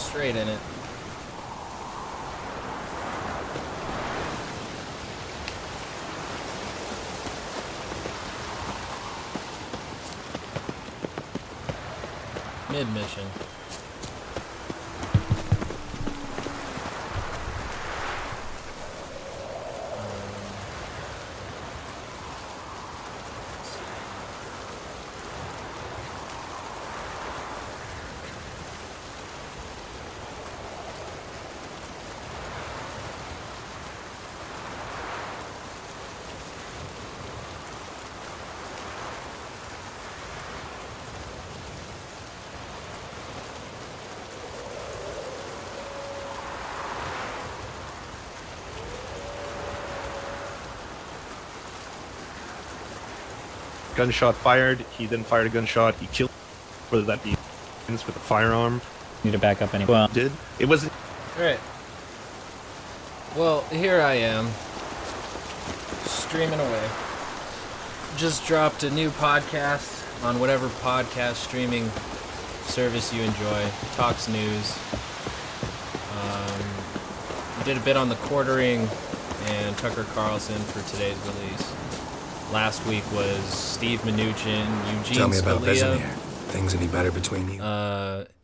straight in it. Mid-mission. Gunshot fired. He then fired a gunshot. He killed. Whether that be with a firearm. Need to back up anyway. Well, did it wasn't. All right. Well, here I am, streaming away. Just dropped a new podcast on whatever podcast streaming service you enjoy. Talks news. Did a bit on the quartering and Tucker Carlson for today's release. Last week was Steve Mnuchin, Eugene Tell me about Scalia, Vesemir. Things any better between you?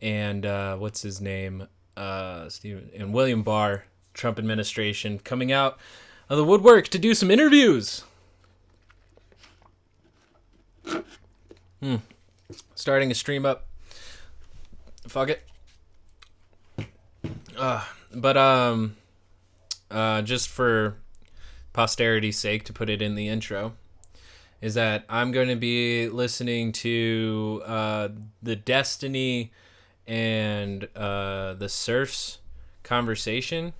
and what's his name? Steve and William Barr, Trump administration, coming out of the woodwork to do some interviews. Starting a stream up. Fuck it. Just for posterity's sake, to put it in the intro, is that I'm going to be listening to the Destiny and the Serfs conversation.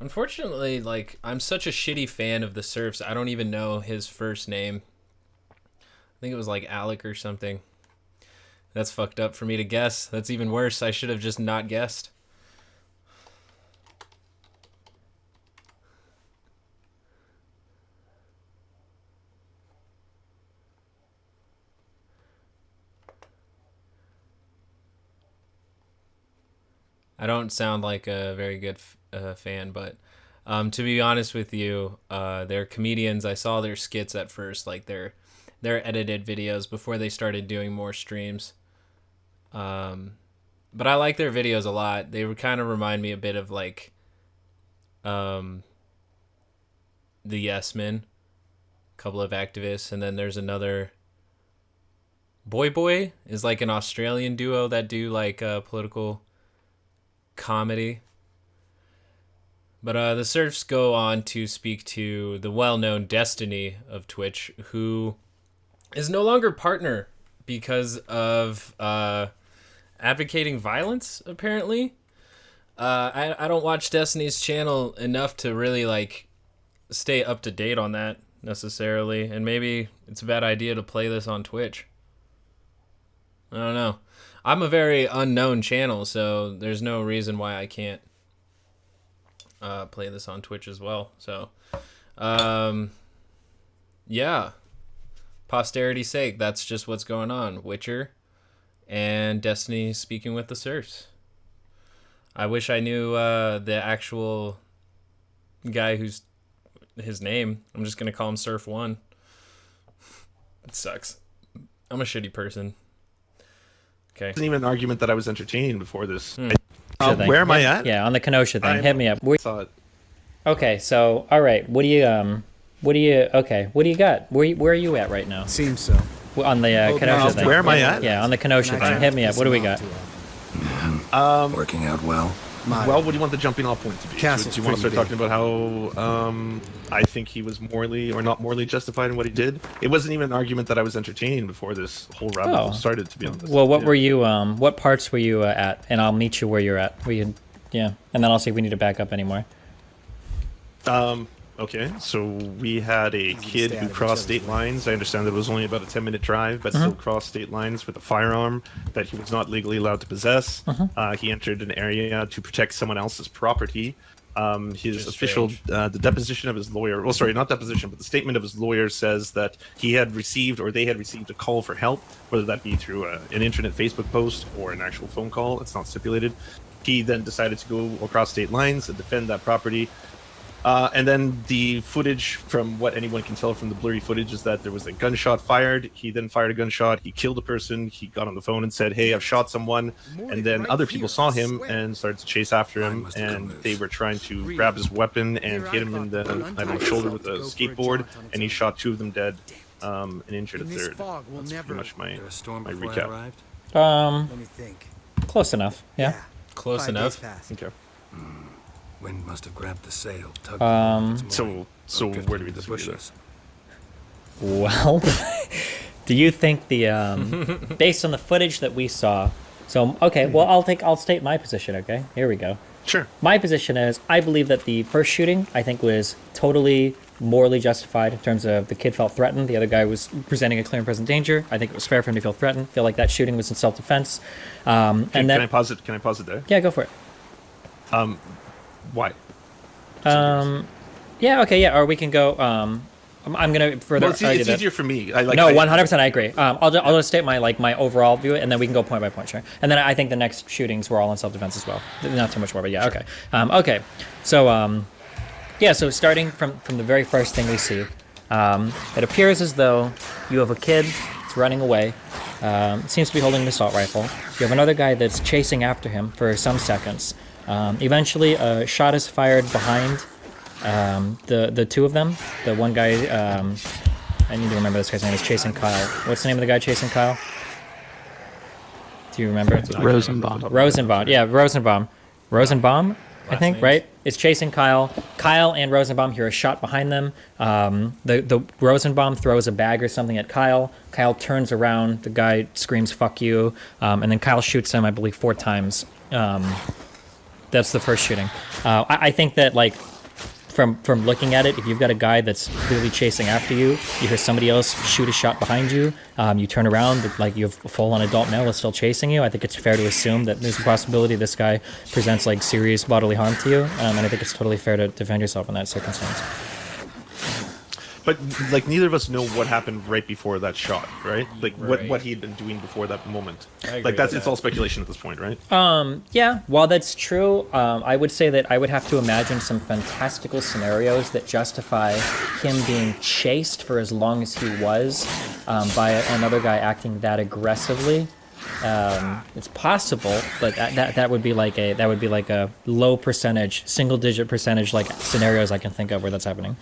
Unfortunately, like, I'm such a shitty fan of the Serfs, I don't even know his first name. I think it was like Alec or something. That's fucked up for me to guess. That's even worse. I should have just not guessed. I don't sound like a very good fan, but to be honest with you, they're comedians. I saw their skits at first, like their edited videos before they started doing more streams. But I like their videos a lot. They would kind of remind me a bit of like the Yes Men, a couple of activists, and then there's another. Boy is like an Australian duo that do like political comedy. But the Serfs go on to speak to the well-known Destiny of Twitch, who is no longer partner because of advocating violence, apparently. I don't watch Destiny's channel enough to really like stay up to date on that necessarily, and maybe it's a bad idea to play this on Twitch. I don't know. I'm a very unknown channel, so there's no reason why I can't play this on Twitch as well. So, yeah. Posterity's sake, that's just what's going on. Witcher and Destiny speaking with the Serfs. I wish I knew the actual guy who's his name. I'm just going to call him Surf1. It sucks. I'm a shitty person. Okay. It wasn't even an argument that I was entertaining before this. Where am I at? Yeah, on the Kenosha thing. Hit me up. Saw it. Okay, so all right, what do you got? Where are you at right now? Seems so. On the Kenosha thing. Where am I at? Yeah, on the Kenosha thing. Hit me up. What do we got? Working out well. Well, what do you want the jumping off point to be? Castle's Do you want to start pretty talking about how I think he was morally or not morally justified in what he did? It wasn't even an argument that I was entertaining before this whole rabbit hole started, to be honest. Well, what were you? What parts were you at? And I'll meet you where you're at. And then I'll see if we need to back up anymore. Okay, so we had a kid who crossed state lines. I understand that it was only about a 10-minute drive, but still crossed state lines with a firearm that he was not legally allowed to possess. He entered an area to protect someone else's property. His Just official, the deposition of his lawyer, well, sorry, not deposition, but the statement of his lawyer says that he had received, or they had received a call for help, whether that be through an internet Facebook post or an actual phone call. It's not stipulated. He then decided to go across state lines and defend that property. And then the footage, from what anyone can tell from the blurry footage, is that there was a gunshot fired. He then fired a gunshot. He killed a person. He got on the phone and said, "Hey, I've shot someone." And then other people saw him and started to chase after him. And they were trying to grab his weapon and hit him in the shoulder with a skateboard. And he shot 2 of them dead and injured a third. That's pretty much my recap. Let me think. Close enough. Yeah. Close enough. Okay. Wind must have grabbed the sail. So where do we disagree there? Well, do you think the based on the footage that we saw? So okay, well I'll state my position. Okay, here we go. Sure. My position is I believe that the first shooting I think was totally morally justified in terms of the kid felt threatened. The other guy was presenting a clear and present danger. I think it was fair for him to feel threatened. I feel like that shooting was in self-defense. Can I pause it? Can I pause it there? Yeah, go for it. Why? Yeah, okay, yeah, or we can go, I'm gonna further Well, it's argue that. easier for me. No, 100% I agree. I'll just state my overall view, and then we can go point by point, sure. And then I think the next shootings were all in self-defense as well. Not too much more, but yeah, okay. Okay, so, yeah, so starting from the very first thing we see, it appears as though you have a kid that's running away, seems to be holding an assault rifle. You have another guy that's chasing after him for some seconds. Eventually, a shot is fired behind the 2 of them. The one guy, I need to remember this guy's name, is chasing Kyle. What's the name of the guy chasing Kyle? Do you remember? Rosenbaum. Yeah, Rosenbaum, I think, right? Is chasing Kyle. Kyle and Rosenbaum hear a shot behind them. The Rosenbaum throws a bag or something at Kyle. Kyle turns around. The guy screams, "Fuck you," and then Kyle shoots him, I believe, 4 times. That's the first shooting. I think that, like, from looking at it, if you've got a guy that's clearly chasing after you, you hear somebody else shoot a shot behind you, you turn around, like you have a full-on adult male that's still chasing you, I think it's fair to assume that there's a possibility this guy presents, like, serious bodily harm to you, and I think it's totally fair to defend yourself in that circumstance. But, like, neither of us know what happened right before that shot, right? Like, what he had been doing before that moment. Like, it's all speculation at this point, right? Yeah, while that's true, I would say that I would have to imagine some fantastical scenarios that justify him being chased for as long as he was by another guy acting that aggressively. It's possible, but that would be like a low percentage, single-digit percentage, like, scenarios I can think of where that's happening.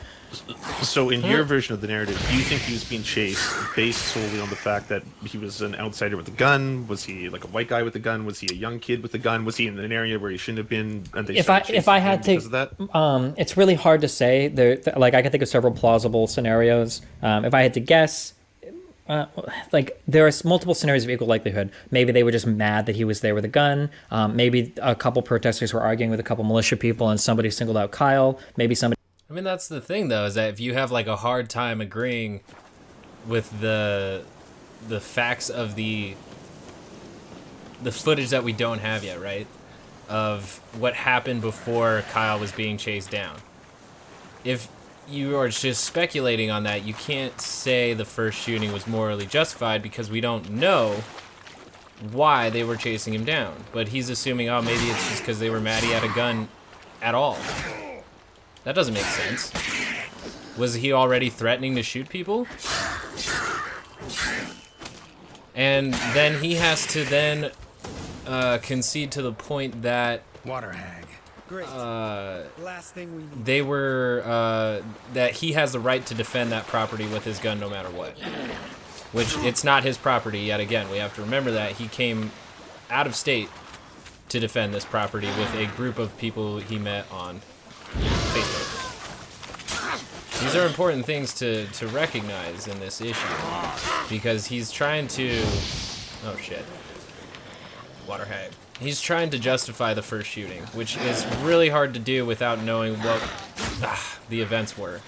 So in your version of the narrative, do you think he was being chased based solely on the fact that he was an outsider with a gun? Was he like a white guy with a gun? Was he a young kid with a gun? Was he in an area where he shouldn't have been? And they if I had to, it's really hard to say. Like, I can think of several plausible scenarios. If I had to guess, like, there are multiple scenarios of equal likelihood. Maybe they were just mad that he was there with a gun. Maybe a couple protesters were arguing with a couple militia people and somebody singled out Kyle. Maybe somebody... I mean, that's the thing, though, is that if you have, like, a hard time agreeing with the facts of the footage that we don't have yet, right? Of what happened before Kyle was being chased down. If you are just speculating on that, you can't say the first shooting was morally justified because we don't know why they were chasing him down. But he's assuming, oh, maybe it's just because they were mad he had a gun at all. That doesn't make sense. Was he already threatening to shoot people? And then he has to then concede to the point that Water hag. Great. Last thing we need. they were that he has the right to defend that property with his gun no matter what. Which, it's not his property yet again. We have to remember that he came out of state to defend this property with a group of people he met on Facebook. These are important things to recognize in this issue, because he's trying to... Oh, shit. Water hag. He's trying to justify the first shooting, which is really hard to do without knowing what the events were.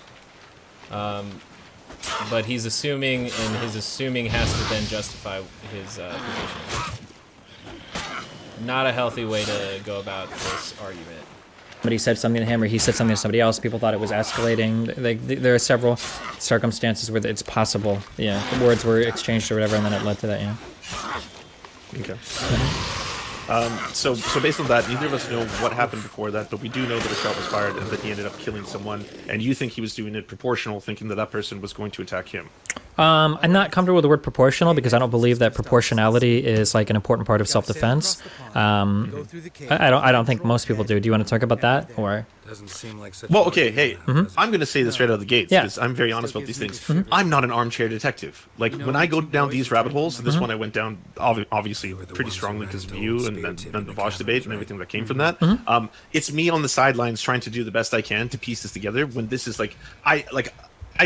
But he's assuming, and his assuming has to then justify his position. Not a healthy way to go about this argument. somebody said something to him or he said something to somebody else. People thought it was escalating. There are several circumstances where it's possible. Yeah, the words were exchanged or whatever, and then it led to that. Yeah. Okay. So based on that, neither of us know what happened before that, but we do know that a shot was fired and that he ended up killing someone. And you think he was doing it proportional, thinking that that person was going to attack him. I'm not comfortable with the word proportional because I don't believe that proportionality is like an important part of self-defense. I don't think most people do. Do you want to talk about that, or? Doesn't seem like such Well, okay, hey, I'm going to say this right out of the gates because I'm very honest about these things. I'm not an armchair detective. Like, when I go down these rabbit holes, and this one I went down obviously pretty strongly because of you and then the Vosh debate and everything that came from that. It's me on the sidelines trying to do the best I can to piece this together when this is like, I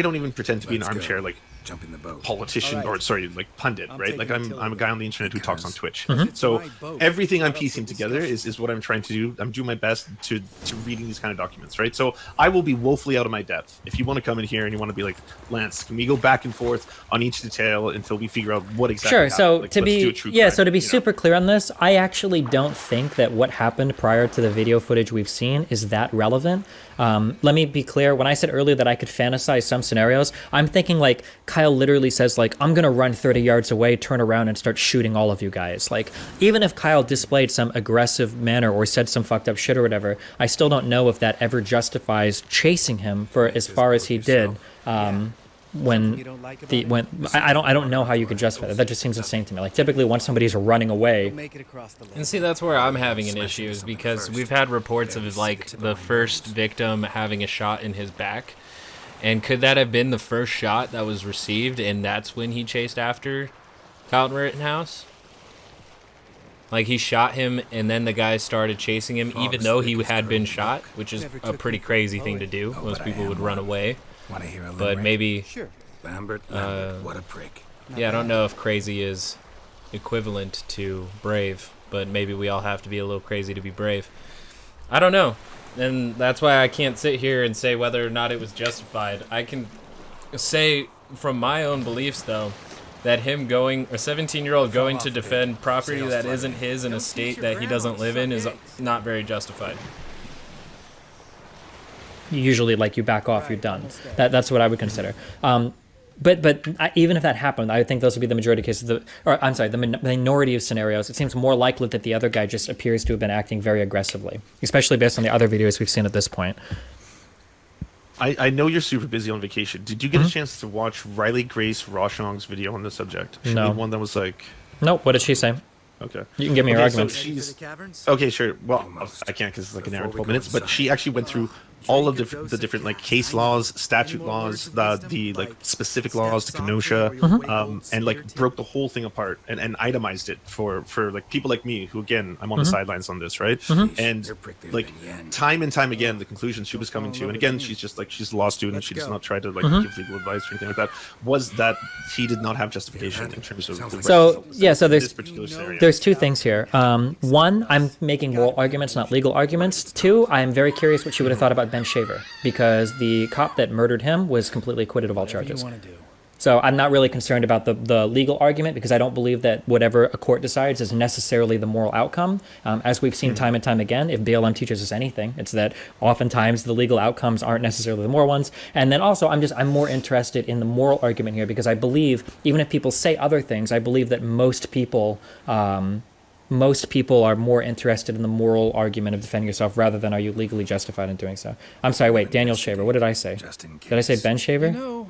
don't even pretend to be an armchair, like, jump in the boat. politician or sorry, like pundit, right? Like I'm a guy on the internet who talks on Twitch. So everything I'm piecing together is what I'm trying to do. I'm doing my best to reading these kind of documents, right? So I will be woefully out of my depth. If you want to come in here and you want to be like, Lance, can we go back and forth on each detail until we figure out what exactly happened? So like, to be super clear on this, I actually don't think that what happened prior to the video footage we've seen is that relevant. Let me be clear. When I said earlier that I could fantasize some scenarios, I'm thinking like Kyle literally says like, I'm going to run 30 yards away, turn around and start shooting all of you guys. Like, even if Kyle displayed some aggressive manner or said some fucked up shit or whatever, I still don't know if that ever justifies chasing him for as far as he did. I don't know how you could justify that. That just seems insane to me. Like, typically once somebody's running away. And see, that's where I'm having an issue, is because we've had reports of like the first victim having a shot in his back. And could that have been the first shot that was received, and that's when he chased after Kyle Rittenhouse? Like, he shot him, and then the guy started chasing him, even though he had been shot, which is a pretty crazy thing to do. Most people would run away. But maybe... Lambert, what a prick. Yeah, I don't know if crazy is equivalent to brave, but maybe we all have to be a little crazy to be brave. I don't know. And that's why I can't sit here and say whether or not it was justified. I can say from my own beliefs, though, that him going, a 17-year-old going to defend property that isn't his in a state that he doesn't live in is not very justified. Usually, like, you back off, you're done. That's what I would consider. But even if that happened, I think those would be the majority of cases. The minority of scenarios. It seems more likely that the other guy just appears to have been acting very aggressively, especially based on the other videos we've seen at this point. I know you're super busy on vacation. Did you get a chance to watch Riley Grace Rochong's video on the subject? She No. made one that was like... Nope, what did she say? Okay. You can give me your argument. So okay, sure. Well, I can't because it's like an hour and 12 minutes, but she actually went through all of the different like case laws, statute laws, the like specific laws to Kenosha, and like broke the whole thing apart and itemized it for like people like me who, again, I'm on the sidelines on this, right? And like time and time again, the conclusions she was coming to, and again, she's just like, she's a law student, she does not try to like give legal advice or anything like that, was that he did not have justification in terms of the So this particular scenario. there's two things here. One, I'm making moral arguments, not legal arguments. Two, I'm very curious what she would have thought about Ben Shaver, because the cop that murdered him was completely acquitted of all charges. So I'm not really concerned about the legal argument, because I don't believe that whatever a court decides is necessarily the moral outcome. As we've seen time and time again, if BLM teaches us anything, it's that oftentimes the legal outcomes aren't necessarily the moral ones. And then also I'm more interested in the moral argument here, because I believe, even if people say other things, I believe that most people are more interested in the moral argument of defending yourself rather than are you legally justified in doing so. I'm sorry, wait, Daniel Shaver. What did I say? Did I say Ben Shaver? No,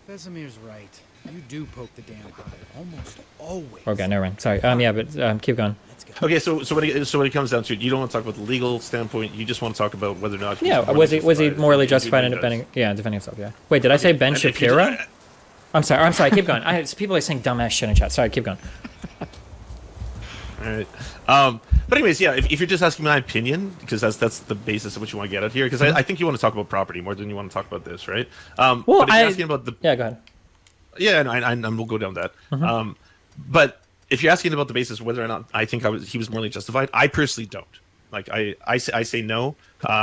Vesemir's right. You do poke the damn hive, almost always. Okay, never mind. Sorry. Yeah, but keep going. Okay, so when it comes down to it, you don't want to talk about the legal standpoint. You just want to talk about whether or not. Yeah, was he morally justified in defending himself? Yeah. Wait, did I say Ben Shapiro? I'm sorry. Keep going. People are saying dumbass shit in chat. Sorry, keep going. All right. But anyways, yeah, if you're just asking my opinion, because that's the basis of what you want to get at here, because I think you want to talk about property more than you want to talk about this, right? Well, but if you're asking about the... Yeah, go ahead. Yeah, and we'll go down that. But if you're asking about the basis of whether or not I think he was morally justified, I personally don't. Like, I say no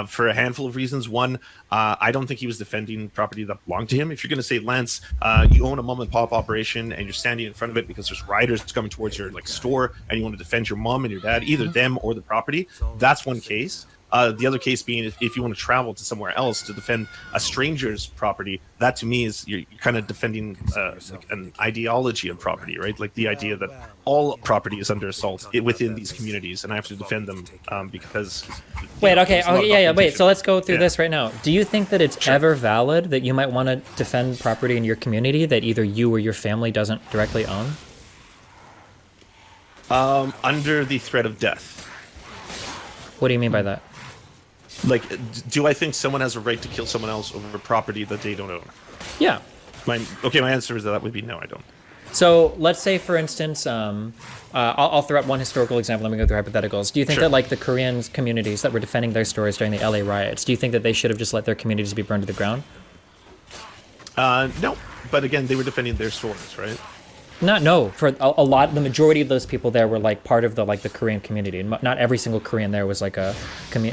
for a handful of reasons. One, I don't think he was defending property that belonged to him. If you're going to say, Lance, you own a mom and pop operation and you're standing in front of it because there's riders coming towards your like store and you want to defend your mom and your dad, either them or the property, that's one case. The other case being if you want to travel to somewhere else to defend a stranger's property, that to me is you're kind of defending like an ideology of property, right? Like the idea that all property is under assault within these communities, and I have to defend them because. Wait, wait. So let's go through this right now. Do you think that it's ever valid that you might want to defend property in your community that either you or your family doesn't directly own? Under the threat of death. What do you mean by that? Like, do I think someone has a right to kill someone else over property that they don't own? Yeah. My answer is that would be no, I don't. So let's say, for instance, I'll throw out one historical example. Let me go through hypotheticals. Do you think that like the Korean communities that were defending their stores during the LA riots, do you think that they should have just let their communities be burned to the ground? No, but again, they were defending their stores, right? No. For the majority of those people there were like part of the Korean community. Not every single Korean there was like a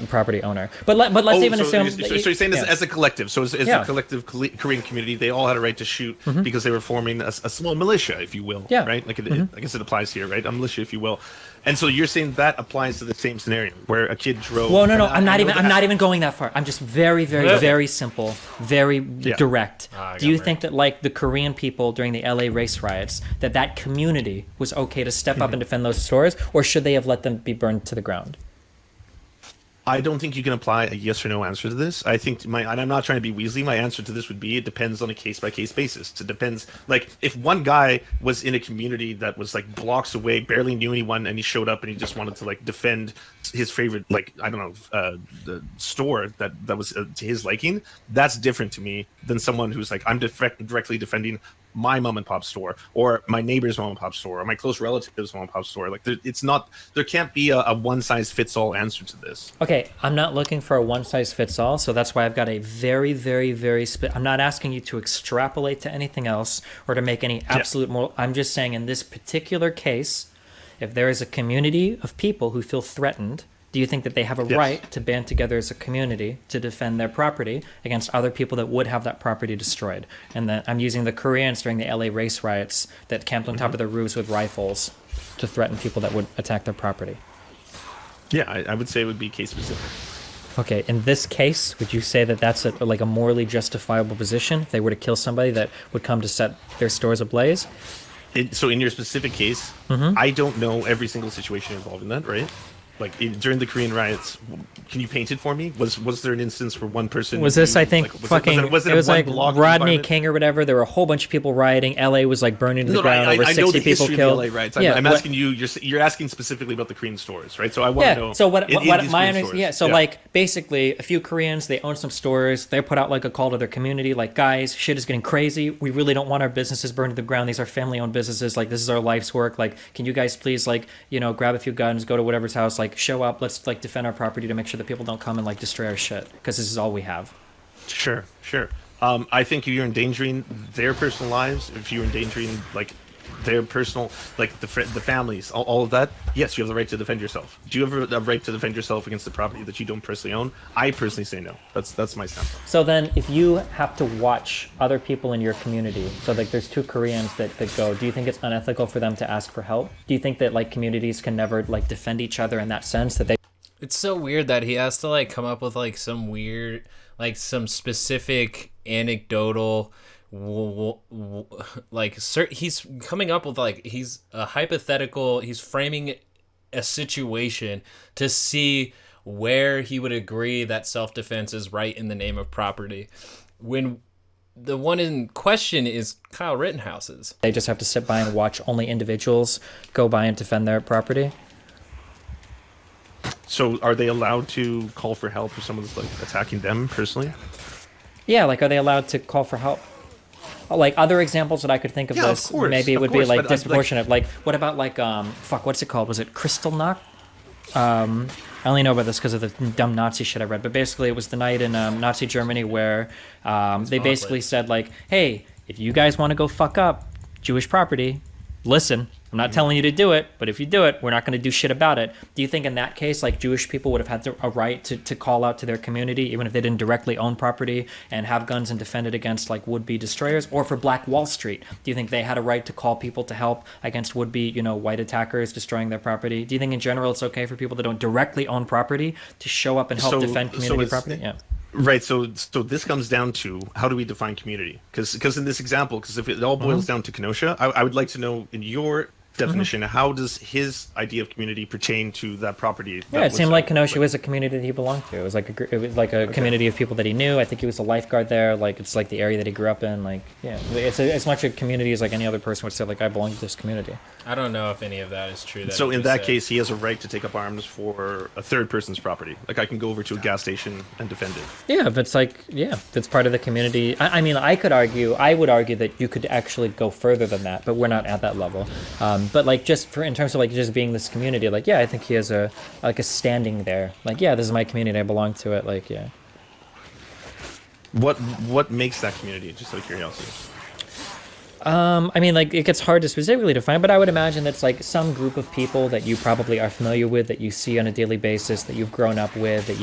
property owner. But let's even assume. So you're saying this as a collective. So as a collective Korean community, they all had a right to shoot because they were forming a small militia, if you will. Yeah. Right. Like I guess it applies here, right? A militia, if you will. And so you're saying that applies to the same scenario where a kid drove. Well, no. I'm not even going that far. I'm just very, very, very simple, very direct. Do you think that like the Korean people during the LA race riots, that community was okay to step up and defend those stores, or should they have let them be burned to the ground? I don't think you can apply a yes or no answer to this. I think and I'm not trying to be Weasley, my answer to this would be it depends on a case-by-case basis. It depends. Like, if one guy was in a community that was, like, blocks away, barely knew anyone, and he showed up and he just wanted to, like, defend his favorite, like, I don't know, the store that was to his liking, that's different to me than someone who's like, I'm directly defending my mom and pop store or my neighbor's mom and pop store or my close relative's mom and pop store. Like, there can't be a one size fits all answer to this. Okay, I'm not looking for a one size fits all, so that's why I've got a very, very, very I'm not asking you to extrapolate to anything else or to make any absolute moral. I'm just saying in this particular case, if there is a community of people who feel threatened, do you think that they have a right to band together as a community to defend their property against other people that would have that property destroyed? And that I'm using the Koreans during the LA race riots that camped on top of their roofs with rifles to threaten people that would attack their property. Yeah, I would say it would be case specific. Okay, in this case, would you say that that's a morally justifiable position if they were to kill somebody that would come to set their stores ablaze? So in your specific case, I don't know every single situation involved in that, right? Like during the Korean riots, can you paint it for me? Was there an instance where one person was this? I think like, it was like Rodney King or whatever. There were a whole bunch of people rioting. LA was like burning to the ground. Over 60 people killed. LA riots. I'm asking you. You're asking specifically about the Korean stores, right? So I want to know. So what my understanding? So like basically, a few Koreans, they own some stores. They put out like a call to their community, like, guys, shit is getting crazy. We really don't want our businesses burned to the ground. These are family-owned businesses. Like, this is our life's work. Like, can you guys please grab a few guns, go to whatever's house, like show up. Let's like defend our property to make sure that people don't come and like destroy our shit, because this is all we have. Sure. I think you're endangering their personal lives. If you're endangering like their personal, like the families, all of that, yes, you have the right to defend yourself. Do you have a right to defend yourself against the property that you don't personally own? I personally say no. That's my stance. So then, if you have to watch other people in your community, so like there's two Koreans that go, do you think it's unethical for them to ask for help? Do you think that like communities can never like defend each other in that sense, that they? It's so weird that he has to like come up with like some weird, like some specific anecdotal, he's coming up with like he's a hypothetical. He's framing a situation to see where he would agree that self-defense is right in the name of property, when the one in question is Kyle Rittenhouse's. They just have to sit by and watch only individuals go by and defend their property. So are they allowed to call for help if someone's like attacking them personally? Yeah, like, are they allowed to call for help? Like, other examples that I could think of this, of course, maybe it would be like disproportionate. Like, what about like what's it called? Was it Kristallnacht? I only know about this because of the dumb Nazi shit I read. But basically, it was the night in Nazi Germany where they basically said like, hey, if you guys want to go fuck up Jewish property, listen, I'm not telling you to do it, but if you do it, we're not going to do shit about it. Do you think in that case, like Jewish people would have had a right to call out to their community, even if they didn't directly own property and have guns and defend it against like would-be destroyers? Or for Black Wall Street, do you think they had a right to call people to help against would-be, white attackers destroying their property? Do you think in general it's okay for people that don't directly own property to show up and help defend community property? Yeah. Right. So this comes down to how do we define community? Because in this example, because if it all boils down to Kenosha, I would like to know in your definition, how does his idea of community pertain to that property? Yeah, it seemed like Kenosha was a community that he belonged to. It was like a community of people that he knew. I think he was a lifeguard there. Like it's like the area that he grew up in. Like it's as much a community as like any other person would say. Like I belong to this community. I don't know if any of that is true. So in that case, he has a right to take up arms for a third person's property. Like I can go over to a gas station and defend it. Yeah, but it's like that's part of the community. I mean, I would argue that you could actually go further than that, but we're not at that level. But like just in terms of like just being this community, like I think he has a standing there. Like this is my community, I belong to it. Like What makes that community? Just out of curiosity. I mean, like it gets hard to specifically define, but I would imagine that's like some group of people that you probably are familiar with, that you see on a daily basis, that you've grown up with, that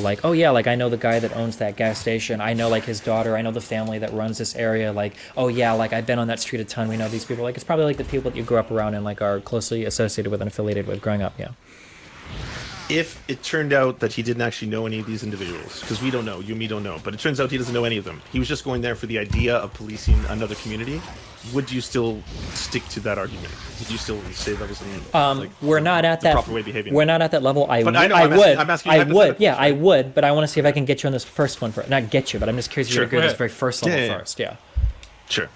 like, oh yeah, like I know the guy that owns that gas station, I know like his daughter, I know the family that runs this area, like, oh yeah, like I've been on that street a ton, we know these people. Like it's probably like the people that you grew up around and like are closely associated with and affiliated with growing up. If it turned out that he didn't actually know any of these individuals, because we don't know, you and me don't know, but it turns out he doesn't know any of them, he was just going there for the idea of policing another community, would you still stick to that argument? Would you still say that was we're not at that proper way of behaving? We're not at that level. I would. Yeah, I would. But I want to see if I can get you on this first one. Not get you, but I'm just curious if you agree with this very first level first. Yeah. Sure.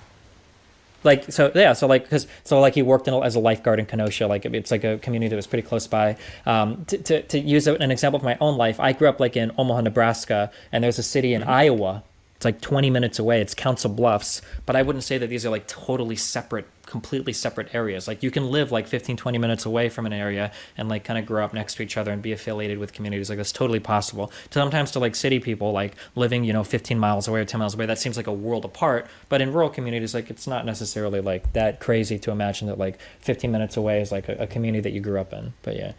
Like so he worked as a lifeguard in Kenosha. Like it's like a community that was pretty close by. To use an example of my own life, I grew up like in Omaha, Nebraska, and there's a city in Iowa. It's like 20 minutes away. It's Council Bluffs, but I wouldn't say that these are like totally separate, completely separate areas. Like you can live like 15, 20 minutes away from an area and like kind of grow up next to each other and be affiliated with communities. Like that's totally possible. Sometimes to like city people, like living, 15 miles away or 10 miles away, that seems like a world apart. But in rural communities, like it's not necessarily like that crazy to imagine that like 15 minutes away is like a community that you grew up in. But yeah.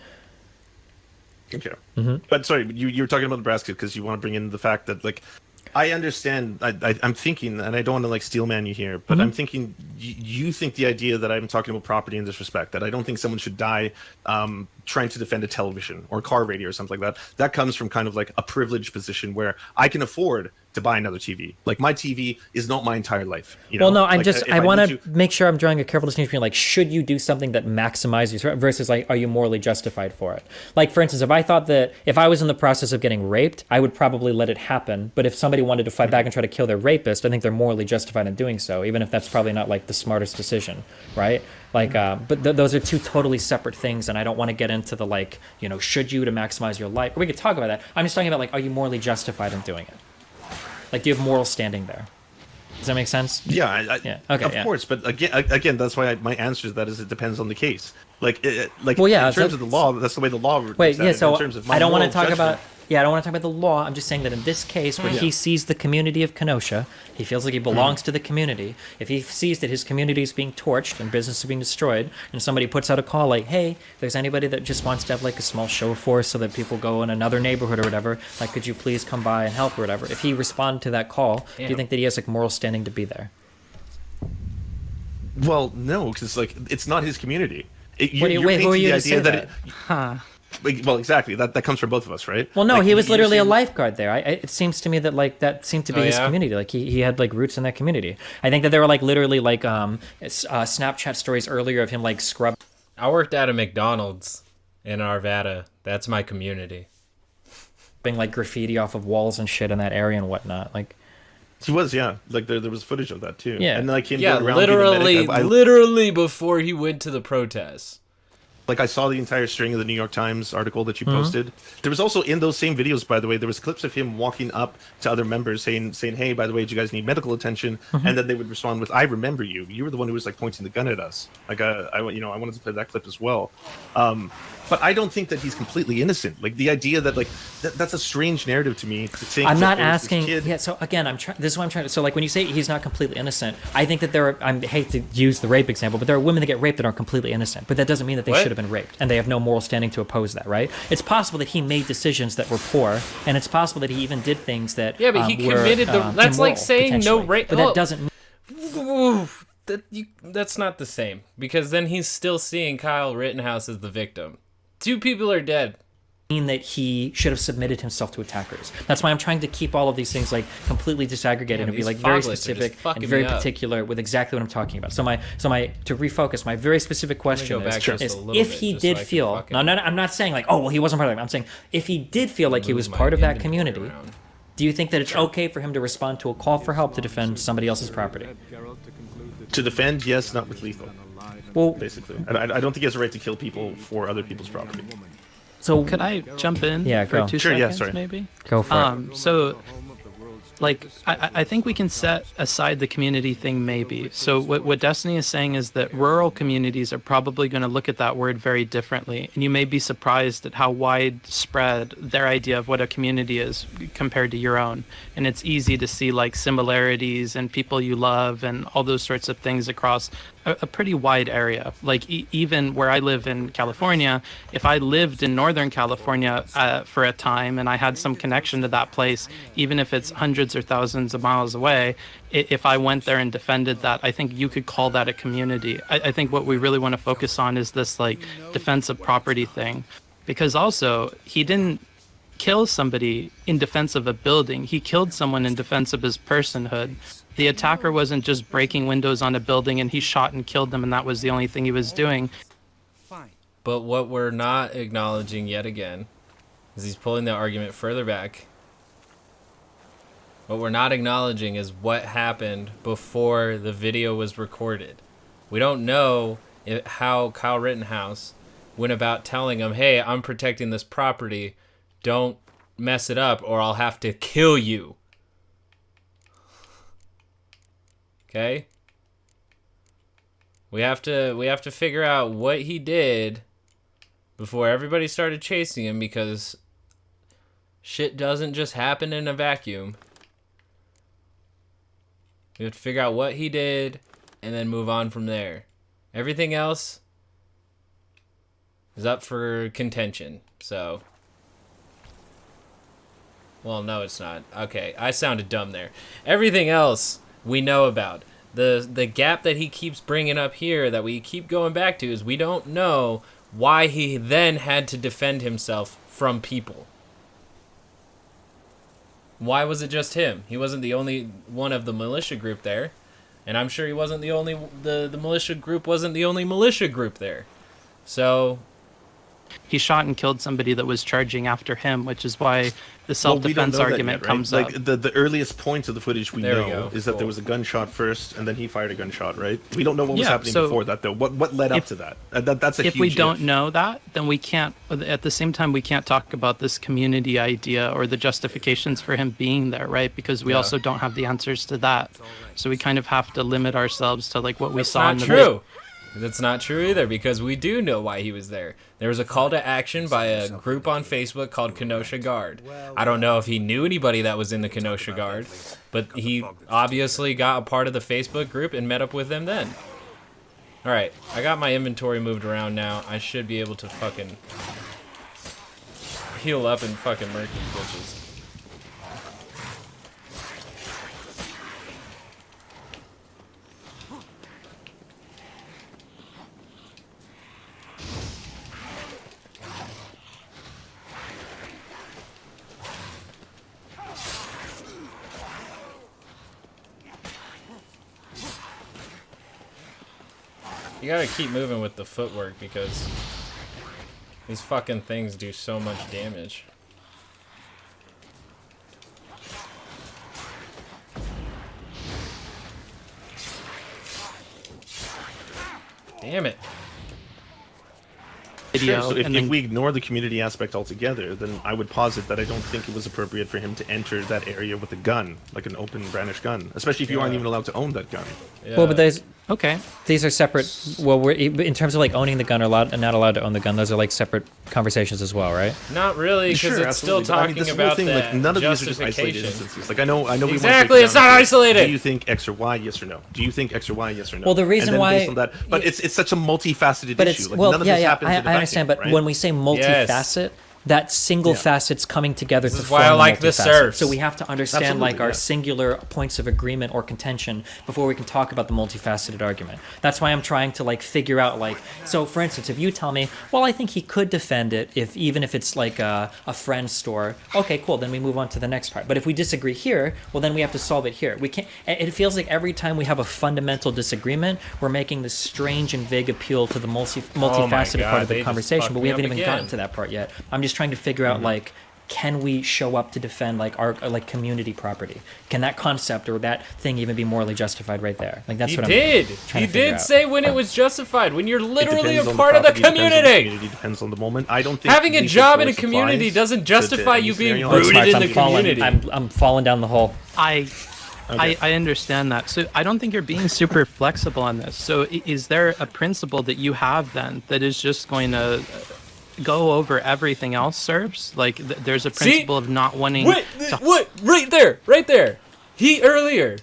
Okay. But sorry, you were talking about Nebraska because you want to bring in the fact that like, I understand. I'm thinking, and I don't want to like steel man you here, but I'm thinking you think the idea that I'm talking about property in this respect, that I don't think someone should die trying to defend a television or car radio or something like that. That comes from kind of like a privileged position where I can afford to buy another TV. Like my TV is not my entire life. Well, no, I want to make sure I'm drawing a careful distinction between like, should you do something that maximizes versus like, are you morally justified for it? Like, for instance, if I thought that if I was in the process of getting raped, I would probably let it happen. But if somebody wanted to fight back and try to kill their rapist, I think they're morally justified in doing so, even if that's probably not like the smartest decision, right? Like, but those are two totally separate things, and I don't want to get into the like, should you to maximize your life? Or we could talk about that. I'm just talking about like, are you morally justified in doing it? Like, do you have moral standing there? Does that make sense? Yeah. Okay. Of course, but again, that's why my answer to that is it depends on the case. Like, in terms of the law, that's the way the law. Wait, yeah. So in terms of I don't want to talk about. Yeah, I don't want to talk about the law. I'm just saying that in this case, where he sees the community of Kenosha, he feels like he belongs to the community. If he sees that his community is being torched and business is being destroyed, and somebody puts out a call like, hey, if there's anybody that just wants to have like a small show of force so that people go in another neighborhood or whatever, like, could you please come by and help or whatever? If he responded to that call, do you think that he has like moral standing to be there? Well, no, because like it's not his community. Who are you to say that? Well, exactly. That comes from both of us, right? Well, no, like, he was literally a lifeguard there. It seems to me that like that seemed to be his yeah? community. Like he had like roots in that community. I think that there were like literally like Snapchat stories earlier of him like scrubbing. I worked at a McDonald's in Arvada. That's my community. Like graffiti off of walls and shit in that area and whatnot. Like he was, yeah. Like there was footage of that too. Yeah, and like him yeah, going around literally before he went to the protests. Like, I saw the entire string of the New York Times article that you posted. There was also, in those same videos, by the way, there was clips of him walking up to other members saying, hey, by the way, do you guys need medical attention? And then they would respond with, I remember you. You were the one who was like pointing the gun at us. Like, I wanted to play that clip as well. But I don't think that he's completely innocent. Like, the idea that, like, that's a strange narrative to me. To think I'm not that there's this asking. kid- Yeah. So again, this is what I'm trying to. So like when you say he's not completely innocent, I think that there are. I hate to use the rape example, but there are women that get raped that aren't completely innocent. But that doesn't mean that they What? should have been raped, and they have no moral standing to oppose that, right? It's possible that he made decisions that were poor, and it's possible that he even did things that Yeah, but he were, committed the. That's like immoral, saying no potentially. rape. But that doesn't. Oof, that's not the same, because then he's still seeing Kyle Rittenhouse as the victim. 2 people are dead. Mean that he should have submitted himself to attackers. That's why I'm trying to keep all of these things like completely disaggregated and be these like very Foglets are just specific fucking and very me up. particular with exactly what I'm talking about. So my to refocus, my very specific question go back is, just is a little if bit, he just so did I can feel fucking no, I'm not saying like, oh well, he wasn't part of it. I'm saying if he did feel like he was Move my part of that inventory community, around. do you think that it's okay for him to respond to a call for help to defend somebody else's property? To defend, yes, not with lethal. Well, Basically, I don't think he has a right to kill people for other people's property. so Could I jump in Yeah, for go. 2 Sure, yeah, seconds, sorry. maybe? go for it. So, like, I think we can set aside the community thing, maybe. So what Destiny is saying is that rural communities are probably going to look at that word very differently. And you may be surprised at how widespread their idea of what a community is compared to your own. And it's easy to see, like, similarities and people you love and all those sorts of things across a pretty wide area. Like, even where I live in California, if I lived in Northern California for a time and I had some connection to that place, even if it's hundreds or thousands of miles away, if I went there and defended that, I think you could call that a community. I think what we really want to focus on is this, like, defense of property thing. Because also, he didn't kill somebody in defense of a building. He killed someone in defense of his personhood. The attacker wasn't just breaking windows on a building and he shot and killed them and that was the only thing he was doing. Fine. But what we're not acknowledging yet again is he's pulling the argument further back. What we're not acknowledging is what happened before the video was recorded. We don't know how Kyle Rittenhouse went about telling him, hey, I'm protecting this property. Don't mess it up or I'll have to kill you. Okay? We have to figure out what he did before everybody started chasing him, because shit doesn't just happen in a vacuum. We have to figure out what he did and then move on from there. Everything else is up for contention. So, well, no, it's not. Okay, I sounded dumb there. Everything else we know about. The gap that he keeps bringing up here that we keep going back to is we don't know why he then had to defend himself from people. Why was it just him? He wasn't the only one of the militia group there. And I'm sure he wasn't the only... The militia group wasn't the only militia group there. So... He shot and killed somebody that was charging after him, which is why the self-defense argument comes up. Like, the earliest point of the footage we There we know go. is that Cool. there was a gunshot first, and then he fired a gunshot, right? We don't know what was Yeah, happening so before that, though. What led up to that? That's a huge If we don't if. know that, then we can't, at the same time, we can't talk about this community idea or the justifications for him being there, right? Because we also don't have the answers to that. So we kind of have to limit ourselves to, like, what we saw in Not the true. That's not true either, because we do know why he was there. There was a call to action by a group on Facebook called Kenosha Guard. I don't know if he knew anybody that was in the Kenosha Guard, but he obviously got a part of the Facebook group and met up with them then. Alright, I got my inventory moved around now. I should be able to fucking heal up and fucking murk these bitches. You gotta keep moving with the footwork because these fucking things do so much damage. Damn it. video. So if, and if then we ignore the community aspect altogether, then I would posit that I don't think it was appropriate for him to enter that area with a gun, like an open brandished gun, especially if you aren't even allowed to own that gun. Yeah. Well, but there's okay. these are separate. Well, we're in terms of like owning the gun or allowed and not allowed to own the gun. Those are like separate conversations as well, right? Not really, because Sure, it's still absolutely. But I mean, talking this whole about thing, that like, none of these are just isolated justification. instances. Like I know. We want to Exactly, break it it's down not to, isolated. Do you think X or Y? Yes or no? Do you think X or Y? Yes or no? Well, the reason and then why- based on that, but it's such a multifaceted But issue. it's Like, well, none of yeah, this yeah. happens in a I understand, vacuum, but right? when we say multifacet, that single Yeah. facet's coming together to is form why I a like the multifacet. serfs. So we have to understand Absolutely, like our yeah. singular points of agreement or contention before we can talk about the multifaceted argument. That's why I'm trying to like figure out like, so for instance, if you tell me, well, I think he could defend it if even if it's like a friend's store, okay, cool, then we move on to the next part. But if we disagree here, well, then we have to solve it here. We can't. It feels like every time we have a fundamental disagreement, we're making this strange and vague appeal to the multifaceted God, part of they the just conversation, fucked but me we haven't up even again. gotten to that part yet. I'm just trying to figure out like, can we show up to defend like our like community property? Can that concept or that thing even be morally justified right there? Like that's He what did. I'm trying He to figure did out. say when it was justified. When you're It literally a depends on part of the property, depends on the community. community, depends on the moment. I don't think Having a lethal job in a force community applies doesn't to justify any you being scenario. That's rooted Marks, in I'm the falling- community. I'm falling down the hole. I understand that. So I don't think you're being super flexible on this. So is there a principle that you have then that is just going to go over everything else, serfs? Like there's a principle of not wanting Wait, to what? Right there. He earlier,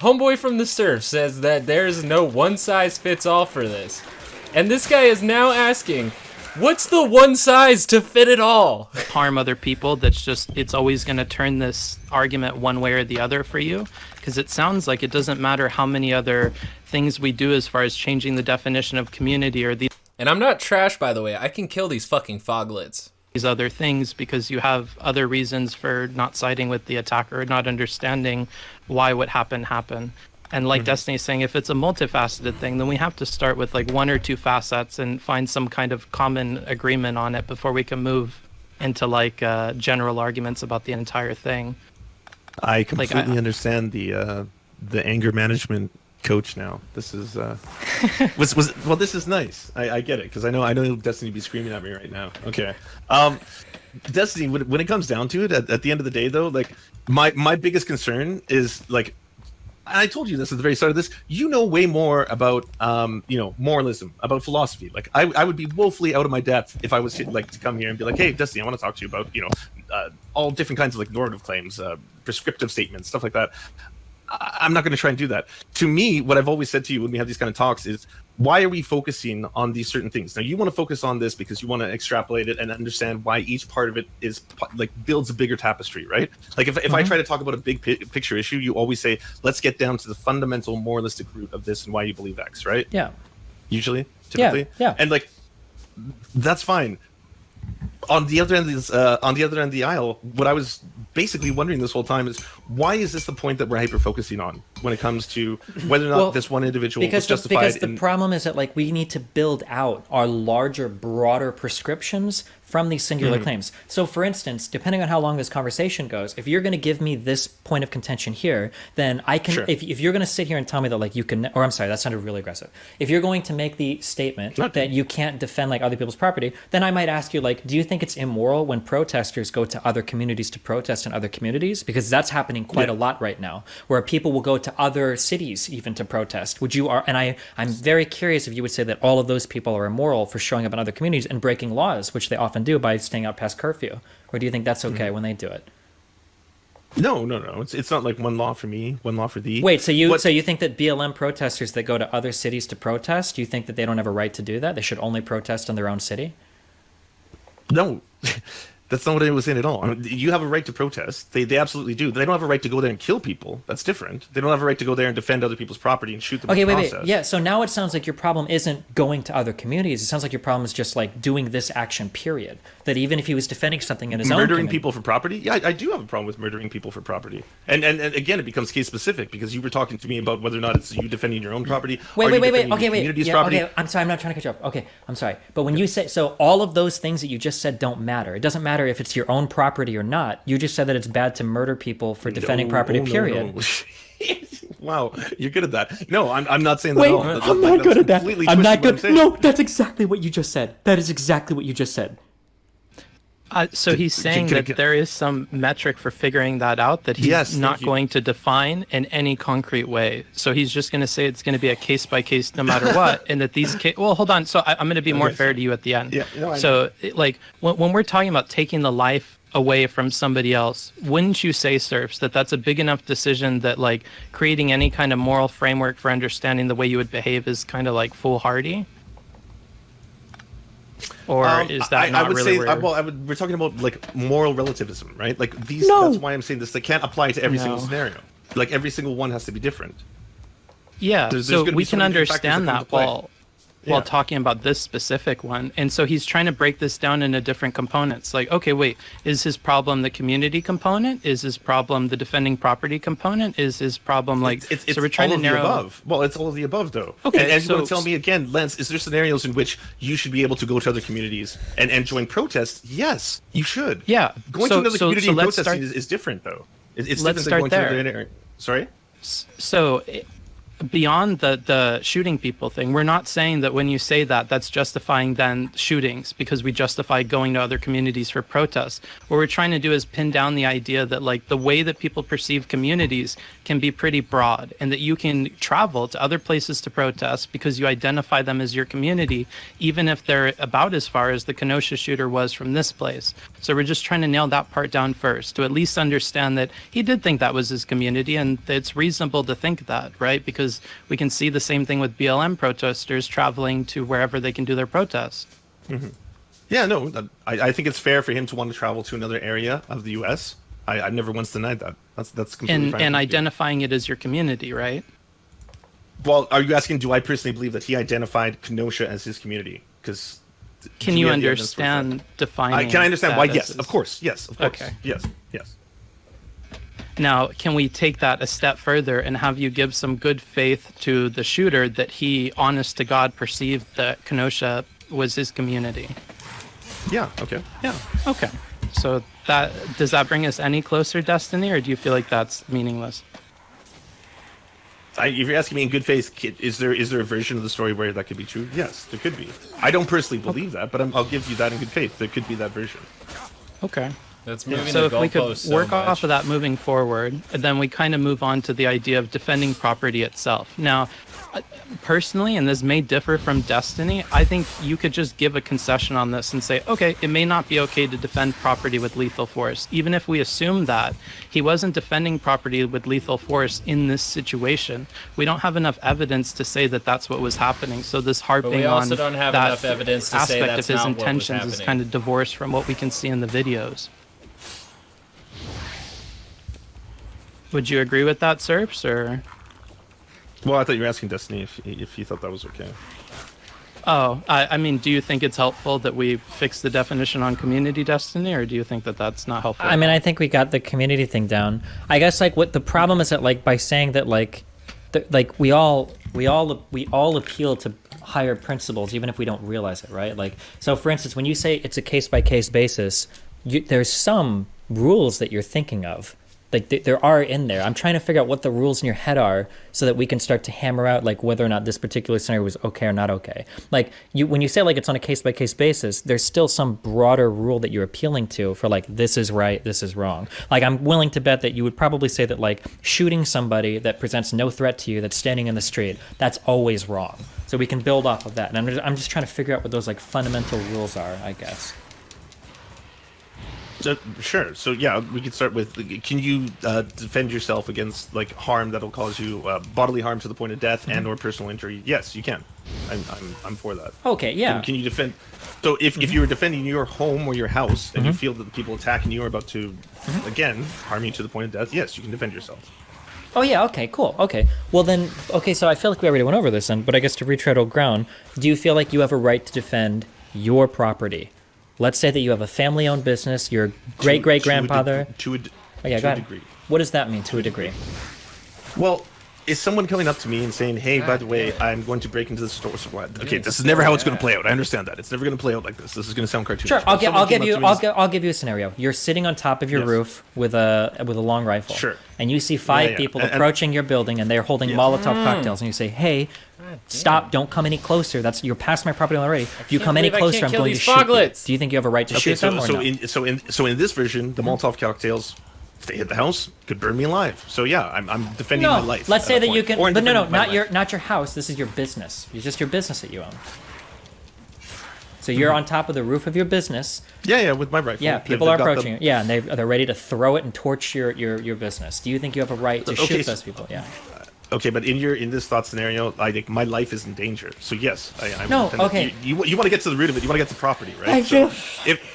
homeboy from the surf says that there is no one size fits all for this, and this guy is now asking, what's the one size to fit it all? harm other people. It's always going to turn this argument one way or the other for you, because it sounds like it doesn't matter how many other things we do as far as changing the definition of community or these And I'm not trash, by the way. I can kill these fucking foglets. other things, because you have other reasons for not siding with the attacker or not understanding why what happened. And like Destiny's saying, if it's a multifaceted thing, then we have to start with like one or two facets and find some kind of common agreement on it before we can move into like general arguments about the entire thing. I completely understand the anger management coach now. This is well, this is nice. I get it, because I know Destiny be screaming at me right now. Okay. Destiny, when it comes down to it, at the end of the day though, like my biggest concern is like, and I told you this at the very start of this, you know way more about moralism, about philosophy. Like I would be woefully out of my depth if I was like to come here and be like, hey Destiny, I want to talk to you about all different kinds of like normative claims, prescriptive statements, stuff like that. I'm not going to try and do that. To me, what I've always said to you when we have these kind of talks is, why are we focusing on these certain things? Now, you want to focus on this because you want to extrapolate it and understand why each part of it is like builds a bigger tapestry, right? Like if I try to talk about a big picture issue, you always say, let's get down to the fundamental moralistic root of this and why you believe X, right? Yeah. Usually, typically, yeah. And like, that's fine. On the other end of the aisle, what I was basically wondering this whole time is, why is this the point that we're hyper focusing on when it comes to whether or not this one individual was justified? Because the problem is that like we need to build out our larger, broader prescriptions from these singular claims. So for instance, depending on how long this conversation goes, if you're going to give me this point of contention here, then I can, Sure. if you're going to sit here and tell me that like you can, or I'm sorry, that sounded really aggressive. If you're going to make the statement that you can't defend like other people's property, then I might ask you like, do you think it's immoral when protesters go to other communities to protest in other communities? Because that's happening quite a lot right now, where people will go to other cities even to protest. I'm very curious if you would say that all of those people are immoral for showing up in other communities and breaking laws, which they often do by staying out past curfew, or do you think that's okay when they do it? No. It's not like one law for me, one law for thee. Wait, so you think that BLM protesters that go to other cities to protest, do you think that they don't have a right to do that? They should only protest in their own city? No, that's not what it was in at all. I mean, you have a right to protest. They absolutely do. They don't have a right to go there and kill people. That's different. They don't have a right to go there and defend other people's property and shoot them. Okay, in the wait. process. Yeah, so now it sounds like your problem isn't going to other communities. It sounds like your problem is just like doing this action, period. That even if he was defending something in his own Murdering community, people for property? Yeah, I do have a problem with murdering people for property. And again, it becomes case specific, because you were talking to me about whether or not it's you defending your own property. Wait. Community's Yeah, property. okay, I'm sorry, I'm not trying to cut you off. Okay, I'm sorry. But when you say, so all of those things that you just said don't matter. It doesn't matter if it's your own property or not. You just said that it's bad to murder people for defending property, period. No. Wow, you're good at that. No, I'm not saying that Wait, at all. I'm not good at that. Completely I'm not twisting good. what I'm saying. No, that's exactly what you just said. That is exactly what you just said. So he's saying that there is some metric for figuring that out that he's not going to define in any concrete way. So he's just going to say it's going to be a case by case no matter what, and that these well, hold on. So I'm going to be more fair to you at the end. Yeah. No, so like when we're talking about taking the life away from somebody else, wouldn't you say, Serfs, that that's a big enough decision that like creating any kind of moral framework for understanding the way you would behave is kind of like foolhardy? Or is that not I would really say, where... we're talking about like moral relativism, right? Like these. No. That's why I'm saying this. They can't apply to every single No. scenario. Like every single one has to be different. Yeah, There's so gonna be we so can many different factors understand that come that into play. while Yeah. talking about this specific one. And so he's trying to break this down into different components. Like, okay, wait, is his problem the community component? Is his problem the defending property component? Is his problem like... It's so we're trying all to of narrow... the above. Well, it's all of the above, though. Okay, and you so- want to tell me again, Lance, is there scenarios in which you should be able to go to other communities and join protests? Yes, you should. Yeah. Going so, to another so, community so and let's protesting start... is different, though. It's Let's different than start going there. to another area. Sorry? So beyond the shooting people thing, we're not saying that when you say that, that's justifying then shootings because we justify going to other communities for protests. What we're trying to do is pin down the idea that like the way that people perceive communities can be pretty broad and that you can travel to other places to protest because you identify them as your community, even if they're about as far as the Kenosha shooter was from this place. So we're just trying to nail that part down first to at least understand that he did think that was his community, and it's reasonable to think that, right? Because we can see the same thing with BLM protesters traveling to wherever they can do their protest. Mm-hmm. Yeah, no, I think it's fair for him to want to travel to another area of the U.S. I've never once denied that. That's completely fine. And identifying it as your community, right? Well, are you asking, do I personally believe that he identified Kenosha as his community? Because can you understand defining? Can I understand why? that Yes, as- of course. Yes, of course. Okay. Yes. Now, can we take that a step further and have you give some good faith to the shooter that he, honest to God, perceived that Kenosha was his community? Yeah. Okay. Yeah. Okay. So that does that bring us any closer, Destiny, or do you feel like that's meaningless? If you're asking me in good faith, is there a version of the story where that could be true? Yes, there could be. I don't personally believe that, but I'll give you that in good faith. There could be that version. Okay. That's moving So the if we could goalposts so work much. off of that moving forward, and then we kind of move on to the idea of defending property itself. Now, personally, and this may differ from Destiny, I think you could just give a concession on this and say, okay, it may not be okay to defend property with lethal force. Even if we assume that he wasn't defending property with lethal force in this situation, we don't have enough evidence to say that that's what was happening. So this harping But we also on don't have that enough evidence to say aspect that's of his not what was intentions is happening. kind of divorced from what we can see in the videos. Would you agree with that, Serfs, or? Well, I thought you were asking Destiny if you thought that was okay. Oh, I mean, do you think it's helpful that we fix the definition on community, Destiny, or do you think that that's not helpful? I mean, I think we got the community thing down. I guess like what the problem is that like by saying that like we all appeal to higher principles even if we don't realize it, right? Like so for instance, when you say it's a case by case basis, there's some rules that you're thinking of. Like there are in there. I'm trying to figure out what the rules in your head are so that we can start to hammer out like whether or not this particular scenario was okay or not okay. Like when you say like it's on a case by case basis, there's still some broader rule that you're appealing to for like this is right, this is wrong. Like I'm willing to bet that you would probably say that like shooting somebody that presents no threat to you that's standing in the street, that's always wrong. So we can build off of that. And I'm just trying to figure out what those like fundamental rules are, I guess. Sure. So yeah, we could start with: can you defend yourself against like harm that'll cause you bodily harm to the point of death and or personal injury? Yes, you can. I'm for that. Okay. Yeah. Can you defend? So if you were defending your home or your house and you feel that the people attacking you are about to again harm you to the point of death, yes, you can defend yourself. Oh yeah, okay, cool. Okay. Well then, okay, so I feel like we already went over this then, but I guess to retread old ground, do you feel like you have a right to defend your property? Let's say that you have a family-owned business, your great-great-grandfather... To a Oh yeah, go ahead. degree. What does that mean, to a degree? Well, is someone coming up to me and saying, "Hey, by the way, I'm going to break into the store." So what? Okay, this is never how it's going to play out. I understand that it's never going to play out like this. This is going to sound cartoonish. Sure, I'll give you a scenario. You're sitting on top of your roof with a long rifle. Sure. And you see five people approaching your building, and they're holding Molotov cocktails, and you say, "Hey, stop! Don't come any closer. You're past my property already. If you come any closer, I'm going to shoot you." Do you think you have a right to shoot them or not? So in this version, the Molotov cocktails, if they hit the house, could burn me alive. So yeah, I'm defending my life. Let's say that you can, but no, not your your house. This is your business. It's just your business that you own. So you're on top of the roof of your business. Yeah, with my rifle. Yeah, people are approaching you. Yeah, and they're ready to throw it and torch your business. Do you think you have a right to shoot those people? Yeah. Okay, but in this thought scenario, I think my life is in danger. So yes, I'm no. offended. Okay. You want to get to the root of it. You want to get to property, right?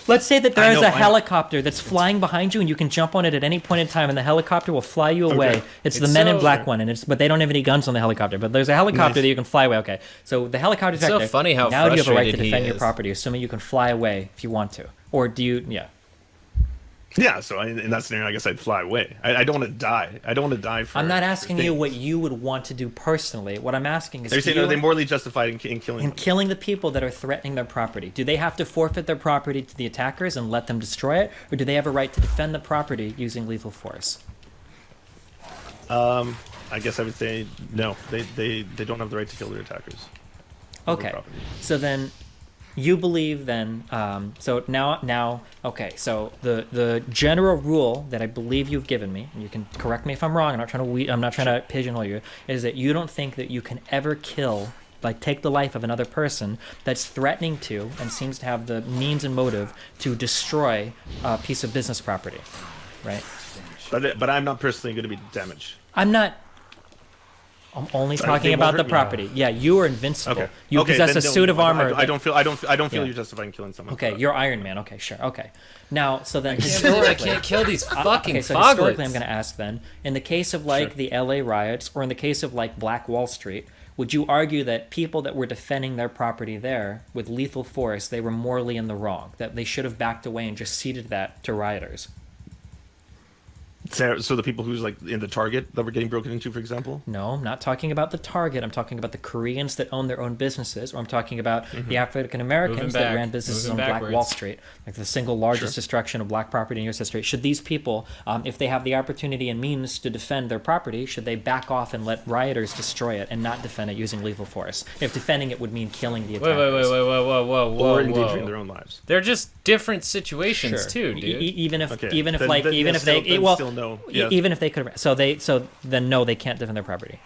Let's say that there is a helicopter that's flying behind you, and you can jump on it at any point in time, and the helicopter will fly you away. Okay. It's the Men in Black one, but they don't have any guns on the helicopter. But there's a helicopter that you can fly away. Okay, so the helicopter's back there. It's so funny how now you have a right to frustrated he defend your is. property, assuming you can fly away if you want to, or do you? Yeah. Yeah, so in that scenario, I guess I'd fly away. I don't want to die. I don't want to die for. I'm not asking you what you would want to do personally. What I'm asking is, are they morally justified in killing them? Killing the people that are threatening their property? Do they have to forfeit their property to the attackers and let them destroy it, or do they have a right to defend the property using lethal force? I guess I would say no. They don't have the right to kill their attackers. Okay, so then. You believe then, so now, okay, so the general rule that I believe you've given me, and you can correct me if I'm wrong, I'm not trying to pigeonhole you, is that you don't think that you can ever take the life of another person that's threatening to and seems to have the means and motive to destroy a piece of business property, right? But I'm not personally going to be damaged. I'm only talking about the property. Yeah, you are invincible. Okay. You possess a suit of armor. I don't feel you're justifying killing someone. Okay, you're Iron Man. Okay, sure. Okay. Now, so then I can't kill these fucking okay, so Foglets. Historically, I'm going to ask then, in the case of the LA riots, or in the case of Black Wall Street, would you argue that people that were defending their property there with lethal force, they were morally in the wrong, that they should have backed away and just ceded that to rioters? So the people who's in the Target that were getting broken into, for example? No, I'm not talking about the Target. I'm talking about the Koreans that own their own businesses, or I'm talking about the African Americans that ran businesses on Black Wall Street, the single largest destruction of black property in U.S. history. Should these people, if they have the opportunity and means to defend their property, should they back off and let rioters destroy it and not defend it using lethal force? If defending it would mean killing the attackers. Whoa, or endangering their own lives. They're just different situations too, dude. Even if they could have, so then no, they can't defend their property.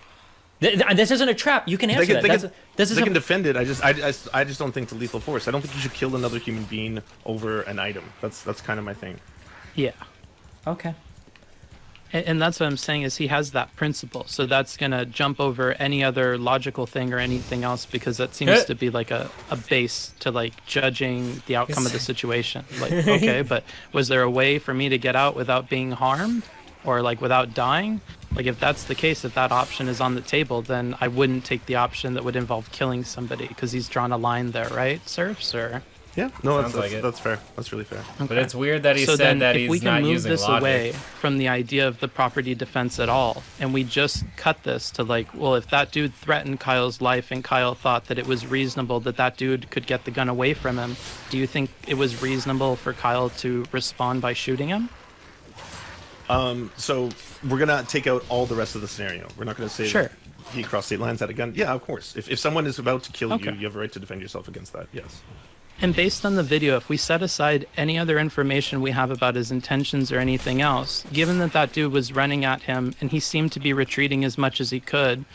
This isn't a trap. You can answer that. They can defend it. I just don't think the lethal force. I don't think you should kill another human being over an item. That's kind of my thing. Yeah. Okay. And that's what I'm saying is he has that principle. So that's going to jump over any other logical thing or anything else, because that seems to be a base to judging the outcome of the situation. Okay, but was there a way for me to get out without being harmed or without dying? If that's the case, if that option is on the table, then I wouldn't take the option that would involve killing somebody, because he's drawn a line there, right, Serfs? Or yeah, no, that's fair. That's really fair. Okay. But it's weird that he said that he's not using logic. If we can move this away from the idea of the property defense at all, and we just cut this to well, if that dude threatened Kyle's life and Kyle thought that it was reasonable that dude could get the gun away from him, do you think it was reasonable for Kyle to respond by shooting him? So we're gonna take out all the rest of the scenario. We're not gonna say that he crossed state lines, had a gun. Yeah, of course. If someone is about to kill you, you have a right to defend yourself against that. Yes. And based on the video, if we set aside any other information we have about his intentions or anything else, given that dude was running at him and he seemed to be retreating as much as he could,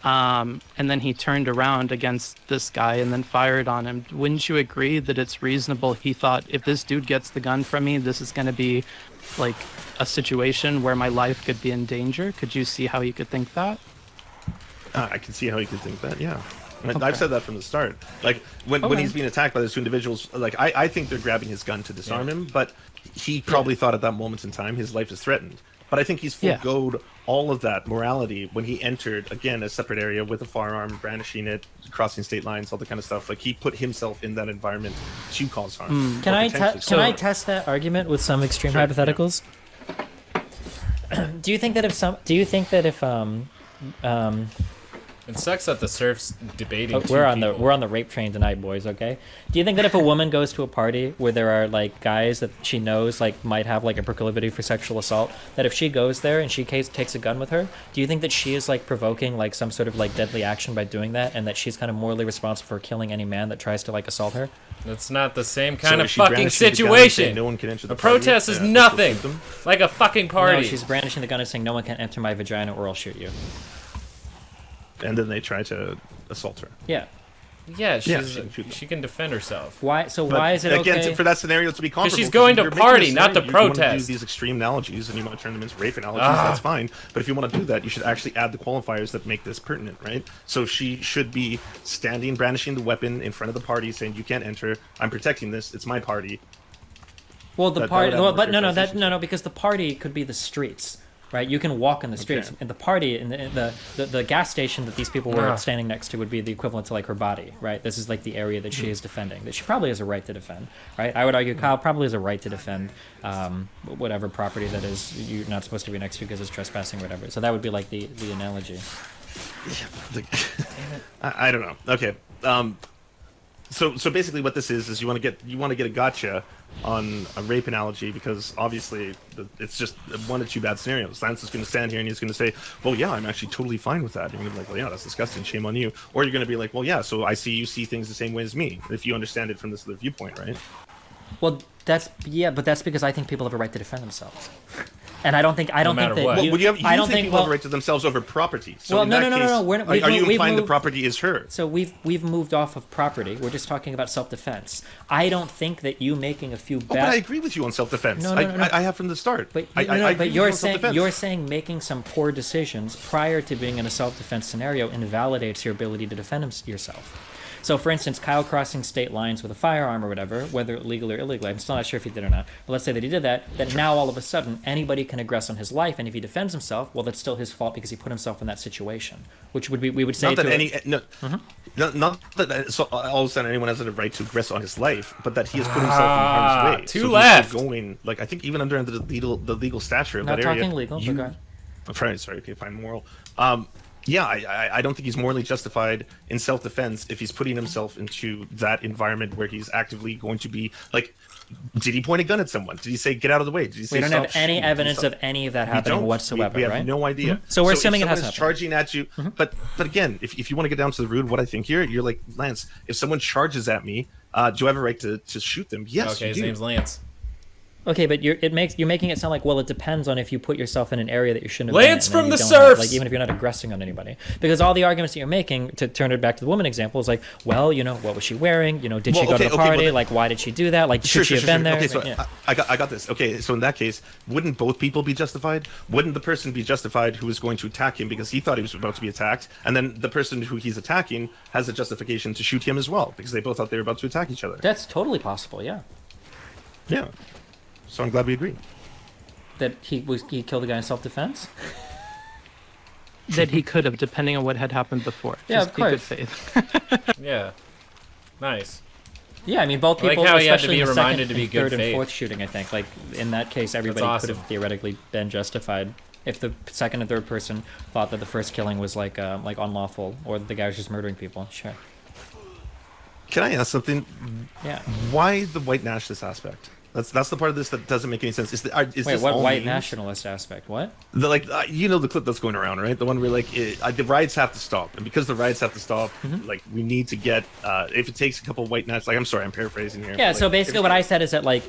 and then he turned around against this guy and then fired on him, wouldn't you agree that it's reasonable he thought, if this dude gets the gun from me, this is going to be a situation where my life could be in danger? Could you see how you could think that? I can see how you could think that, yeah. I've said that from the start. When he's being attacked by those two individuals, I think they're grabbing his gun to disarm him, but he probably thought at that moment in time his life is threatened. But I think he's forgoed all of that morality when he entered, again, a separate area with a firearm, brandishing it, crossing state lines, all the kind of stuff. He put himself in that environment to cause harm. Can I test that argument with some extreme hypotheticals? Yeah. Do you think that if It sucks that the serfs debating. We're on the rape train tonight, boys. Okay. Do you think that if a woman goes to a party where there are like guys that she knows like might have like a proclivity for sexual assault, that if she goes there and she takes a gun with her, do you think that she is like provoking like some sort of like deadly action by doing that, and that she's kind of morally responsible for killing any man that tries to like assault her? That's not the same kind of is she fucking brandishing the gun and situation. saying no one can enter the A protest party? is Yeah, nothing. shoot them? Like a fucking party. No, she's brandishing the gun and saying no one can enter my vagina or I'll shoot you. And then they try to assault her. Yeah. Yeah, she can shoot them. she can defend herself. Why? So But why is it again, okay? for that scenario to be comparable, she's going to you're making party, a not to scenario, you want to protest. do these extreme analogies, and you want to turn them into rape analogies. That's fine. But if you want to do that, you should actually add the qualifiers that make this pertinent, right? So she should be standing, brandishing the weapon in front of the party, saying, "You can't enter. I'm protecting this. It's my party." Well, the That party. would have Well, more but no, characterization. because the party could be the streets, right? You can walk in the streets, Okay. and the party in the gas station that these people were standing next to would be the equivalent to like her body, right? This is like the area that she is defending, that she probably has a right to defend, right? I would argue Kyle probably has a right to defend whatever property that is you're not supposed to be next to because it's trespassing or whatever. So that would be like the analogy. I don't know. Okay. So basically, what this is you want to get a gotcha on a rape analogy, because obviously it's just one of two bad scenarios. Lance is going to stand here and he's going to say, "Well, yeah, I'm actually totally fine with that." You're going to be like, "Well, yeah, that's disgusting. Shame on you." Or you're going to be like, "Well, yeah, so I see you see things the same way as me, if you understand it from this other viewpoint, right?" Well, but that's because I think people have a right to defend themselves. And I don't think that matter you, what. Well, you I don't think think people have a right to themselves over property. So Well, in no, that no, no, case, no, we're- we've are you moved- implying the moved- property is her? So we've moved off of property. We're just talking about self-defense. I don't think that you making a few Oh, but I bad. agree with you on self-defense. No, no, no. I have from the start. But I agree with you you're on saying self-defense. making some poor decisions prior to being in a self-defense scenario invalidates your ability to defend yourself. So, for instance, Kyle crossing state lines with a firearm or whatever, whether legal or illegal, I'm still not sure if he did or not. But let's say that he did that. That now all of a sudden anybody can aggress on his life, and if he defends himself, well, that's still his fault because he put himself in that situation. Which would be we would say Not that to any no, not that so all of a sudden anyone has a right to aggress on his life, but that he has put himself in harm's way. Two So he's left. going like I think even under the legal stature of not that area. talking legal. But go ahead. I'm sorry, okay, fine, moral. Yeah, I don't think he's morally justified in self-defense if he's putting himself into that environment where he's actively going to be like. Did he point a gun at someone? Did he say get out of the way? Did he say We don't stop have any shooting? Did he evidence stop- of any of that We happening don't. whatsoever, We have right? no idea. So we're if assuming it someone hasn't is happened. charging at you, but again, if you want to get down to the root, what I think here, you're like Lance. If someone charges at me, do I have a right to shoot them? Yes, Okay, you his do. name's Lance. Okay, but you're making it sound like, well, it depends on if you put yourself in an area that you shouldn't have Lance been in, and from then the you don't have- Serfs! like even if you're not aggressing on anybody, because all the arguments that you're making, to turn it back to the woman example, is like, well, what was she wearing? Did she Well, go to okay, the okay, party? well, like, why did she do that? Like, should she have been there? Okay, so Like, yeah. I got this. Okay, so in that case, wouldn't both people be justified? Wouldn't the person be justified who was going to attack him because he thought he was about to be attacked, and then the person who he's attacking has a justification to shoot him as well because they both thought they were about to attack each other? That's totally possible. Yeah, Yeah. So I'm glad we agree. that he killed a guy in self-defense. That he could have, depending on what had happened before. Yeah, Just of be good course. faith. Yeah. Nice. Yeah, I mean, both I like people, how he had to especially be in the reminded second, to be and good third, and faith. fourth shooting, I think, like in that case, everybody awesome. could have theoretically been justified if the second and third person thought that the first killing was like unlawful, or the guy was just murdering people. Sure. Can I ask something? Yeah. Why the white nationalist aspect? That's the part of this that doesn't make any sense. Is Wait, this what all white memes? nationalist aspect? What? The the clip that's going around, right? The one where the riots have to stop, and because the riots have to stop, like we need to get if it takes a couple white nationalists. Like I'm sorry, I'm paraphrasing here. Yeah. but, So like, basically, what I said is that like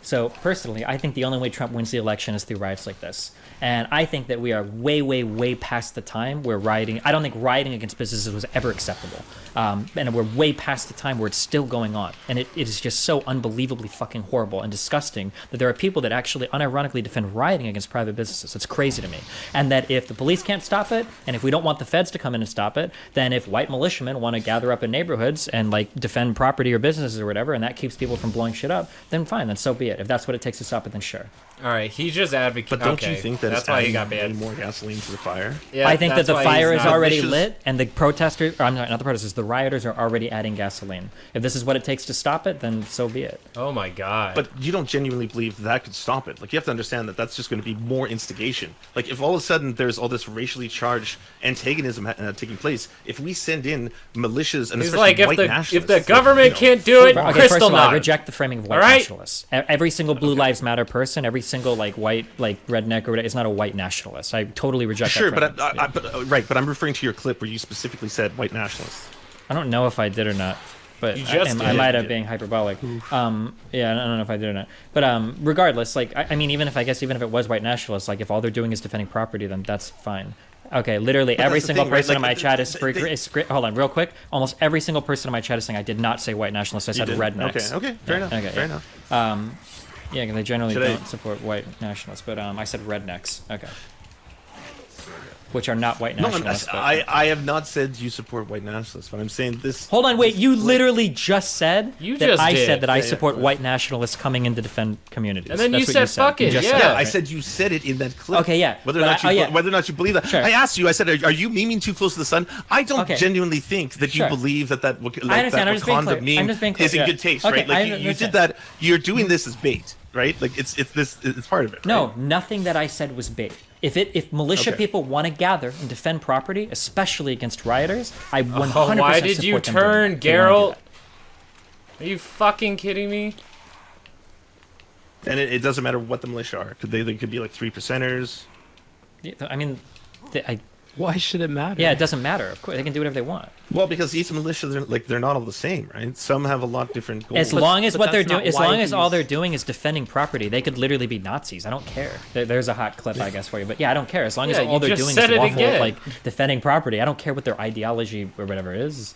so personally, I think the only way Trump wins the election is through riots like this. And I think that we are way, way, way past the time where rioting. I don't think rioting against businesses was ever acceptable. And we're way past the time where it's still going on. And it is just so unbelievably fucking horrible and disgusting that there are people that actually unironically defend rioting against private businesses. It's crazy to me. And that if the police can't stop it, and if we don't want the feds to come in and stop it, then if white militiamen want to gather up in neighborhoods and like defend property or businesses or whatever, and that keeps people from blowing shit up, then fine, then so be it. If that's what it takes to stop it, then sure. All right, he just advocated. But don't you think that that's it's why he adding got way banned? more gasoline to the fire? Yeah, I think that that's the why fire he's is not- already vicious. lit, and the protesters, or I'm not the protesters, the rioters are already adding gasoline. If this is what it takes to stop it, then so be it. Oh my god. But you don't genuinely believe that could stop it. Like, you have to understand that that's just going to be more instigation. Like, if all of a sudden there's all this racially charged antagonism taking place, if we send in militias and he's especially like, white if nationalists, the government can't do it, Okay, crystal first of all, I knot. reject the framing of white All right? nationalists. Every single Blue Lives Matter person, every single like white, like redneck or whatever, is not a white nationalist. I totally reject Sure, that. but right, but I'm referring to your clip where you specifically said white nationalists. I don't know if I did or not, but You just I did. might have been hyperbolic. Yeah, I don't know if I did or not. But regardless, like I mean, even if it was white nationalists, like if all they're doing is defending property, then that's fine. Okay, literally every that's the single thing, right? person Like, in my chat is they- hold on, real quick. Almost every single person in my chat is saying I did not say white nationalists. I said did? rednecks. Okay, fair enough. Okay, fair yeah. enough. Yeah, they generally Should I- don't support white nationalists, but I said rednecks. Okay. Which are not white No, nationalists. but- I have not said you support white nationalists, but I'm saying this. Hold on, wait. You literally just said You that just I did. said that I Yeah, support yeah. white nationalists coming in to defend communities. And then That's you what said, "Fuck it, just yeah." said Yeah, that, I right? said you said it in that clip. Okay, yeah. Whether or But not you yeah. whether or not you believe that, Sure. I asked you. I said, are you memeing too close to the sun? I don't Okay. genuinely think that you Sure. believe that I understand, I'm just being Wakanda clear. I'm meme just being clear, is in yeah. good taste, Okay, right? Like I you understand. did that. You're doing this as bait, right? Like it's part of it. No, right? nothing that I said was bait. If militia Okay. people want to gather and defend property, especially against rioters, I 100% why did you support them doing turn, it. They wanna do Geralt? Are you fucking kidding me? And it doesn't matter what the militia are. They could be like 3%ers. that. Yeah, I mean, Why should it matter? yeah, it doesn't matter. Of course, they can do whatever they want. Well, because each militia, they're not all the same, right? Some have a lot different goals. As long as but what they're that's not doing, as why long as all he's- they're doing is defending property, they could literally be Nazis. I don't care. There's a hot clip, I guess, for you. But yeah, I don't care. As long as Yeah, all you they're just doing said is it lawful, again. like defending property, I don't care what their ideology or whatever is.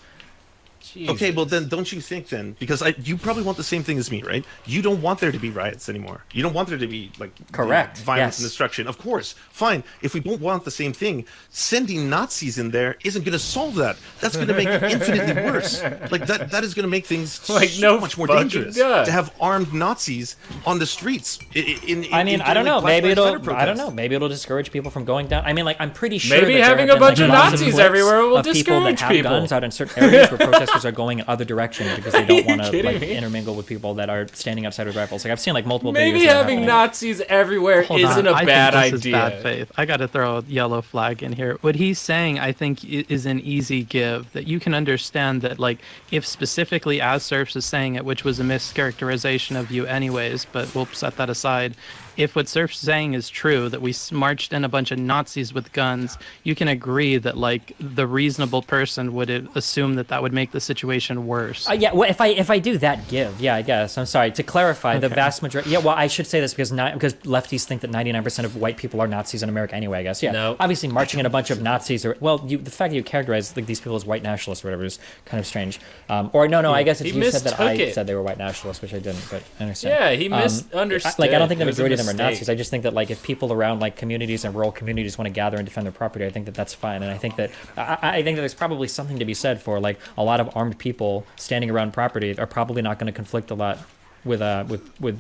Okay, well then, don't you think then? Because you probably want the same thing as me, right? You don't want there to be riots anymore. You don't want there to be like Correct, violence yes. and destruction. Of course, fine. If we don't want the same thing, sending Nazis in there isn't going to solve that. That's going to make it infinitely worse. Like that is going to make things Like, so no much more fucking dangerous God. to have armed Nazis on the streets. I mean, I don't know. Maybe I don't know. Maybe it'll discourage people from going down. I mean, like, I'm pretty sure. Maybe that there having have a been, bunch like, of lots Nazis clips everywhere will of people that discourage have people. guns out in certain areas where protesters are going in other directions because they don't want to kidding like me? intermingle with people that are standing outside with rifles. Like I've seen like multiple Maybe videos. of that having happening. Nazis everywhere Hold isn't on. a I bad think this idea. Is bad faith. I got to throw a yellow flag in here. What he's saying, I think, is an easy give. That you can understand that, like, if specifically as Serfs is saying it, which was a mischaracterization of you, anyways. But we'll set that aside. If what Serf's saying is true, that we marched in a bunch of Nazis with guns, you can agree that, like, the reasonable person would assume that that would make the situation worse. Yeah, well, if I do that give, yeah, I guess. I'm sorry. To clarify, the Okay. vast majority. Yeah, well, I should say this because lefties think that 99% of white people are Nazis in America anyway. I guess. Yeah. No. Obviously, marching in a bunch of Nazis or the fact that you characterize like these people as white nationalists or whatever is kind of strange. Or no, I guess it's He you said that I mistook it. said they were white nationalists, which I didn't. But I understand. Yeah, he misunderstood. Like I don't think the It was a majority of them are mistake. Nazis. I just think that like if people around like communities and rural communities want to gather and defend their property, I think that that's fine. And I think that I think that there's probably something to be said for like a lot of armed people standing around property are probably not going to conflict a lot with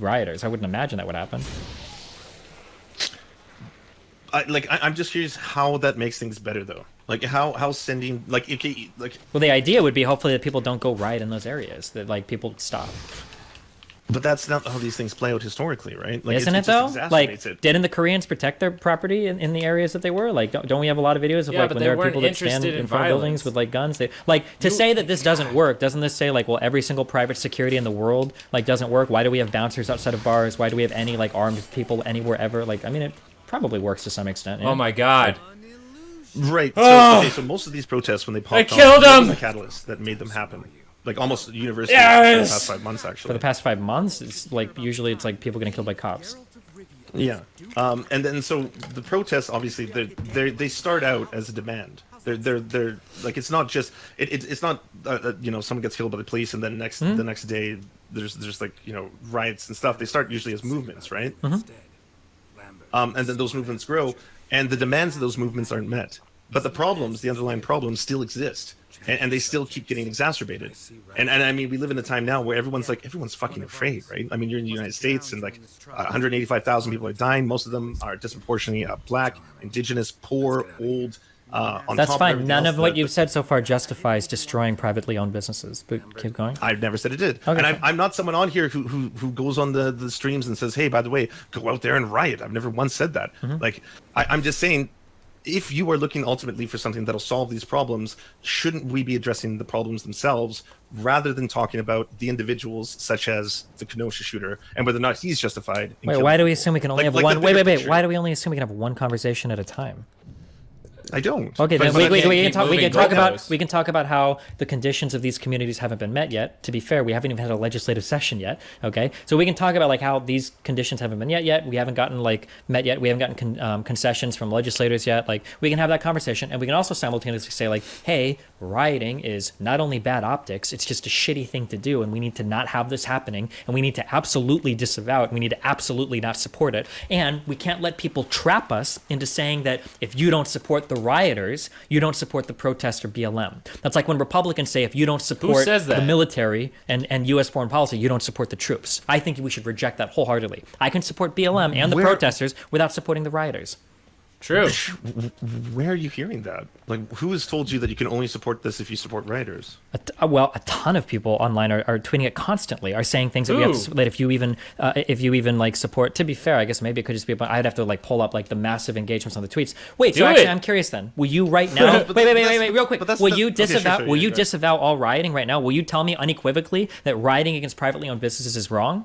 rioters. I wouldn't imagine that would happen. I'm just curious how that makes things better, though. Like how sending like Well, the idea would be hopefully that people don't go riot in those areas. That like people stop. But that's not how these things play out historically, right? Like, Isn't it it though? just Like, exacerbates it. didn't the Koreans protect their property in the areas that they were? Like, don't we have a lot of videos of Yeah, like but when they there are weren't people that stand interested in in front of buildings violence. with like guns? They like to say that this doesn't work. Doesn't this say like, well, every single private security in the world like doesn't work? Why do we have bouncers outside of bars? Why do we have any like armed people anywhere ever? Like, I mean, it probably works to some extent. Yeah? Oh my god. Right. Oh. So most of these protests, when they popped off, killed what was him! the catalyst that made them happen? Like almost universally Yes! for the past 5 months, actually. For the past 5 months, it's like usually it's like people getting killed by cops. Yeah. And then so the protests, obviously, they start out as a demand. They're like it's not just it's not someone gets killed by the police and then the next day there's like riots and stuff. They start usually as movements, right? And then those movements grow, and the demands of those movements aren't met. but the problems, the underlying problems, still exist, and they still keep getting exacerbated. And I mean, we live in a time now where everyone's fucking afraid, right? I mean, you're in the United States, and like 185,000 people are dying. Most of them are disproportionately black, indigenous, poor, old. That's fine. None of what you've said so far justifies destroying privately owned businesses. But keep going. I've never said it did. Okay. And I'm not someone on here who goes on the streams and says, hey, by the way, go out there and riot. I've never once said that. Like, I'm just saying, if you are looking ultimately for something that'll solve these problems, shouldn't we be addressing the problems themselves rather than talking about the individuals such as the Kenosha shooter and whether or not he's justified in Wait, why do we assume we can only have one? Wait. picture. Why do we only assume we can have one conversation at a time? I don't. Okay, then But we keep can moving talk about goalposts. we can talk about how the conditions of these communities haven't been met yet. To be fair, we haven't even had a legislative session yet. Okay, so we can talk about like how these conditions haven't been met yet. We haven't gotten met yet. We haven't gotten concessions from legislators yet. Like, we can have that conversation, and we can also simultaneously say like, hey, rioting is not only bad optics, it's just a shitty thing to do, and we need to not have this happening, and we need to absolutely disavow it. We need to absolutely not support it, and we can't let people trap us into saying that if you don't support the rioters, you don't support the protest or BLM. That's like when Republicans say if you don't support says that? the military and U.S. foreign policy, you don't support the troops. I think we should reject that wholeheartedly. I can support BLM and the protesters without supporting the rioters. True. Where are you hearing that? Like, who has told you that you can only support this if you support rioters? Well, a ton of people online are tweeting it constantly, are saying things that we have to, that if you even like support. To be fair, I guess maybe it could just be. I'd have to like pull up like the massive engagements on the tweets. Wait, so actually, I'm curious. Then, will you right now? wait, real quick. Will you disavow? Will you disavow all rioting right now? Will you tell me unequivocally that rioting against privately owned businesses is wrong?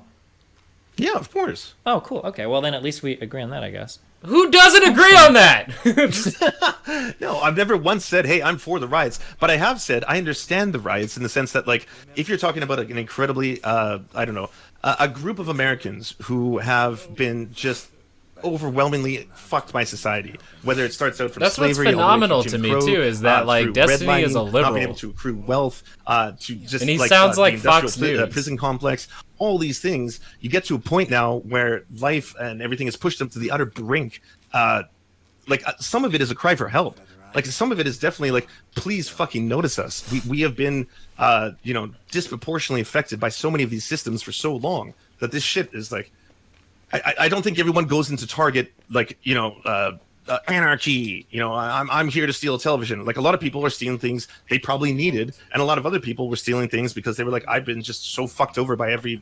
Yeah, of course. Oh, cool. Okay, well then at least we agree on that, I guess. Who doesn't agree on that? No, I've never once said, hey, I'm for the riots. But I have said I understand the riots in the sense that, like, if you're talking about an incredibly, a group of Americans who have been just overwhelmingly fucked by society, whether it starts out from That's what's slavery, phenomenal all the way to Jim me, Crow, too, is that, like, through Destiny is a redlining, not liberal. being able to accrue wealth, to just And he like, sounds the like industrial Fox News. Prison complex, all these things. You get to a point now where life and everything is pushed up to the utter brink. Some of it is a cry for help. Like, some of it is definitely like, please fucking notice us. We have been, disproportionately affected by so many of these systems for so long that this shit is like, I don't think everyone goes into Target like, anarchy. I'm here to steal a television. Like, a lot of people are stealing things they probably needed, and a lot of other people were stealing things because they were like, I've been just so fucked over by every,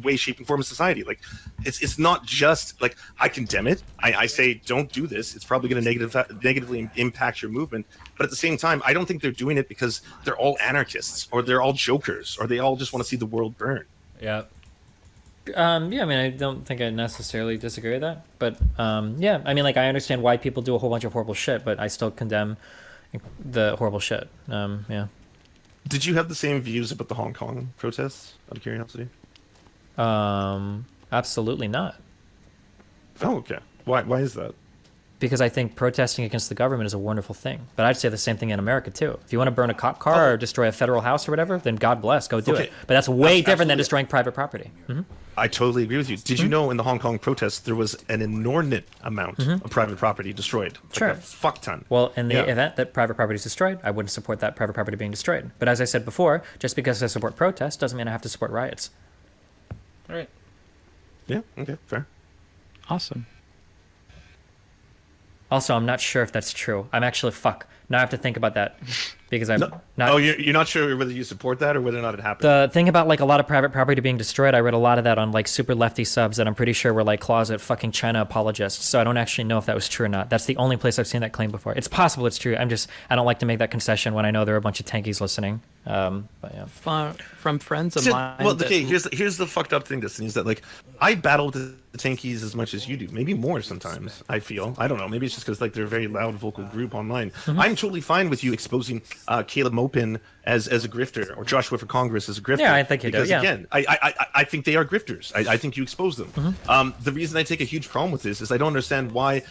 way, shape, and form of society. Like, it's not just like, I condemn it. I say don't do this. It's probably going to negatively impact your movement. But at the same time, I don't think they're doing it because they're all anarchists or they're all jokers or they all just want to see the world burn. Yeah. I mean, I don't think I necessarily disagree with that, but I mean, like, I understand why people do a whole bunch of horrible shit, but I still condemn the horrible shit. Yeah. Did you have the same views about the Hong Kong protests, out of curiosity? Absolutely not. Oh, okay. Why is that? Because I think protesting against the government is a wonderful thing. But I'd say the same thing in America, too. If you want to burn a cop car or destroy a federal house or whatever, then God bless, go do it. But that's way different than destroying private property. Mm-hmm. I totally agree with you. Did you know in the Hong Kong protests there was an inordinate amount of private property destroyed? Sure. Like a fuck ton. Well, in the event that private property is destroyed, I wouldn't support that private property being destroyed. But as I said before, just because I support protests doesn't mean I have to support riots. All right. Yeah, okay, fair. Awesome. Also, I'm not sure if that's true. I'm actually, now I have to think about that because I'm not... Oh, you're not sure whether you support that or whether or not it happened? The thing about, like, a lot of private property being destroyed, I read a lot of that on, like, super lefty subs that I'm pretty sure were, like, closet fucking China apologists, so I don't actually know if that was true or not. That's the only place I've seen that claim before. It's possible it's true. I don't like to make that concession when I know there are a bunch of tankies listening. But yeah. From friends of mine. Well, okay, here's the fucked up thing, Destiny, is that, like, I battle the tankies as much as you do, maybe more sometimes. I feel, I don't know, maybe it's just because, like, they're a very loud vocal group online. I'm totally fine with you exposing Caleb Mopin as a grifter or Joshua for Congress as a grifter. Yeah, I think you do. Because Yeah. again, I think they are grifters. I think you expose them. The reason I take a huge problem with this is I don't understand why,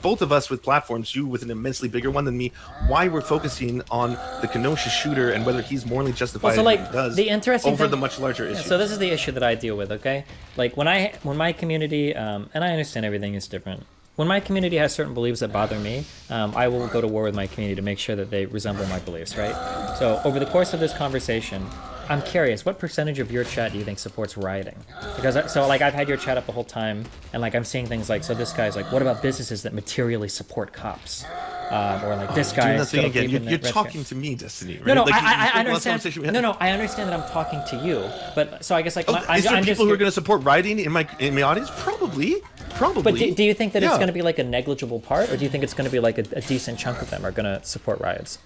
both of us with platforms, you with an immensely bigger one than me, why we're focusing on the Kenosha shooter and whether he's morally justified in what he does the interesting over thing, the much larger issue. So this is the issue that I deal with, okay? Like, when my community, and I understand everything is different, when my community has certain beliefs that bother me, I will go to war with my community to make sure that they resemble my beliefs, right? So over the course of this conversation, I'm curious, what percentage of your chat do you think supports rioting? Because I've had your chat up the whole time, and like I'm seeing things like, so this guy's like, what about businesses that materially support cops? Or like this guy. You're talking to me, Destiny. Right? No, like, I understand. No, I understand that I'm talking to you. But so I guess like, is there people who are going to support rioting in my audience? Probably. But do you think that it's going to be like a negligible part, or do you think it's going to be like a decent chunk of them are going to support riots?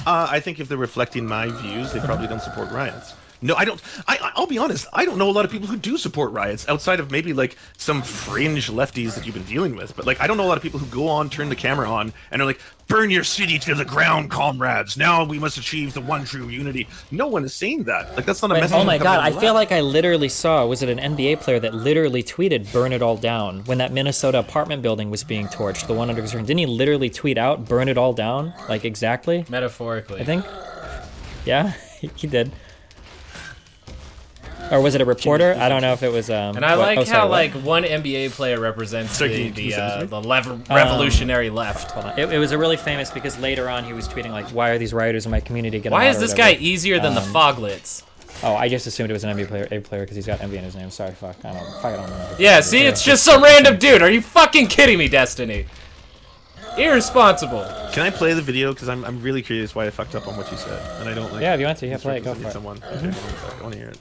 I think if they're reflecting my views, they probably don't support riots. No, I don't. I'll be honest. I don't know a lot of people who do support riots outside of maybe like some fringe lefties that you've been dealing with. But like, I don't know a lot of people who go on, turn the camera on, and are like, "Burn your city to the ground, comrades! Now we must achieve the one true unity." No one is saying that. Like, that's not a message. Oh my god! I feel like I literally saw. Was it an NBA player that literally tweeted "Burn it all down" when that Minnesota apartment building was being torched? The one under construction. Didn't he literally tweet out "Burn it all down"? Like exactly. Metaphorically. I think. Yeah, he did. Or was it a reporter? I don't know if it was. And I like how like one NBA player represents the revolutionary left. Hold on. It was a really famous because later on he was tweeting like, "Why are these rioters in my community getting?" Why is this guy easier than the Foglets? Oh, I just assumed it was an NBA player because he's got NBA in his name. Sorry, fuck. I don't know. Yeah, see, it's just some random dude. Are you fucking kidding me, Destiny? Irresponsible. Can I play the video? Because I'm really curious why I fucked up on what you said, and I don't like. Yeah, if you want to, yeah, play it. Go for it. Someone. Okay, I want to hear it.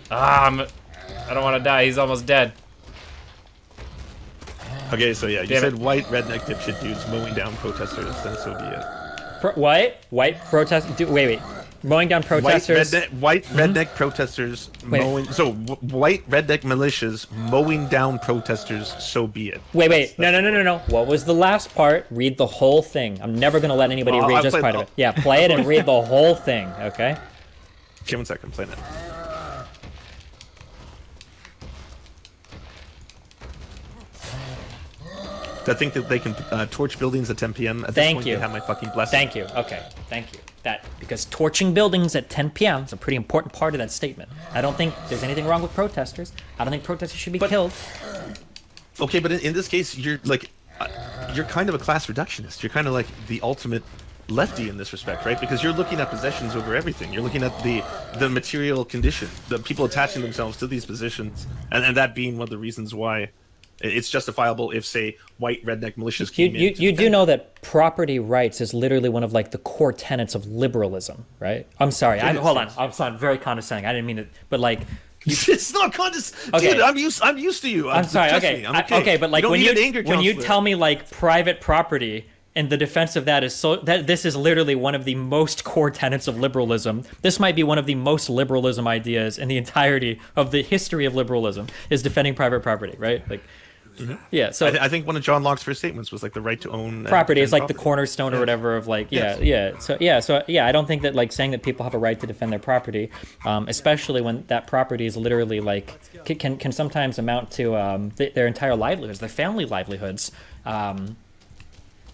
I don't want to die. He's almost dead. Okay, so yeah, you said white redneck dipshit dudes mowing down protesters, then so be it. White protest. Wait. Mowing down protesters. White redneck protesters mowing. So white redneck militias mowing down protesters. So be it. Wait. No. What was the last part? Read the whole thing. I'm never gonna let anybody read just part of it. Yeah, play it and read the whole thing. Okay. Okay, 1 second. I'm playing it. I think that they can torch buildings at 10 p.m. At this point, they have my fucking blessing. Thank you. Okay, thank you. Because torching buildings at 10 p.m. is a pretty important part of that statement. I don't think there's anything wrong with protesters. I don't think protesters should be killed. Okay, but in this case, you're like, you're kind of a class reductionist. You're kind of like the ultimate lefty in this respect, right? Because you're looking at possessions over everything. You're looking at the material condition, the people attaching themselves to these positions, and that being one of the reasons why it's justifiable if, say, white redneck militias came in. You do know that property rights is literally one of like the core tenets of liberalism, right? I'm sorry. Hold on. I'm sorry. I'm very condescending. I didn't mean it, but like. It's not condescending. Okay. Dude, I'm used to you. I'm sorry. Okay. Okay, but like when you tell me like private property and the defense of that is that this is literally one of the most core tenets of liberalism. This might be one of the most liberalism ideas in the entirety of the history of liberalism is defending private property, right? Like. Mm-hmm. Yeah, so I think one of John Locke's first statements was like the right to own property is like the cornerstone or whatever of like So I don't think that like saying that people have a right to defend their property, especially when that property is literally like can sometimes amount to their entire livelihoods, their family livelihoods.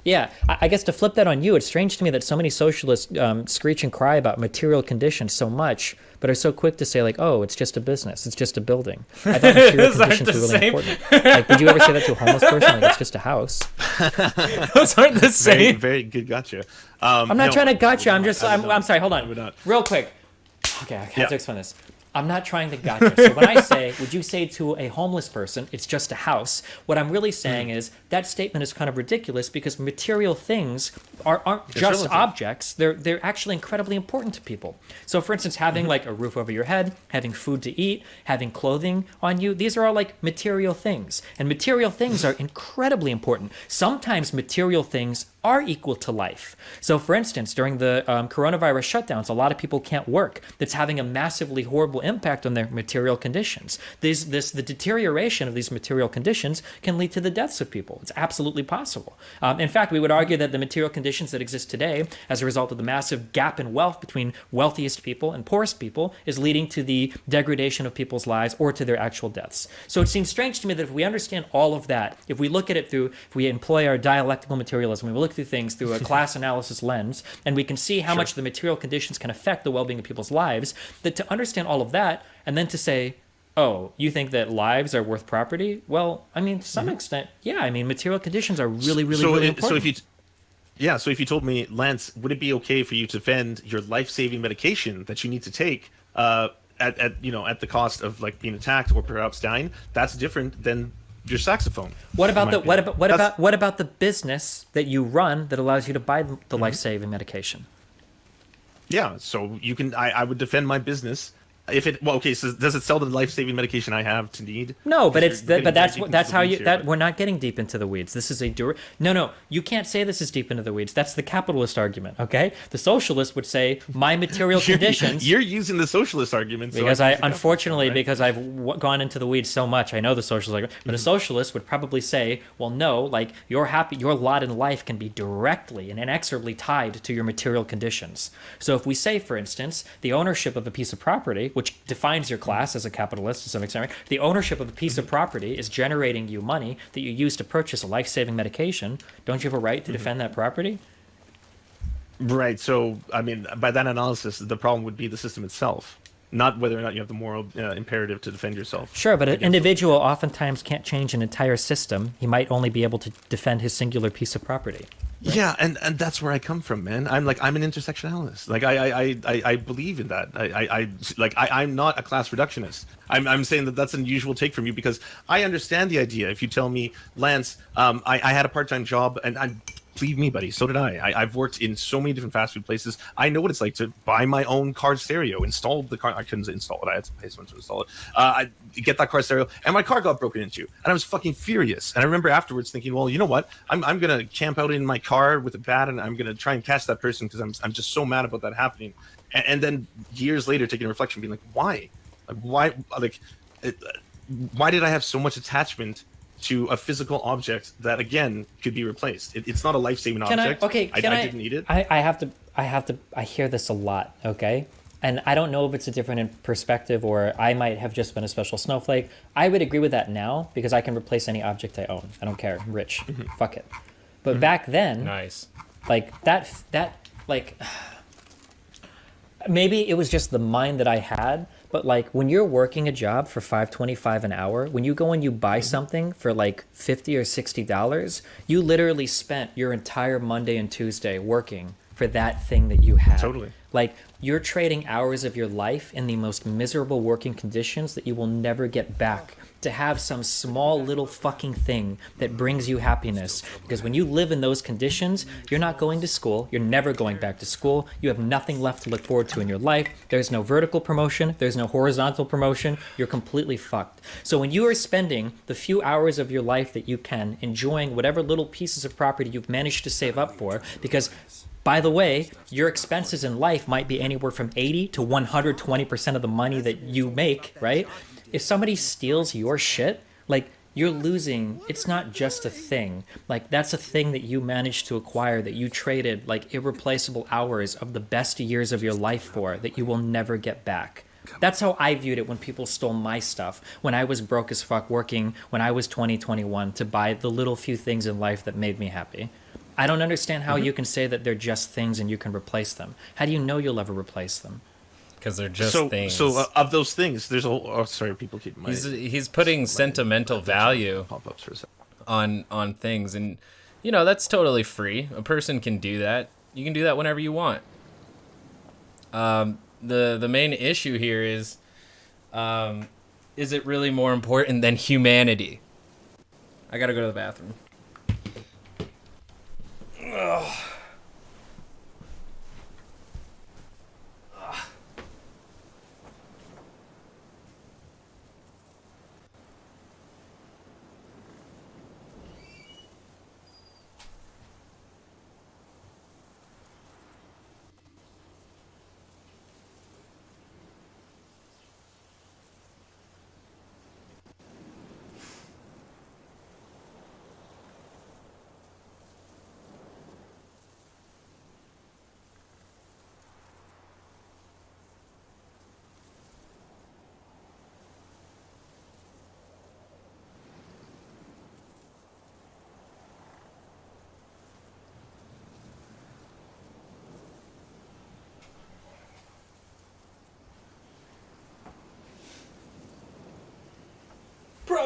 Yeah, I guess to flip that on you, it's strange to me that so many socialists screech and cry about material conditions so much, but are so quick to say like, "Oh, it's just a business, it's just a building." I thought material conditions were really important. Like, would you ever say that to a homeless person? Like, it's just a house. Those aren't the same. Very good, gotcha. I'm not trying to gotcha. I'm sorry. Hold on, real quick. Okay, I have to explain this. I'm not trying to gotcha. So when I say, would you say to a homeless person, it's just a house? What I'm really saying is that statement is kind of ridiculous because material things aren't just objects. They're actually incredibly important to people. So for instance, having like a roof over your head, having food to eat, having clothing on you, these are all like material things. And material things are incredibly important. Sometimes material things are equal to life. So for instance, during the coronavirus shutdowns, a lot of people can't work. That's having a massively horrible impact on their material conditions. The deterioration of these material conditions can lead to the deaths of people. It's absolutely possible. In fact, we would argue that the material conditions that exist today as a result of the massive gap in wealth between wealthiest people and poorest people is leading to the degradation of people's lives or to their actual deaths. So it seems strange to me that if we understand all of that, if we look at it through, if we employ our dialectical materialism, we look through things through a class analysis lens, and we can see how much the material conditions can affect the well-being of people's lives, that to understand all of that, and then to say, Oh, you think that lives are worth property? Well, I mean, to some extent, yeah. I mean, material conditions are really, really, really important. So if you told me, Lance, would it be okay for you to defend your life-saving medication that you need to take at the cost of like being attacked or perhaps dying? That's different than your saxophone. What about the business that you run that allows you to buy the life-saving medication? Yeah, so you can. I would defend my business if it. Well, okay. So does it sell the life-saving medication I have to need? No, but that's how you Here, we're not getting deep into the weeds. This is no. You can't say this is deep into the weeds. That's the capitalist argument. Okay, the socialist would say my material conditions. You're using the socialist argument because because I've gone into the weeds so much, I know the socialist argument. But a socialist would probably say, well, no, like your lot in life can be directly and inexorably tied to your material conditions. So if we say, for instance, the ownership of a piece of property, which defines your class as a capitalist to some extent, right? The ownership of a piece of property is generating you money that you use to purchase a life-saving medication. Don't you have a right to defend that property? Right. So, I mean, by that analysis, the problem would be the system itself, not whether or not you have the moral imperative to defend yourself. Sure, but an individual oftentimes can't change an entire system. He might only be able to defend his singular piece of property. Right? Yeah, and that's where I come from, man. I'm an intersectionalist. Like I believe in that. I'm not a class reductionist. I'm saying that that's an unusual take from you because I understand the idea. If you tell me, Lance, I had a part-time job and believe me, buddy, so did I. I've worked in so many different fast food places. I know what it's like to buy my own car stereo, install the car. I couldn't install it. I had to pay someone to install it. I get that car stereo, and my car got broken into, and I was fucking furious. And I remember afterwards thinking, well, you know what? I'm gonna camp out in my car with a bat, and I'm gonna try and catch that person because I'm just so mad about that happening. And then years later, taking a reflection, being like, why? Why did I have so much attachment to a physical object that again could be replaced? It's not a life-saving object. I didn't need it. I hear this a lot, okay? And I don't know if it's a different perspective or I might have just been a special snowflake. I would agree with that now because I can replace any object I own. I don't care. I'm rich. Fuck it. But back then, Nice. like maybe it was just the mind that I had. But like when you're working a job for $5.25 an hour, when you go and you buy something for like $50 or $60, you literally spent your entire Monday and Tuesday working for that thing that you had. Totally. Like you're trading hours of your life in the most miserable working conditions that you will never get back to have some small little fucking thing that brings you happiness. Because when you live in those conditions, you're not going to school. You're never going back to school. You have nothing left to look forward to in your life. There's no vertical promotion. There's no horizontal promotion. You're completely fucked. So when you are spending the few hours of your life that you can enjoying whatever little pieces of property you've managed to save up for, because by the way, your expenses in life might be anywhere from 80 to 120% of the money that you make, right? If somebody steals your shit, like you're losing, it's not just a thing. Like that's a thing that you managed to acquire, that you traded like irreplaceable hours of the best years of your life for, that you will never get back. That's how I viewed it when people stole my stuff, when I was broke as fuck working, when I was 21 to buy the little few things in life that made me happy. I don't understand how you can say that they're just things and you can replace them. How do you know you'll ever replace them? Because they're just things. So of those things, there's a whole. Oh, sorry, people keep. He's putting sentimental value pop-ups for a second. on things, and that's totally free. A person can do that. You can do that whenever you want. The main issue here is it really more important than humanity? I gotta go to the bathroom. Ugh.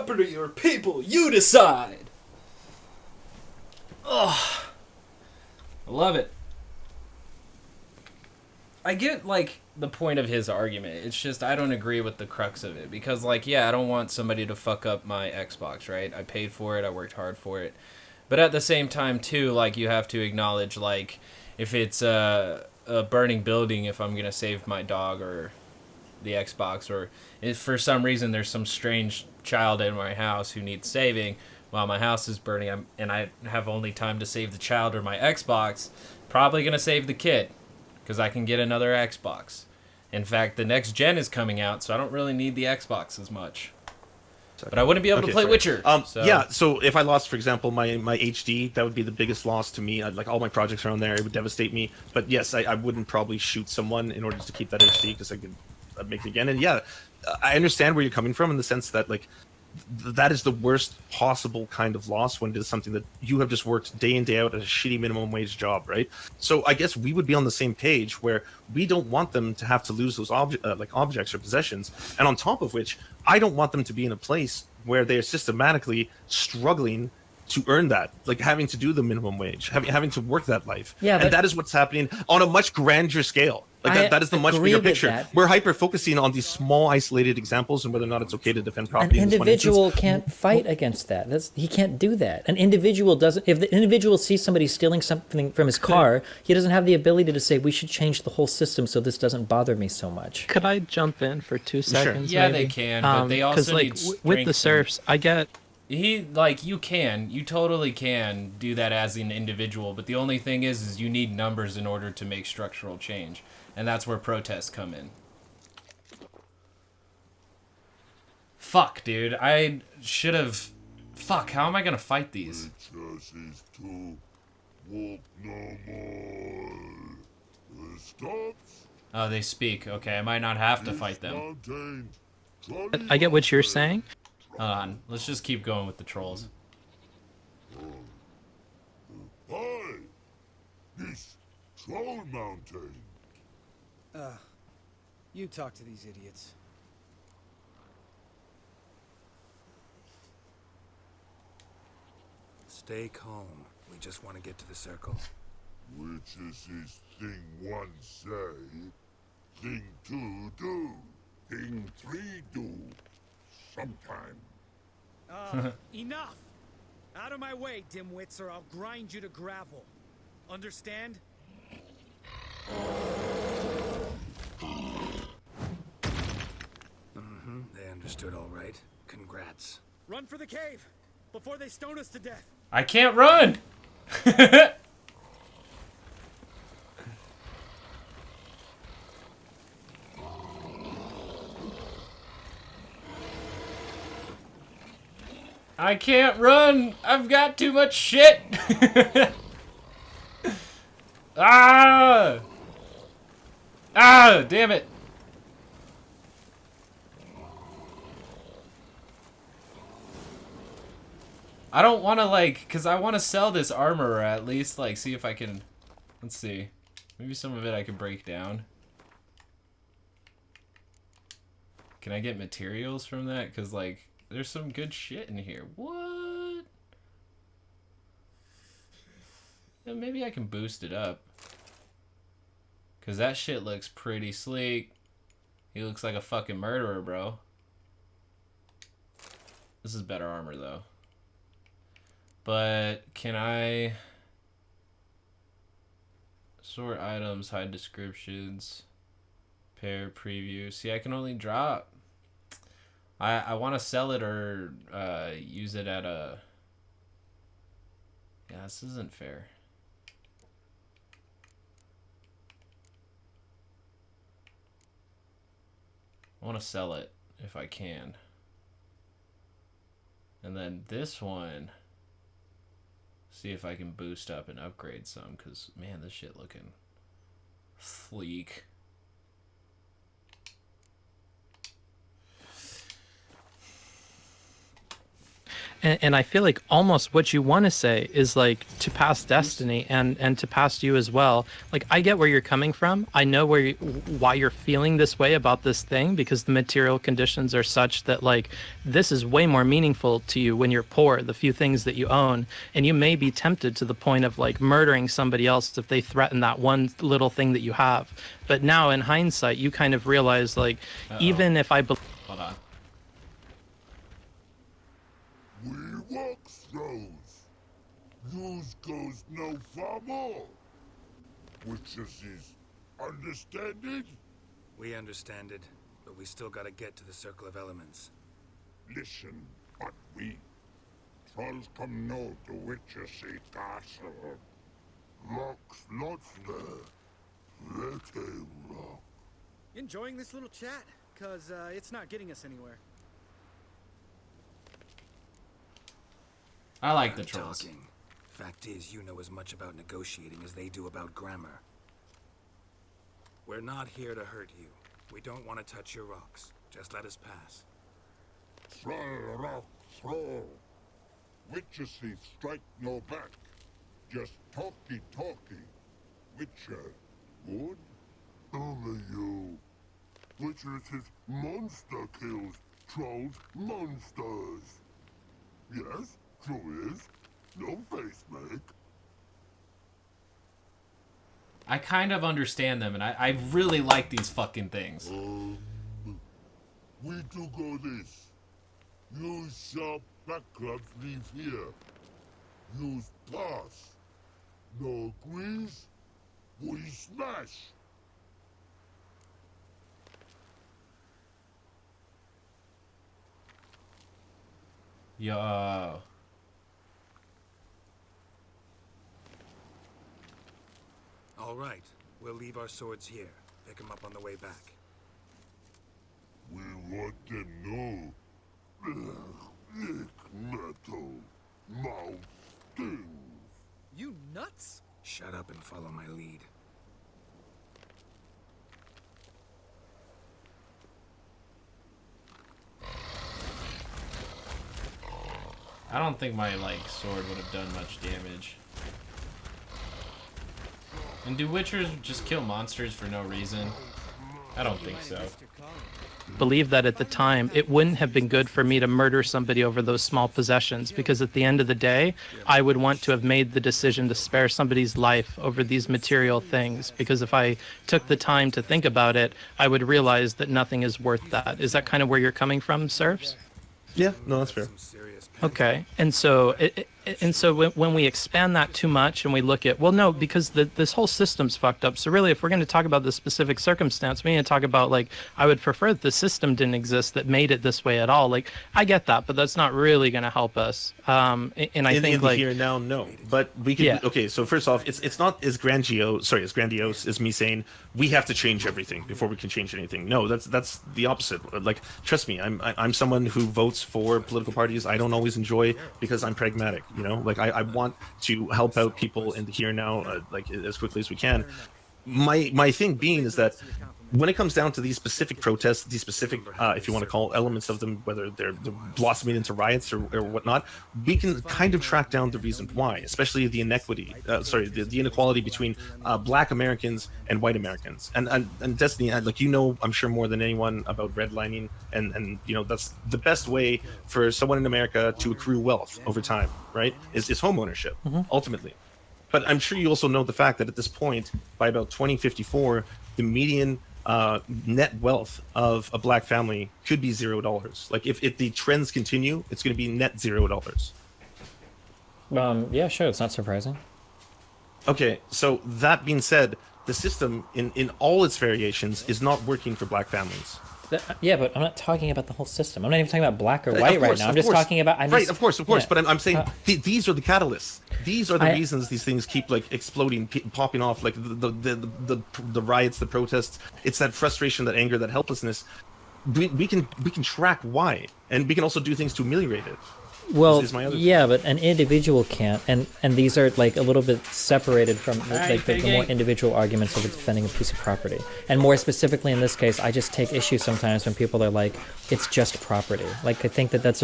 property or people. You decide. Ugh. I love it. I get, like, the point of his argument. It's just I don't agree with the crux of it. Because, like, yeah, I don't want somebody to fuck up my Xbox, right? I paid for it. I worked hard for it. But at the same time, too, like, you have to acknowledge, like, if it's a burning building, if I'm going to save my dog or the Xbox, or if for some reason there's some strange child in my house who needs saving while my house is burning, and I have only time to save the child or my Xbox, probably going to save the kid. Because I can get another Xbox. In fact, the next gen is coming out, so I don't really need the Xbox as much. But I wouldn't be able to play Witcher. Yeah, so if I lost, for example, my HD, that would be the biggest loss to me. Like, all my projects are on there. It would devastate me. But yes, I wouldn't probably shoot someone in order to keep that HD, because I could make it again. And yeah, I understand where you're coming from in the sense that, like, that is the worst possible kind of loss when it is something that you have just worked day in, day out at a shitty minimum wage job, right? So I guess we would be on the same page where we don't want them to have to lose those objects or possessions. And on top of which, I don't want them to be in a place where they're systematically struggling to earn that, like having to do the minimum wage, having to work that life. Yeah, and that is what's happening on a much grander scale. Like that is the much bigger picture. That. We're hyper-focusing on these small, isolated examples and whether or not it's okay to defend property. An individual can't fight against that. He can't do that. An individual doesn't. If the individual sees somebody stealing something from his car, he doesn't have the ability to say, we should change the whole system so this doesn't bother me so much. Could I jump in for 2 seconds? Yeah, maybe? they can, but they also like, need strength. with the serfs, I get... You totally can do that as an individual, but the only thing is you need numbers in order to make structural change. And that's where protests come in. Fuck, dude. I should have... Fuck, how am I gonna fight these? Oh, they speak. Okay, I might not have to fight them. I get what you're saying. Hold on. Let's just keep going with the trolls. This troll mountain. You talk to these idiots. Stay calm. We just want to get to the circle. Which is his thing one say, thing two do, thing three do, sometime. Enough! Out of my way, dimwits, or I'll grind you to gravel. Understand? They understood all right. Congrats. Run for the cave before they stone us to death. I can't run! I can't run! I've got too much shit! Ah! Ah! Damn it! I don't want to, like, because I want to sell this armor, or at least, like, see if I can... Let's see. Maybe some of it I can break down. Can I get materials from that? Because, like, there's some good shit in here. What? Yeah, maybe I can boost it up. Because that shit looks pretty sleek. He looks like a fucking murderer, bro. This is better armor, though. But can I sort items, hide descriptions, pair preview? See, I can only drop. I want to sell it or use it at a... Yeah, this isn't fair. I want to sell it if I can. And then this one... See if I can boost up and upgrade some, because, man, this shit looking sleek. And I feel like almost what you want to say is like to past Destiny and to past you as well. Like, I get where you're coming from. I know why you're feeling this way about this thing, because the material conditions are such that like this is way more meaningful to you when you're poor, the few things that you own, and you may be tempted to the point of like murdering somebody else if they threaten that one little thing that you have. But now in hindsight, you kind of realize like, even if I believe. Hold on. We walk throws. Use goes no far more. Witches is understand it? We understand it, but we still gotta get to the Circle of Elements. Listen, but we. Trolls come no to witches see castle. Rocks lots there. Let a rock. Enjoying this little chat? Cause it's not getting us anywhere. I like the I'm trolls. talking. Fact is, you know as much about negotiating as they do about grammar. We're not here to hurt you. We don't want to touch your rocks. Just let us pass. Troll rock throw. Witches see strike no back. Just talky. Witcher, good? Only you. Witcher is monster kills. Trolls monsters. Yes, true is. No face make. I kind of understand them, and I really like these fucking things. We do go this. Use sharp back clubs leave here. Use pass. No agrees? We smash. Yo. All right, we'll leave our swords here. Pick them up on the way back. We want them know. Lick metal. Mouth stings. You nuts? Shut up and follow my lead. I don't think my sword would have done much damage. And do witchers just kill monsters for no reason? I don't think so. Believe that at the time it wouldn't have been good for me to murder somebody over those small possessions, because at the end of the day I would want to have made the decision to spare somebody's life over these material things, because if I took the time to think about it, I would realize that nothing is worth that. Is that kind of where you're coming from, Serfs? Yeah, no, that's fair. Okay, and so when we expand that too much and we look at, well, no, because this whole system's fucked up. So really, if we're going to talk about this specific circumstance, we need to talk about, like, I would prefer that the system didn't exist that made it this way at all. Like, I get that, but that's not really going to help us. And I think, in the like, here and now, no. But we can. Yeah. Okay, so first off, it's not as grandiose. Sorry, as grandiose as me saying we have to change everything before we can change anything. No, that's the opposite. Like, trust me, I'm someone who votes for political parties I don't always enjoy because I'm pragmatic. You know, like I want to help out people in the here and now, like as quickly as we can. My thing being is that when it comes down to these specific protests, these specific, if you want to call elements of them, whether they're blossoming into riots or whatnot, we can kind of track down the reason why, especially the the inequality between Black Americans and white Americans. And Destiny, like, you know, I'm sure more than anyone about redlining, and you know, that's the best way for someone in America to accrue wealth over time, right? Is home ownership, ultimately. But I'm sure you also know the fact that at this point, by about 2054, the median net wealth of a Black family could be $0. Like, if the trends continue, it's going to be net $0. Yeah, sure. It's not surprising. Okay, so that being said, the system in all its variations is not working for Black families. Yeah, but I'm not talking about the whole system. I'm not even talking about black or white right now. I'm just talking about... Of course. Yeah. But I'm saying these are the catalysts. These are the reasons these things keep, like, exploding, popping off, like the riots, the protests. It's that frustration, that anger, that helplessness. We can track why, and we can also do things to ameliorate it. Well, yeah, but an individual can't, and these are, like, a little bit separated from the more individual arguments of defending a piece of property. And more specifically in this case, I just take issue sometimes when people are like, it's just property. Like, I think that's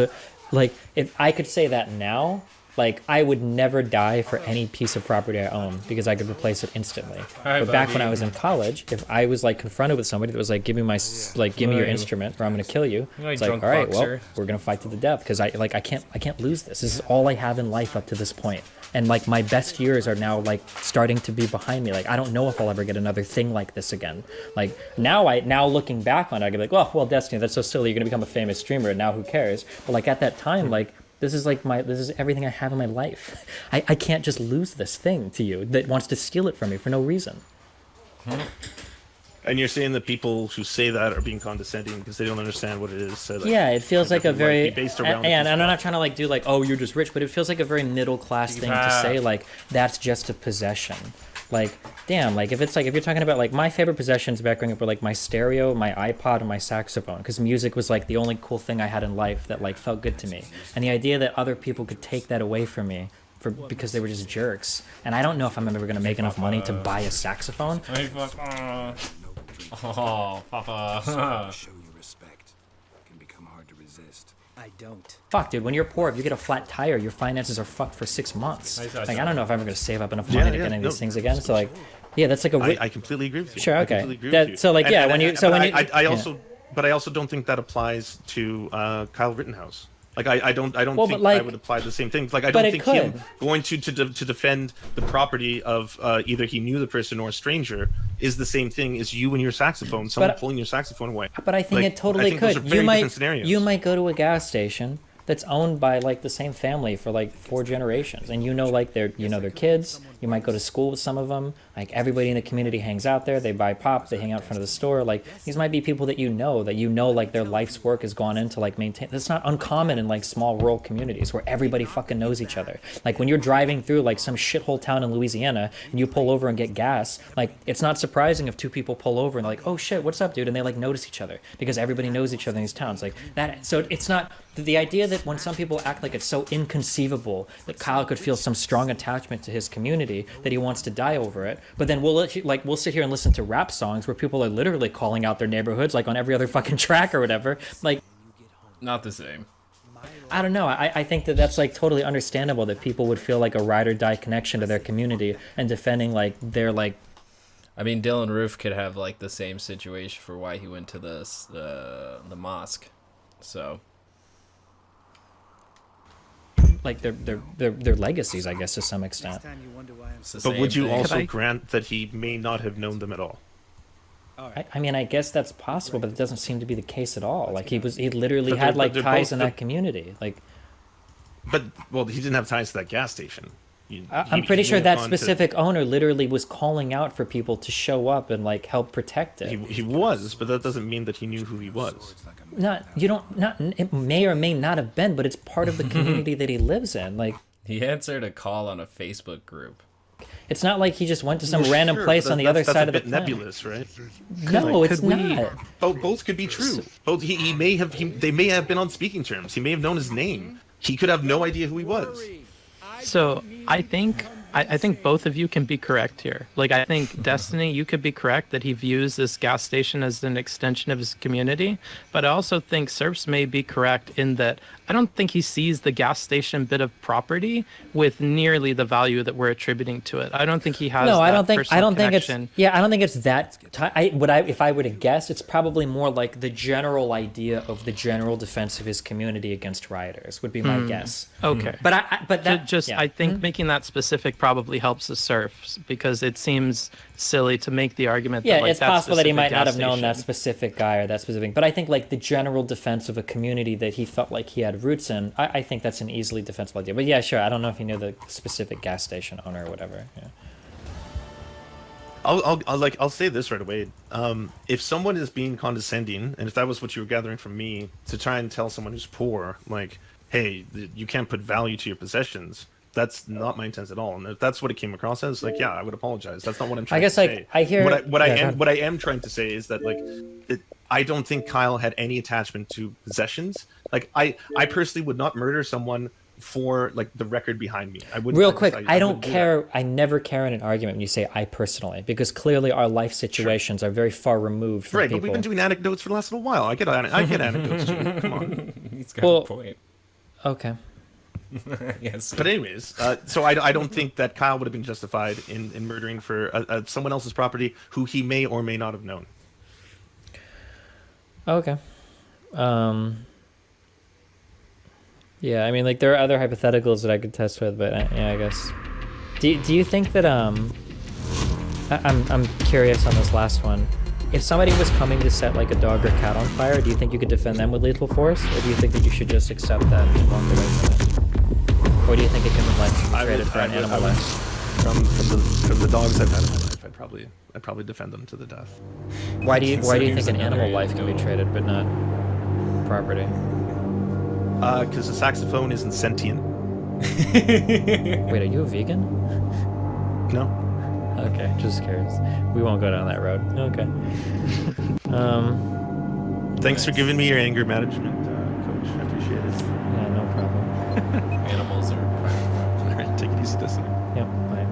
like if I could say that now, like I would never die for any piece of property I own because I could replace it instantly. But back when I was in college, if I was like confronted with somebody that was like, give me your instrument or I'm gonna kill you, it's like, all right, well, we're gonna fight to the death because I can't lose this. This is all I have in life up to this point. And like my best years are now like starting to be behind me. Like I don't know if I'll ever get another thing like this again. Like now looking back on it, I could be like, well, Destiny, that's so silly. You're gonna become a famous streamer, and now who cares? But like at that time, like this is everything I have in my life. I can't just lose this thing to you that wants to steal it from me for no reason. And you're saying that people who say that are being condescending because they don't understand what it is. So like, yeah, it feels like a very based around and I'm not trying to like do like, oh, you're just rich, but it feels like a very middle class thing to say like that's just a possession. Like, damn, like if you're talking about like my favorite possessions back growing up were like my stereo, my iPod, and my saxophone, because music was like the only cool thing I had in life that like felt good to me. And the idea that other people could take that away from me because they were just jerks. And I don't know if I'm ever gonna make enough money to buy a saxophone. Oh, Papa. Show you respect. Can become hard to resist. I don't. Fuck, dude, when you're poor, if you get a flat tire, your finances are fucked for 6 months. Like, I don't know if I'm ever going to save up enough money to get any of these things again. So, like, yeah, that's like I completely agree with you. Sure, okay. I completely agree with you. So, like, yeah, But I also don't think that applies to Kyle Rittenhouse. Like I don't think like, I would apply the same things. Like I but don't it think could. him going to defend the property of either he knew the person or a stranger is the same thing as you and your saxophone. Someone pulling your saxophone away. But I think like, it totally those are could. very different scenarios. You might go to a gas station that's owned by like the same family for like 4 generations, and you know like their kids. You might go to school with some of them. Like everybody in the community hangs out there. They buy pop. They hang out in front of the store. Like these might be people that you know like their life's work has gone into like maintain. That's not uncommon in like small rural communities where everybody fucking knows each other. Like when you're driving through like some shithole town in Louisiana and you pull over and get gas, like it's not surprising if 2 people pull over and they're like, oh shit, what's up, dude? And they like notice each other because everybody knows each other in these towns. Like that. So it's not the idea that when some people act like it's so inconceivable that Kyle could feel some strong attachment to his community that he wants to die over it, but then we'll sit here and listen to rap songs where people are literally calling out their neighborhoods like on every other fucking track or whatever. Like, Not the same. I don't know. I think that's like totally understandable that people would feel like a ride or die connection to their community and defending like their like. I mean, Dylan Roof could have like the same situation for why he went to the mosque. So. Like their legacies, I guess, to some extent. But would you also I- grant that he may not have known them at all? I mean, I guess that's possible, but it doesn't seem to be the case at all. Like he literally But had they're- like but they're ties both in the- that community. Like But well, he didn't have ties to that gas station. I'm pretty he sure moved that on to- specific owner literally was calling out for people to show up and like help protect it. He was, but that doesn't mean that he knew who he was. It may or may not have been, but it's part of the community that he lives in. Like He answered a call on a Facebook group. it's not like he just went to some random place on the other side of the planet. planet. Nebulous, right? No, it's could we- not. Both could be true. Both they may have been on speaking terms. He may have known his name. He could have no idea who he was. So I think both of you can be correct here. Like I think Destiny, you could be correct that he views this gas station as an extension of his community, but I also think Serfs may be correct in that I don't think he sees the gas station bit of property with nearly the value that we're attributing to it. I don't think he has. No, I that don't think. I personal don't think it's. connection. Yeah, I don't think it's that. If I were to guess, it's probably more like the general idea of the general defense of his community against rioters would be my guess. Okay. But I think making that specific probably helps the Serfs because it seems silly to make the argument yeah, that like it's that possible that he specific might not gas have known that station- specific guy or that specific. But I think like the general defense of a community that he felt like he had roots in, I think that's an easily defensible idea. But yeah, sure. I don't know if he knew the specific gas station owner or whatever. Yeah. I'll say this right away. If someone is being condescending, and if that was what you were gathering from me, to try and tell someone who's poor, like, hey, you can't put value to your possessions, that's not my intent at all. And if that's what it came across as, like, yeah, I would apologize. That's not what I'm trying to say. I guess, like, I hear... What I am trying to say is that, like, I don't think Kyle had any attachment to possessions. Like, I personally would not murder someone for like the record behind me. I wouldn't. Real quick, I don't wouldn't do care. I never care in an argument when you say I personally, because clearly our life situations are very far removed from right, people. but we've been doing anecdotes for the last little while. I get anecdotes too. Come on. He's got a point. Okay. Yes. But anyways, so I don't think that Kyle would have been justified in murdering for someone else's property who he may or may not have known. Okay. Yeah, I mean, like, there are other hypotheticals that I could test with, but I guess. Do you think that I'm curious on this last one. If somebody was coming to set like a dog or cat on fire, do you think you could defend them with lethal force, or do you think that you should just accept that and walk away from it? Or do you think a human life should be traded for an animal life? From the dogs I've had in my life, I'd probably defend them to the death. Why do you think an animal life can be traded but not property? Because the saxophone isn't sentient. Wait, are you a vegan? No. Okay, just curious. We won't go down that road. Okay. Thanks for giving me your anger management, Coach. I appreciate it. Yeah, no problem. Animals are. All right, take it easy, Destiny. Yep, bye.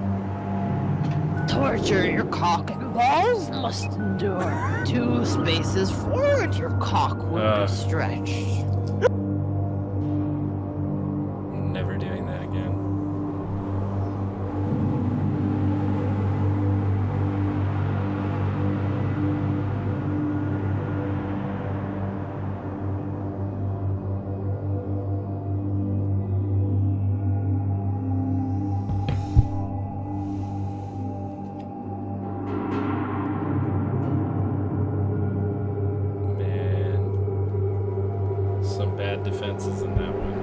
Torture your cock and balls must endure. 2 spaces forward, your cock will be stretched. Never doing that again. Defenses in that one.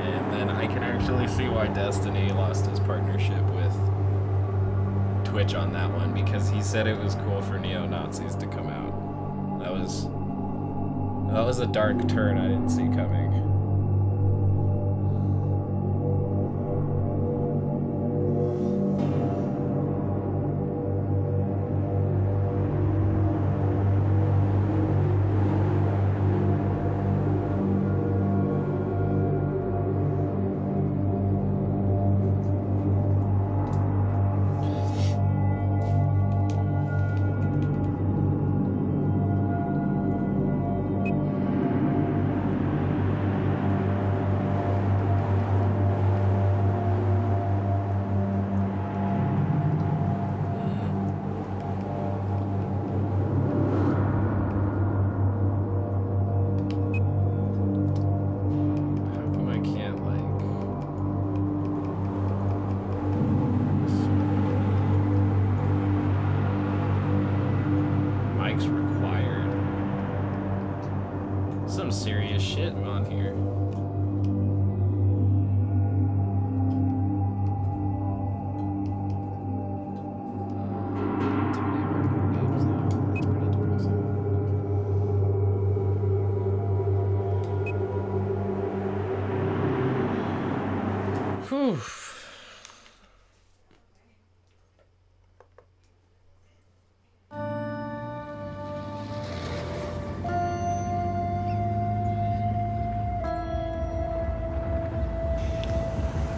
And then I can actually see why Destiny lost his partnership with Twitch on that one, because he said it was cool for neo-Nazis to come out. That was a dark turn I didn't see coming. Serious shit on here. Whew.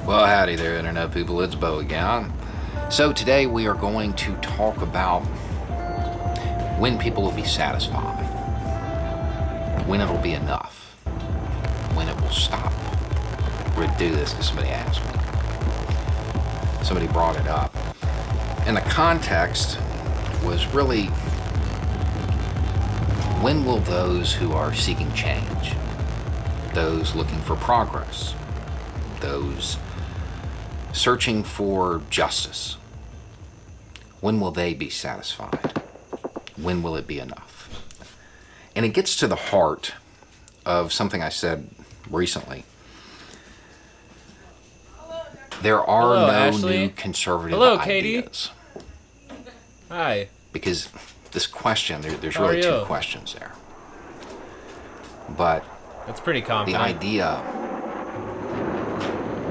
Well, howdy there, Internet people. It's Bo again. So today we are going to talk about when people will be satisfied, when it'll be enough, when it will stop. We're going to do this because somebody asked me. Somebody brought it up. And the context was really, when will those who are seeking change, those looking for progress, those searching for justice, when will they be satisfied? When will it be enough? And it gets to the heart of something I said recently. There are no Ashley. new conservative Katie. ideas. Hi. Because this question, there's How really are two you? questions there. But That's pretty confident. the idea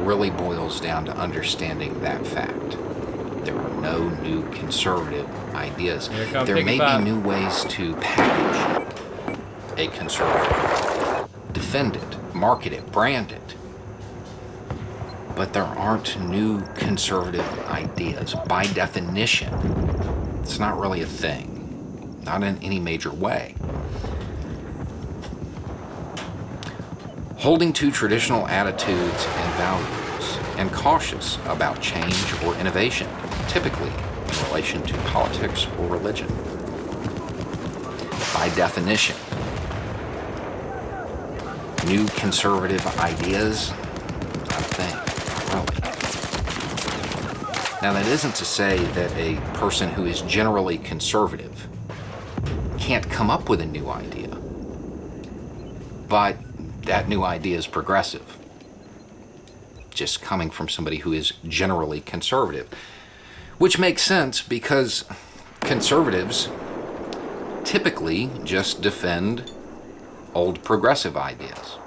really boils down to understanding that fact. There are no new conservative ideas. There may be new ways to package a conservative, defend it, market it, brand it. But there aren't new conservative ideas. By definition, it's not really a thing, not in any major way. holding to traditional attitudes and values, and cautious about change or innovation, typically in relation to politics or religion. By definition, new conservative ideas, I think, really. Now, that isn't to say that a person who is generally conservative can't come up with a new idea, but that new idea is progressive, just coming from somebody who is generally conservative, which makes sense because conservatives typically just defend old progressive ideas.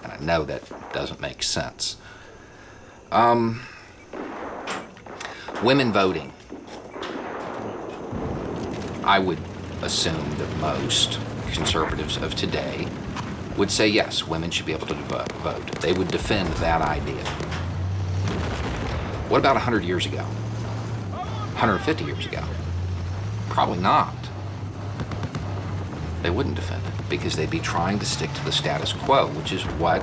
And I know that doesn't make sense. Women voting. I would assume that most conservatives of today would say yes, women should be able to vote. They would defend that idea. What about 100 years ago? 150 years ago? Probably not. They wouldn't defend it because they'd be trying to stick to the status quo, which is what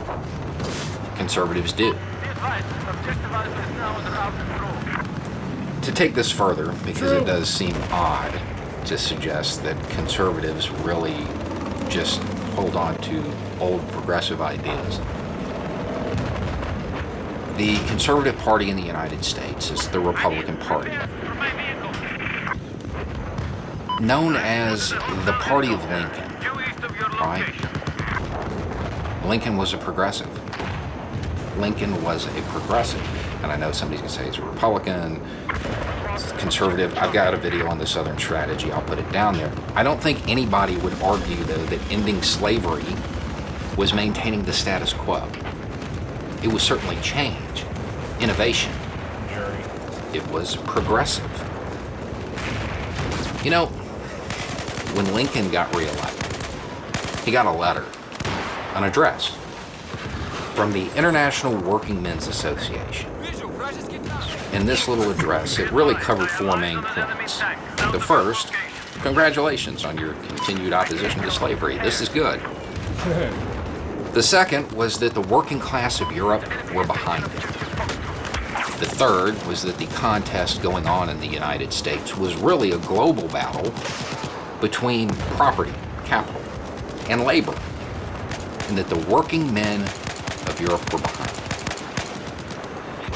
conservatives do. To take this further, because it does seem odd to suggest that conservatives really just hold on to old progressive ideas. The Conservative Party in the United States is the Republican Party, known as the Party of Lincoln, right? Lincoln was a progressive. Lincoln was a progressive. And I know somebody's going to say he's a Republican, conservative. I've got a video on the Southern Strategy. I'll put it down there. I don't think anybody would argue, though, that ending slavery was maintaining the status quo. It was certainly change, innovation. It was progressive. You know, when Lincoln got reelected, he got a letter, an address, from the International Working Men's Association. In this little address, it really covered four main points. The first, congratulations on your continued opposition to slavery. This is good. The second was that the working class of Europe were behind it. The third was that the contest going on in the United States was really a global battle between property, capital, and labor, and that the working men of Europe were behind it.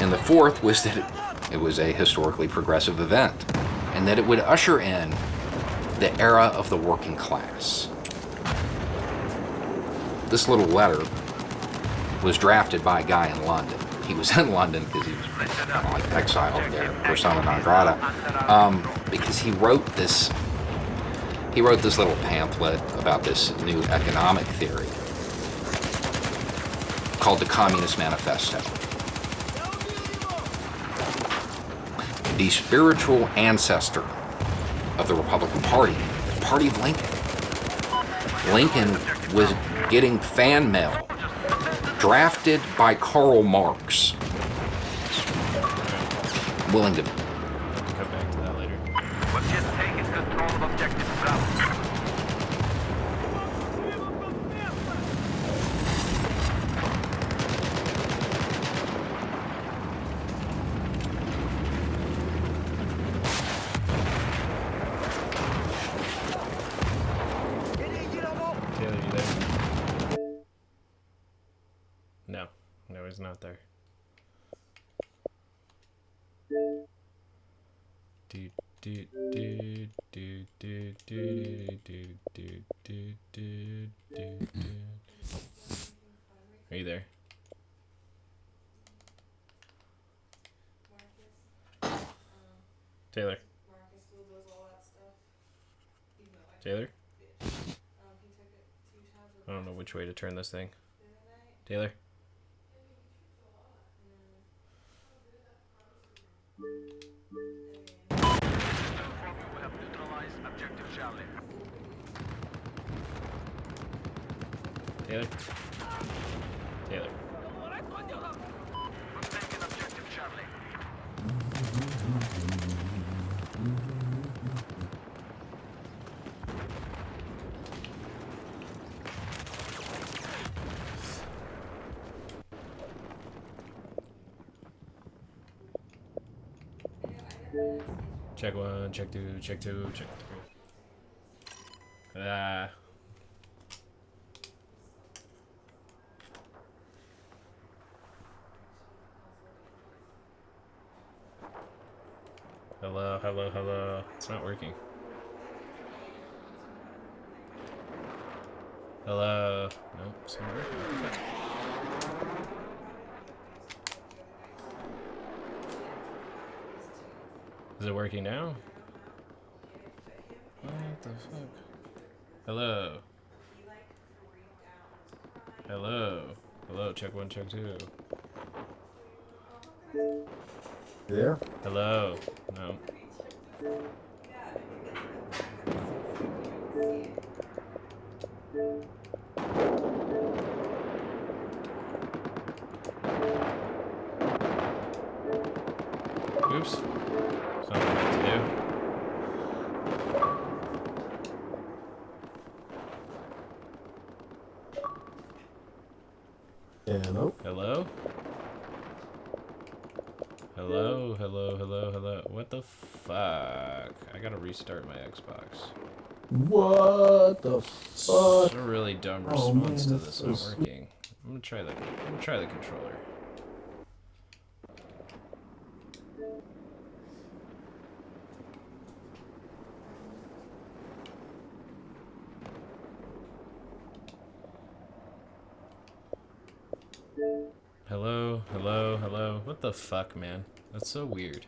And the fourth was that it was a historically progressive event, and that it would usher in the era of the working class. This little letter was drafted by a guy in London. He was in London because he was like exiled there, persona non grata, because he wrote this little pamphlet about this new economic theory called the Communist Manifesto. The spiritual ancestor of the Republican Party, the Party of Lincoln. Lincoln was getting fan mail drafted by Karl Marx. I'm willing to come back to that later. We've just taken control of objective Bravo. Taylor, you there? No, he's not there. Are you there? Taylor? Taylor? I don't know which way to turn this thing. Taylor? Taylor? Taylor? Check 1, check 2, check 2, check 3. Ah. Hello, hello, hello. It's not working. Hello. Nope, it's not working. Is it working now? What the fuck? Hello. Hello. Hello, check 1, check 2. There? Hello. No. Oops. Something I meant to do. Hello? Hello? Hello, hello, hello, hello. What the fuck? I gotta restart my Xbox. What the fuck? It's a really dumb Oh, man, response to that's this so not sweet. working. I'm gonna try the controller. Hello, hello, hello. What the fuck, man? That's so weird.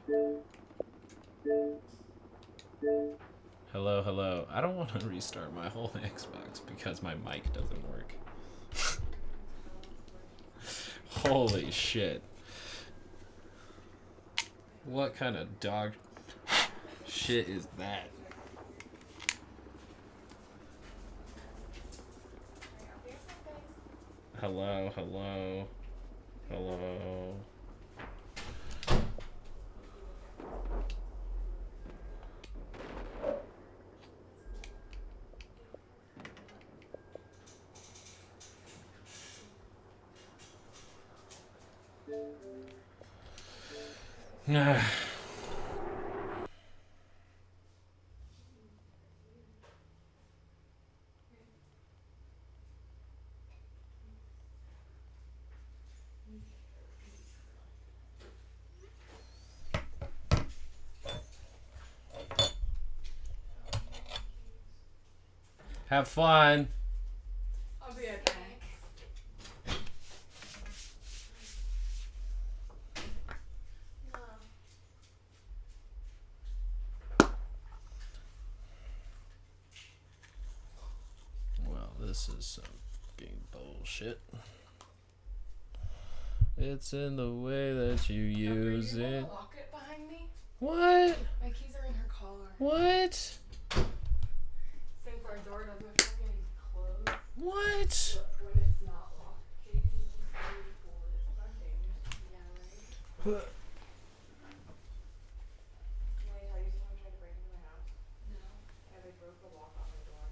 Hello, hello. I don't want to restart my whole Xbox because my mic doesn't work. Holy shit. What kind of dog shit is that? Hello, hello, hello. Have fun. I'll be right back. Well, this is some fucking bullshit. It's in the way that you use Are you it. gonna lock it behind me? What? My keys are in her collar. What? Since our door doesn't fucking close. What? When it's not locked, Katie can just pull it fucking. Yeah, right? Wait, have you seen someone try to break into my house? No. Yeah, they broke the lock on my door.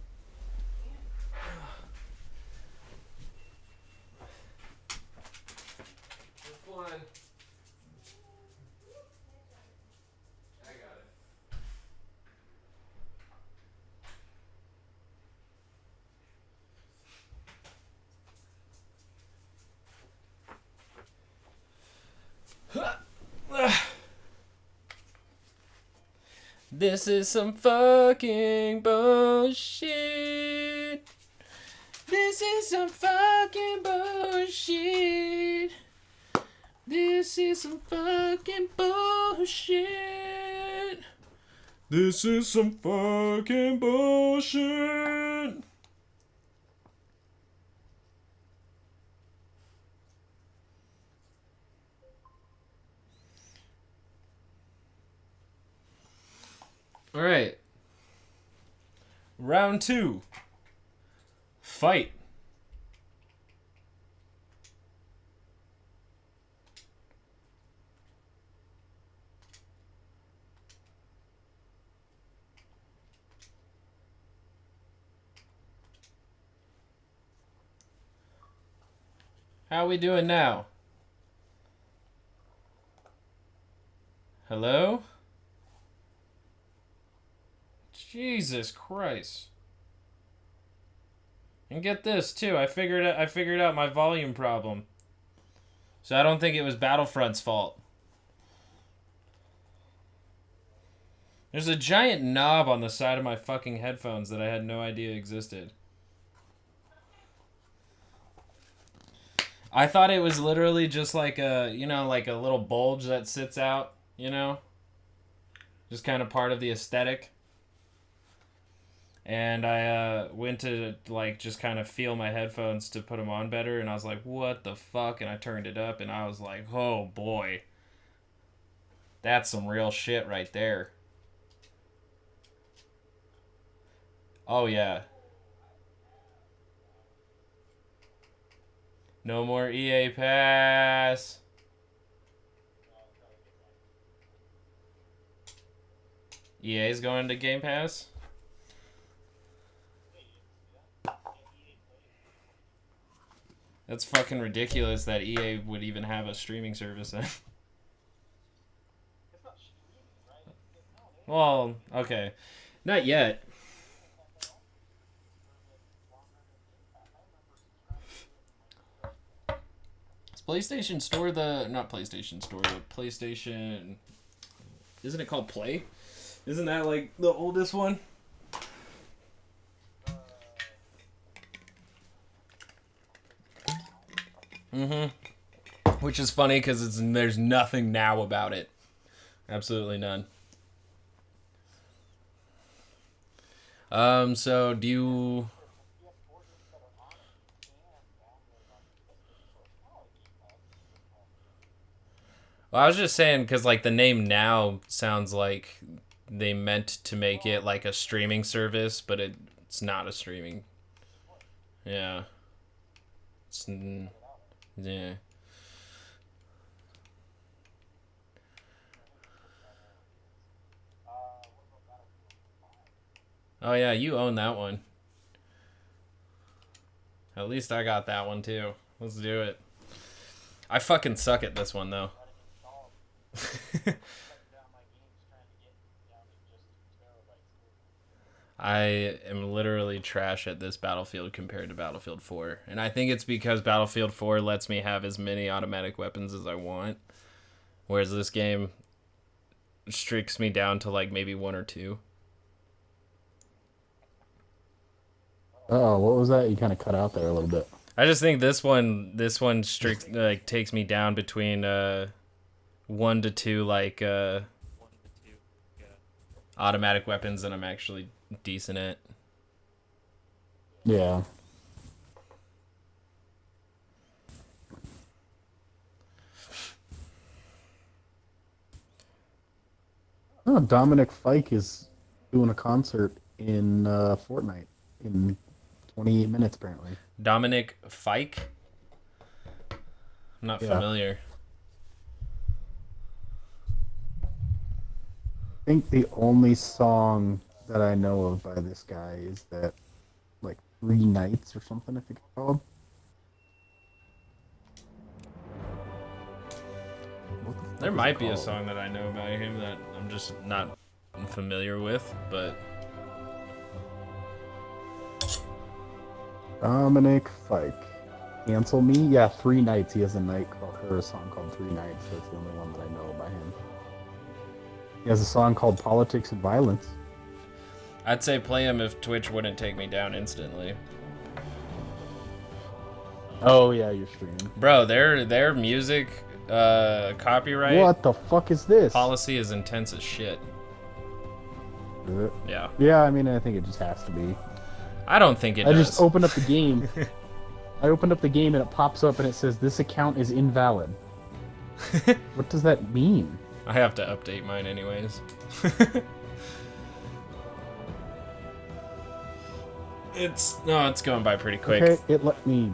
Have fun. I got it. This is some fucking bullshit. This is some fucking bullshit. This is some fucking bullshit. This is some fucking bullshit. All right. Round 2. Fight. How we doing now? Hello? Jesus Christ. And get this too, I figured out my volume problem. So I don't think it was Battlefront's fault. There's a giant knob on the side of my fucking headphones that I had no idea existed. I thought it was literally just like a, you know, like a little bulge that sits out, you know? Just kind of part of the aesthetic. And I went to, like, just kind of feel my headphones to put them on better, and I was like, what the fuck? And I turned it up, and I was like, oh, boy. That's some real shit right there. Oh, yeah. No more EA Pass. EA's going to Game Pass? That's fucking ridiculous that EA would even have a streaming service then. Well, okay. Not yet. Is PlayStation Store not PlayStation Store, but PlayStation... Isn't it called Play? Isn't that like the oldest one? Mm-hmm. Which is funny because there's nothing now about it. Absolutely none. So do you... Well, I was just saying because like the name Now sounds like they meant to make it like a streaming service, but it's not a streaming. Yeah. Yeah. Oh yeah, you own that one. At least I got that one too. Let's do it. I fucking suck at this one though. I am literally trash at this Battlefield compared to Battlefield 4. And I think it's because Battlefield 4 lets me have as many automatic weapons as I want. Whereas this game restricts me down to like maybe 1 or 2. Oh, what was that? You kind of cut out there a little bit. I just think this one takes me down between 1 to 2 like automatic weapons that I'm actually decent at. Yeah. Oh, Dominic Fike is doing a concert in Fortnite in 28 minutes, apparently. Dominic Fike? I'm not familiar. I think the only song that I know of by this guy is that, like, 3 Nights or something, I think it's called. There might be a song that I know about him that I'm just not familiar with, but... Dominic Fike. Cancel Me? Yeah, 3 Nights. He has a song called 3 Nights. That's the only one that I know by him. He has a song called Politics and Violence. I'd say play him if Twitch wouldn't take me down instantly. Oh yeah, you're streaming. Bro, their music copyright. What the fuck is this? Policy is intense as shit. Is it? Yeah. Yeah, I mean, I think it just has to be. I don't think it does. I just opened up the game. I opened up the game and it pops up and it says this account is invalid. What does that mean? I have to update mine anyways. It's going by pretty quick. Okay, it let me.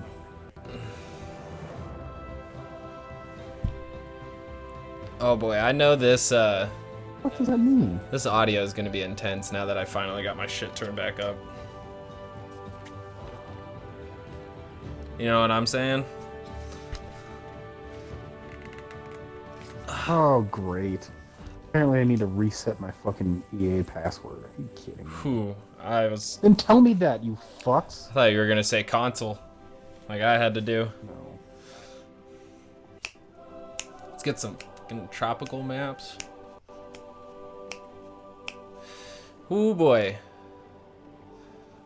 Oh boy, I know this What does that mean? this audio is gonna be intense now that I finally got my shit turned back up. You know what I'm saying? Oh, great. Apparently I need to reset my fucking EA password. Are you kidding me? Whew, Then tell me that, you fucks. I thought you were gonna say console, like I had to do. No. Let's get some fucking tropical maps. Ooh boy.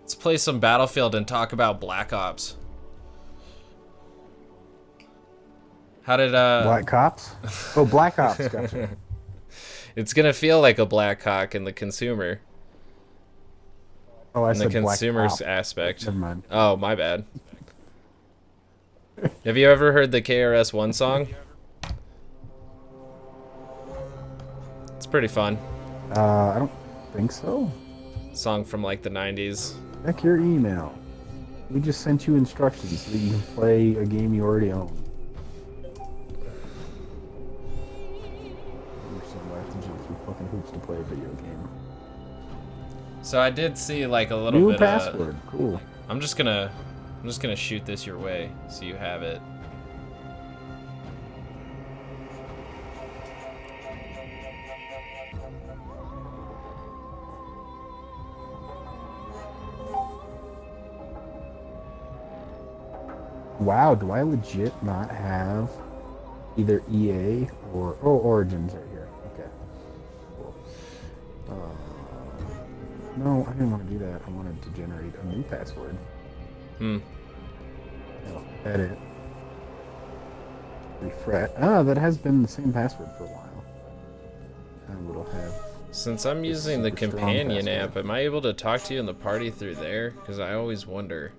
Let's play some Battlefield and talk about Black Ops. How did Black Ops? Oh, Black Ops, gotcha. It's gonna feel like a Black Hawk in the consumer. Oh, I in the said Black consumer's Op. aspect. Never mind. Oh, my bad. Have you ever heard the KRS-One song? It's pretty fun. I don't think so. Song from like the 90s. Check your email. We just sent you instructions so that you can play a game you already own. I have to jump through fucking hoops to play a video game. So I did see like a little New bit password. Cool. I'm just gonna shoot this your way so you have it. Wow, do I legit not have either EA or... Oh, Origins right here. Okay. Cool. No, I didn't want to do that. I wanted to generate a new password. No, edit. Refresh. Ah, that has been the same password for a while. And it'll have... Since I'm using the companion app, am I able to talk to you in the party through there? Because I always wonder.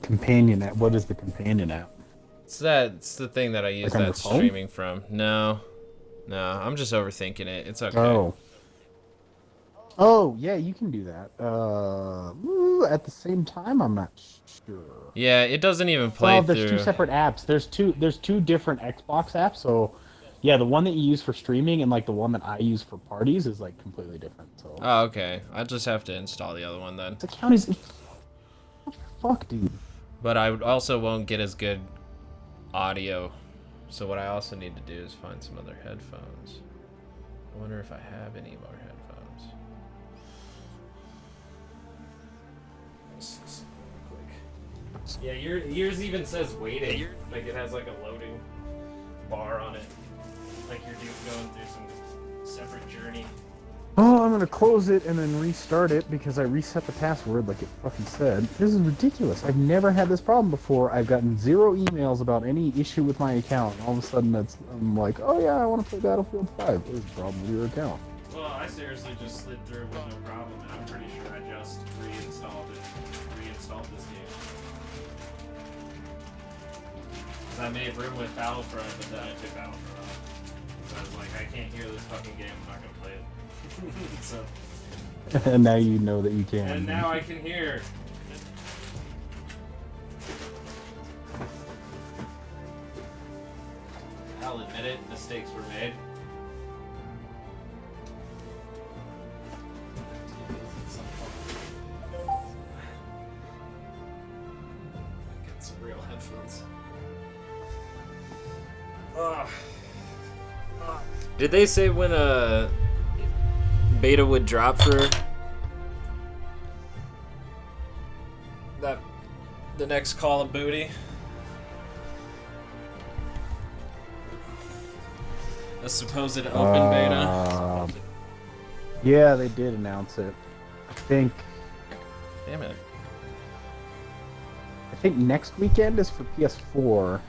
Companion app? What is the companion app? It's the thing that I use Like on that's your phone? streaming from. No, I'm just overthinking it. It's okay. Oh. Oh, yeah, you can do that. At the same time, I'm not sure. Yeah, it doesn't even play there's through. two separate apps. There's two different Xbox apps. So, yeah, the one that you use for streaming and like the one that I use for parties is like completely different. So. Oh, okay. I just have to install the other one then. The account is. Fuck, dude. But I also won't get as good audio. So what I also need to do is find some other headphones. I wonder if I have any more headphones. Yeah, yours even says waiting. Like it has like a loading bar on it. Like you're going through some separate journey. Oh, I'm gonna close it and then restart it because I reset the password like it fucking said. This is ridiculous. I've never had this problem before. I've gotten 0 emails about any issue with my account. All of a sudden, I'm like, oh yeah, I want to play Battlefield 5. There's a problem with your account. Well, I seriously just slid through with no problem, and I'm pretty sure I just reinstalled this game. Because I made room with Battlefront, but then I took Battlefront off. So I was like, I can't hear this fucking game, I'm not gonna play it. So. And now you know that you can. And now I can hear. I'll admit it, mistakes were made. Get some real headphones. Did they say when a beta would drop for the next Call of Booty? A supposed open beta? Yeah, they did announce it. I think. Damn it. I think next weekend is for PS4,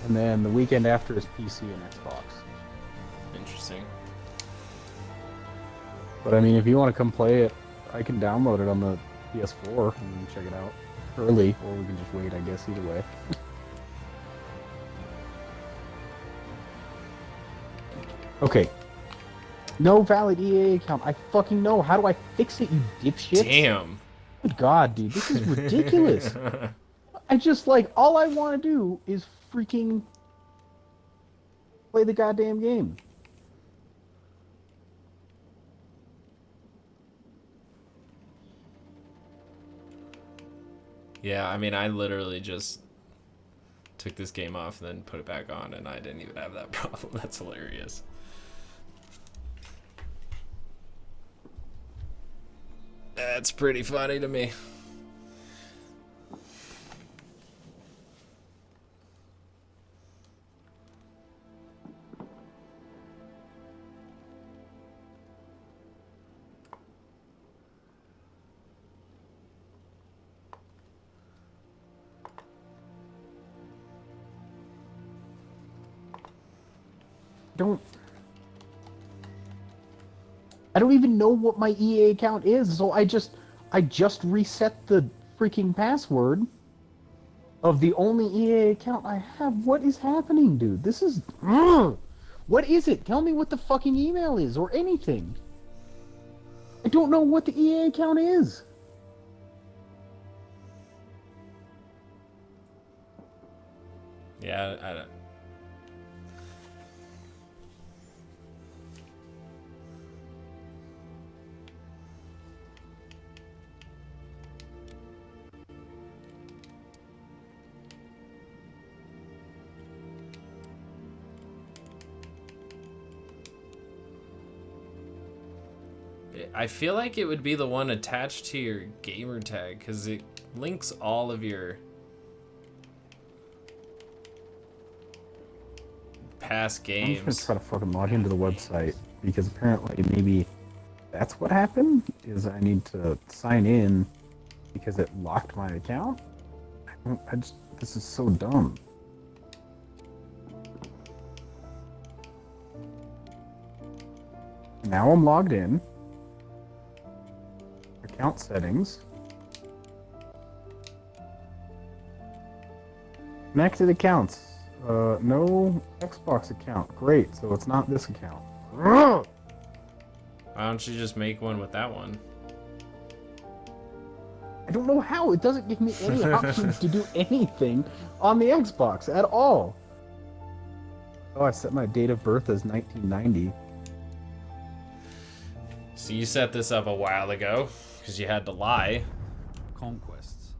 and then the weekend after is PC and Xbox. Interesting. But I mean, if you want to come play it, I can download it on the PS4 and check it out early, or we can just wait, I guess, either way. Okay. No valid EA account. I fucking know. How do I fix it, you dipshit? Damn. Good God, dude. This is ridiculous. I just, like, all I want to do is freaking play the goddamn game. Yeah, I mean, I literally just took this game off and then put it back on, and I didn't even have that problem. That's hilarious. That's pretty funny to me. I don't even know what my EA account is, so I just reset the freaking password of the only EA account I have. What is happening, dude? This is... What is it? Tell me what the fucking email is, or anything. I don't know what the EA account is. Yeah, I don't... I feel like it would be the one attached to your gamer tag, because it links all of your past games. I'm just gonna try to fucking log into the website, because apparently maybe that's what happened, is I need to sign in because it locked my account. This is so dumb. Now I'm logged in. Account settings. Connected accounts. No Xbox account. Great, so it's not this account. Why don't you just make one with that one? I don't know how. It doesn't give me any options to do anything on the Xbox at all. Oh, I set my date of birth as 1990. So you set this up a while ago, because you had to lie. Conquests.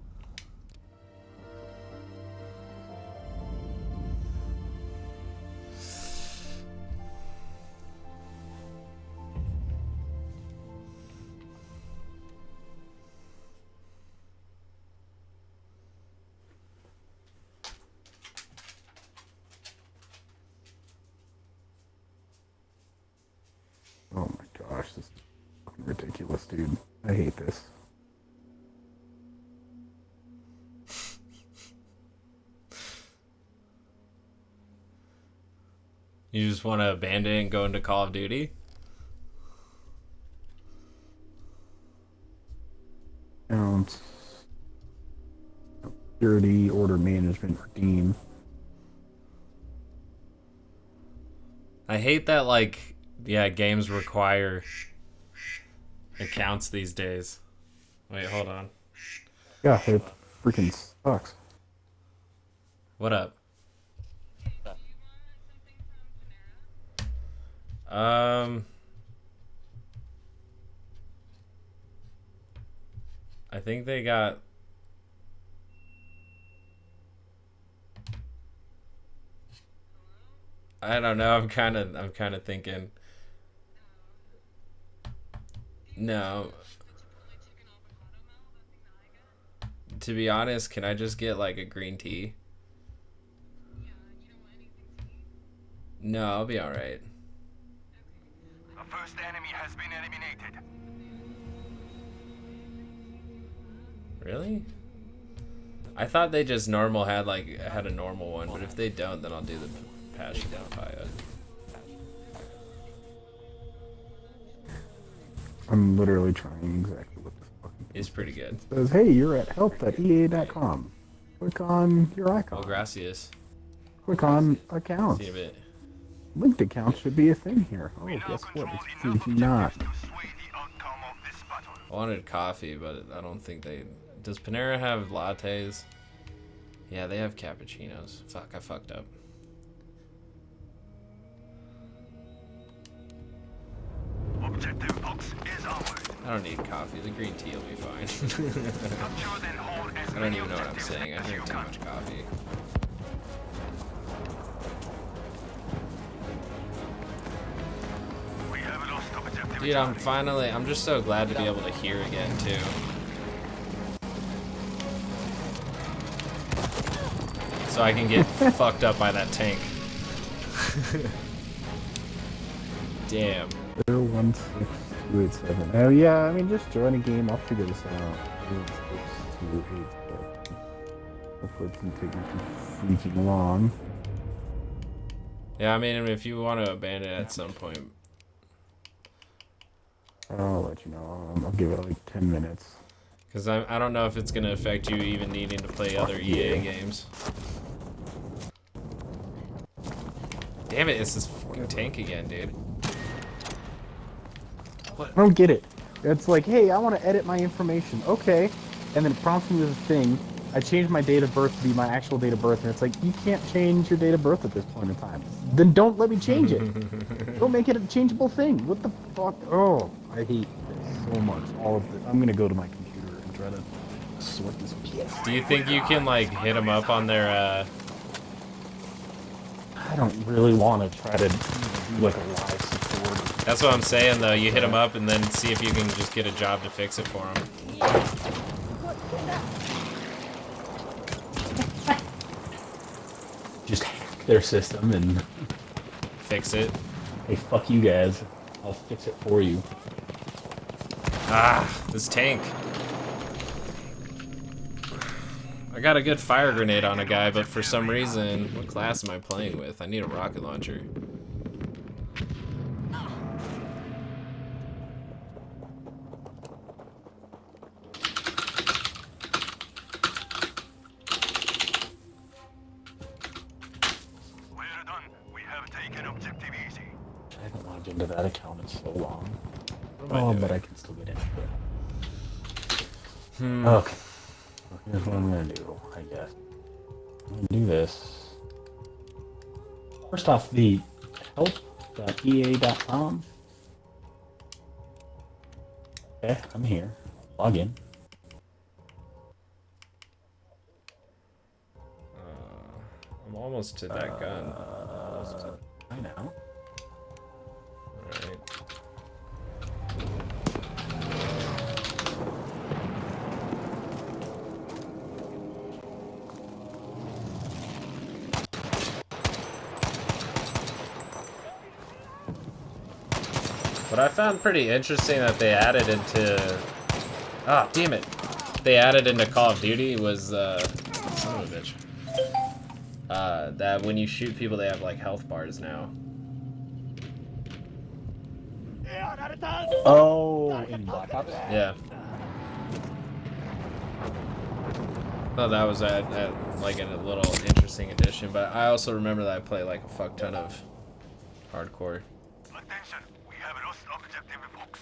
Oh my gosh, this is fucking ridiculous, dude. I hate this. You just want to abandon it and go into Call of Duty? Security, order management, redeem. I hate that, like, yeah, games require accounts these days. Wait, hold on. Yeah, it freaking sucks. What up? I think they got... I don't know. I'm kind of thinking. No. To be honest, can I just get like a green tea? No, I'll be all right. The first enemy has been eliminated. Really? I thought they just had a normal one, but if they don't, then I'll do the patch identifier. I'm literally trying exactly what this fucking It's pretty good. It says, hey, you're at help.ea.com. Click on your icon. Oh, gracias. Click on accounts. See you in a bit. Linked accounts should be a thing here. Oh, guess what? It's not. I wanted coffee, but I don't think they... Does Panera have lattes? Yeah, they have cappuccinos. Fuck, I fucked up. Objective box is onward. I don't need coffee. The green tea will be fine. I don't even know what I'm saying. I drink too much coffee. Dude, I'm just so glad to be able to hear again, too. So I can get fucked up by that tank. Damn. 016287. Oh yeah, I mean, just join a game. I'll figure this out. 06287. Hopefully it doesn't take me too freaking long. Yeah, I mean, if you want to abandon it at some point. I'll let you know. I'll give it like 10 minutes. Because I don't know if it's going to affect you even needing to play other EA games. Damn it, it's this fucking tank again, dude. What? I don't get it. It's like, hey, I want to edit my information. Okay. And then it prompts me with a thing. I changed my date of birth to be my actual date of birth, and it's like, you can't change your date of birth at this point in time. Then don't let me change it. Don't make it a changeable thing. What the fuck? Oh, I hate this so much. All of this. I'm gonna go to my computer and try to sort this PS. Do you think you can, like, hit them up on their, I don't really want to try to do, like, a live support. That's what I'm saying, though. You hit them up and then see if you can just get a job to fix it for them. Just hack their system and fix it. Hey, fuck you guys. I'll fix it for you. Ah, this tank. I got a good fire grenade on a guy, but for some reason, what class am I playing with? I need a rocket launcher. Into that account in so long. Oh, but I can still get into it. Okay. So here's what I'm gonna do, I guess. I'm gonna do this. First off, the help.ea.com. Okay, I'm here. Log in. I'm almost to that gun. I know. Alright. What I found pretty interesting that they added into... Ah, damn it! They added into Call of Duty was, son of a bitch. That when you shoot people, they have, like, health bars now. Oh, in Black Ops? Yeah. Thought that was like a little interesting addition, but I also remember that I play like a fuck ton of hardcore. Attention, we have lost objective Fox.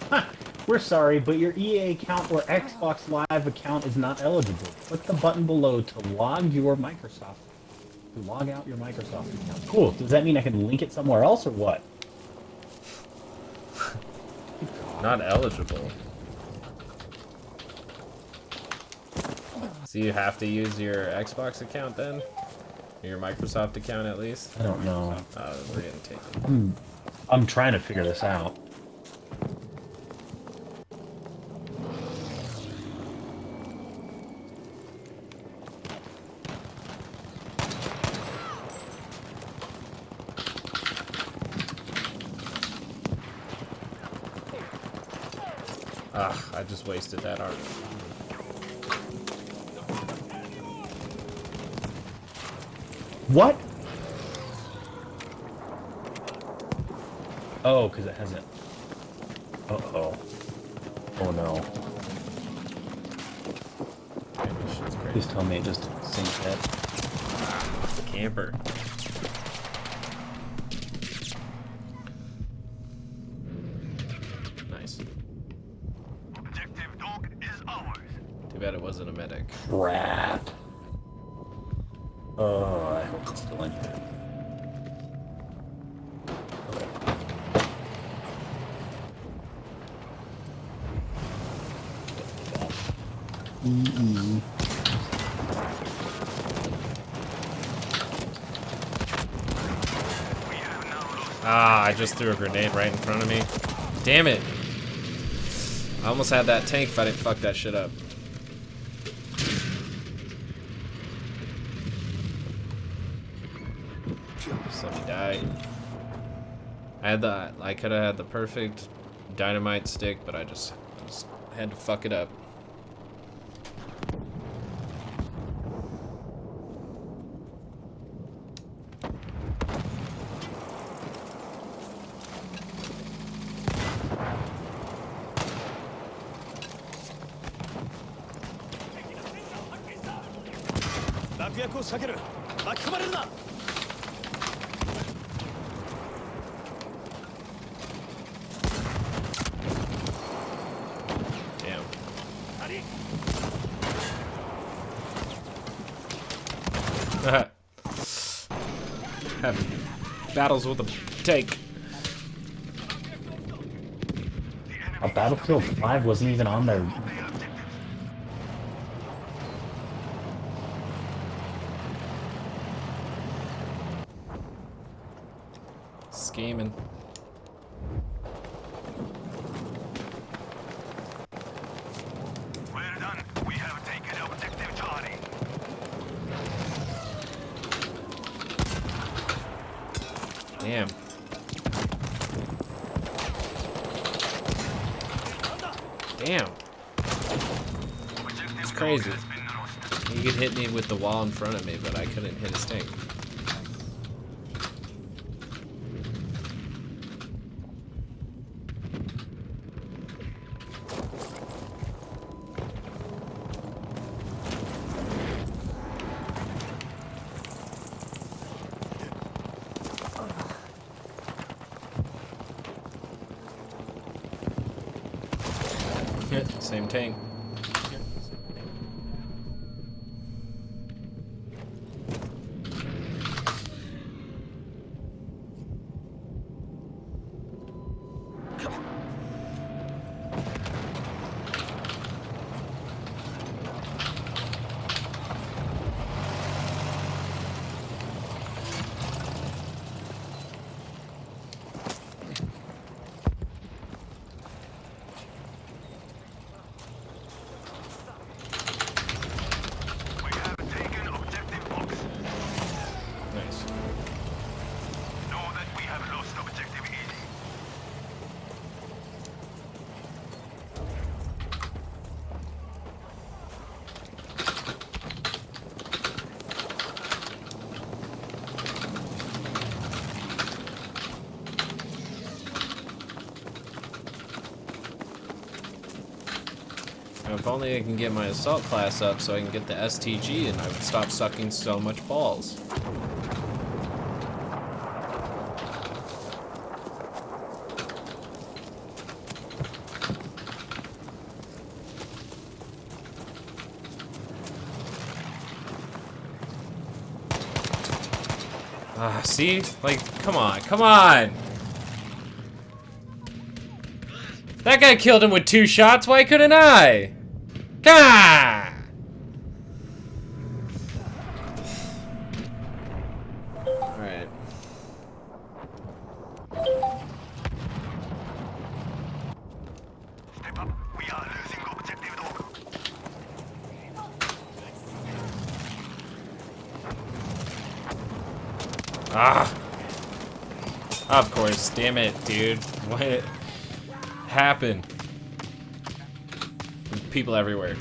Huh. We're sorry, but your EA account or Xbox Live account is not eligible. Click the button below to log your Microsoft. To log out your Microsoft account. Cool. Does that mean I can link it somewhere else or what? Not eligible. So you have to use your Xbox account then? Or your Microsoft account at least? I don't know. We're getting taken. I'm trying to figure this out. Ah, I just wasted that art. What? Oh, because it hasn't. Uh-oh. Oh no. Please tell me it just sinks it. Camper. Nice. Objective dog is ours. Too bad it wasn't a medic. Crap. Oh, I hope it's still in here. We have now Ah, I just threw a grenade right in front of me. Damn it. I almost had that tank if I didn't fuck that shit up. Just let me die. I could have had the perfect dynamite stick, but I just had to fuck it up. Having battles with a tank. A Battlefield 5 wasn't even on there. Scheming. We're done. We have taken objective Charlie. Damn. Damn. It's crazy. He could hit me with the wall in front of me, but I couldn't hit his tank. Same tank. If only I can get my assault class up so I can get the STG and I would stop sucking so much balls. Ah, see? Like, come on, come on! That guy killed him with 2 shots, why couldn't I? Gah! Alright. Step up. We are losing objective dog. Ah! Of course, damn it, dude. What happened? There's people everywhere.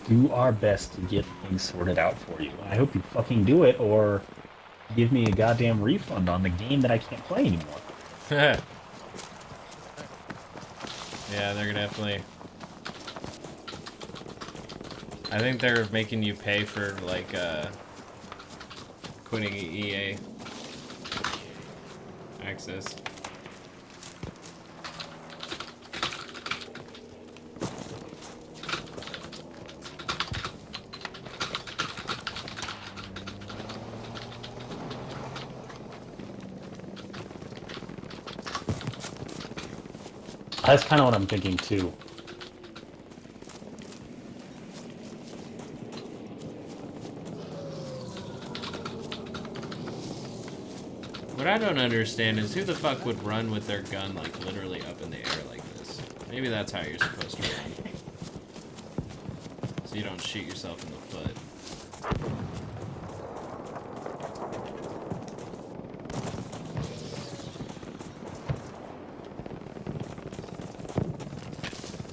Do our best to get things sorted out for you. I hope you fucking do it, or give me a goddamn refund on the game that I can't play anymore. Yeah, they're gonna definitely. I think they're making you pay for like quitting EA access. That's kind of what I'm thinking too. What I don't understand is who the fuck would run with their gun like literally up in the air like this. Maybe that's how you're supposed to run. So you don't shoot yourself in the foot.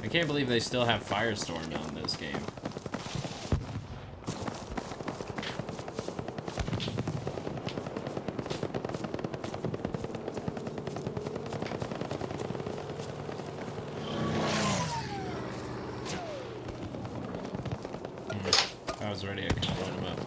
I can't believe they still have Firestorm on this game. If I was ready, I could blow him up.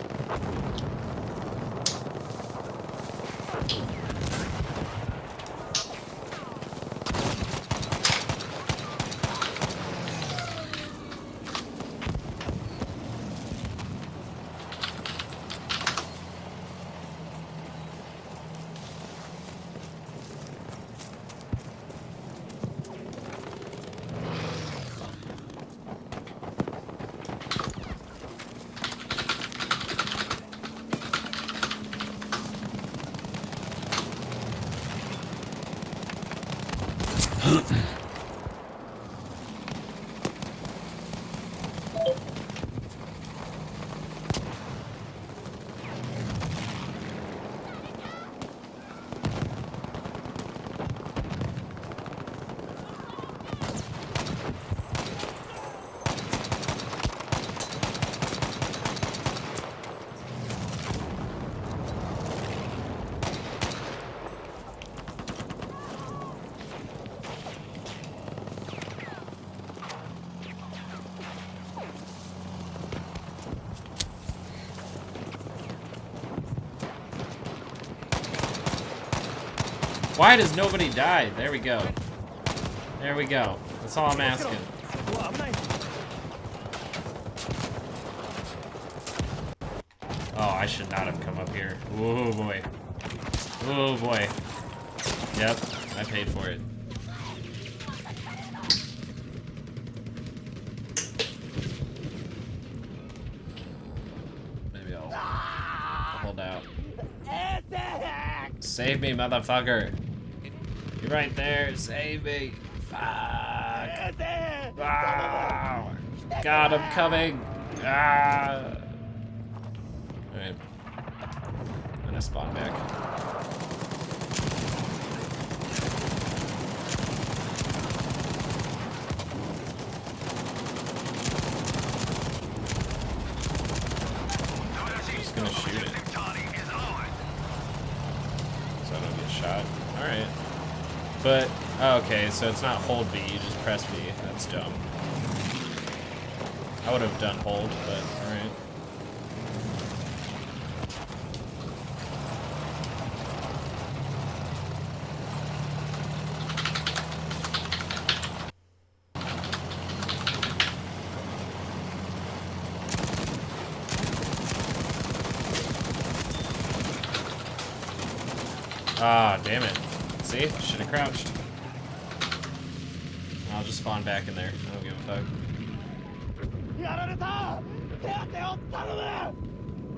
Why does nobody die? There we go. There we go. That's all I'm asking. Oh, I should not have come up here. Oh boy. Oh boy. Yep, I paid for it. Maybe I'll hold out. Save me, motherfucker. You're right there. Save me. Fuck. Ah. God, I'm coming. Ah. Alright. I'm gonna spawn back. I'm just gonna shoot it. So I don't get shot. Alright. But, okay, so it's not hold B, you just press B. That's dumb. I would have done hold, but alright. Ah, damn it. See? Should have crouched. I'll just spawn back in there. I don't give a fuck.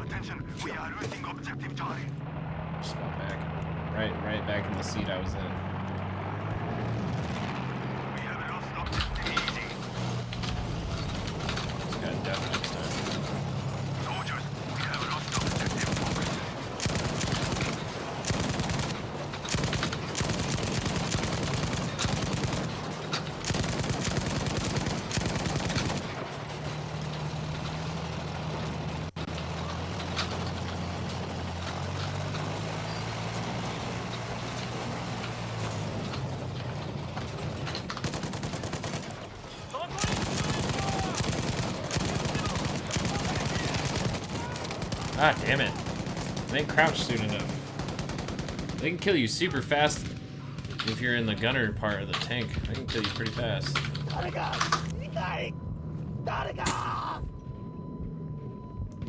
Attention, we are losing objective Charlie. Spawn back. Right back in the seat I was in. We have lost objective easy. Just got death next time. Soldiers, we have lost objective focus. Ah, damn it. They ain't crouched soon enough. They can kill you super fast if you're in the gunner part of the tank. They can kill you pretty fast.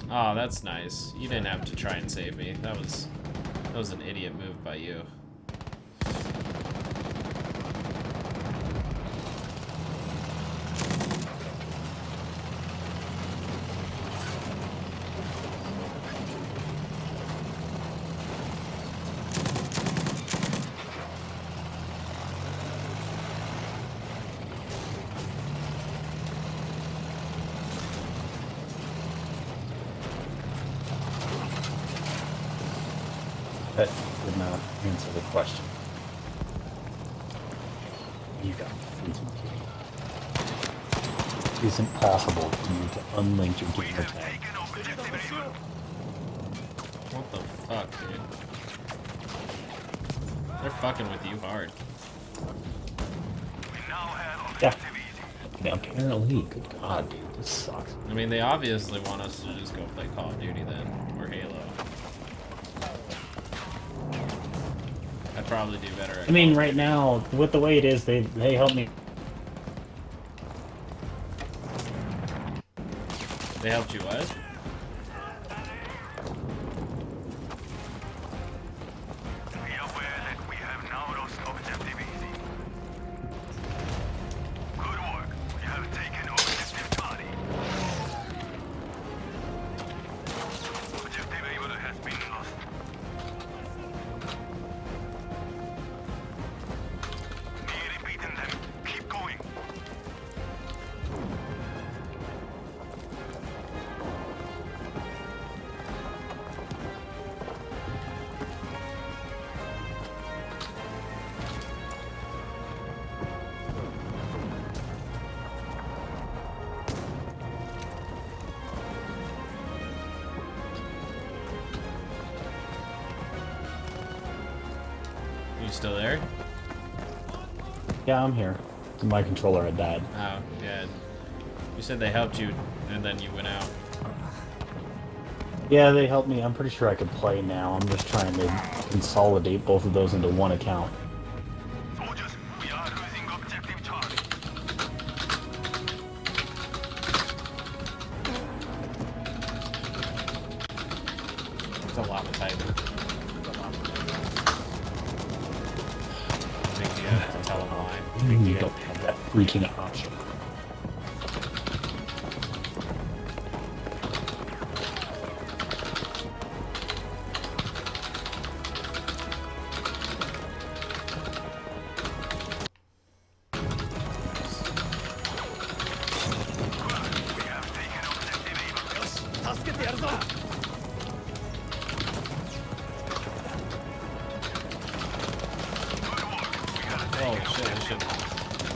Oh, that's nice. You didn't have to try and save me. That was an idiot move by you. That did not answer the question. You got freezing kitty. It's impossible for you to unlink your gamer tag. What the fuck, dude? They're fucking with you hard. Yeah. Yeah, apparently, good god, dude, this sucks. I mean, they obviously want us to just go play Call of Duty then, or Halo. I'd probably do better at I mean, right now, with the way it is, they help me. They helped you what? You still there? Yeah, I'm here. My controller had died. Oh, yeah. You said they helped you, and then you went out. Yeah, they helped me. I'm pretty sure I could play now. I'm just trying to consolidate both of those into one account. It's a lot of typing. I think you have to tell them why. You don't have that freaking option. Oh shit, this shit.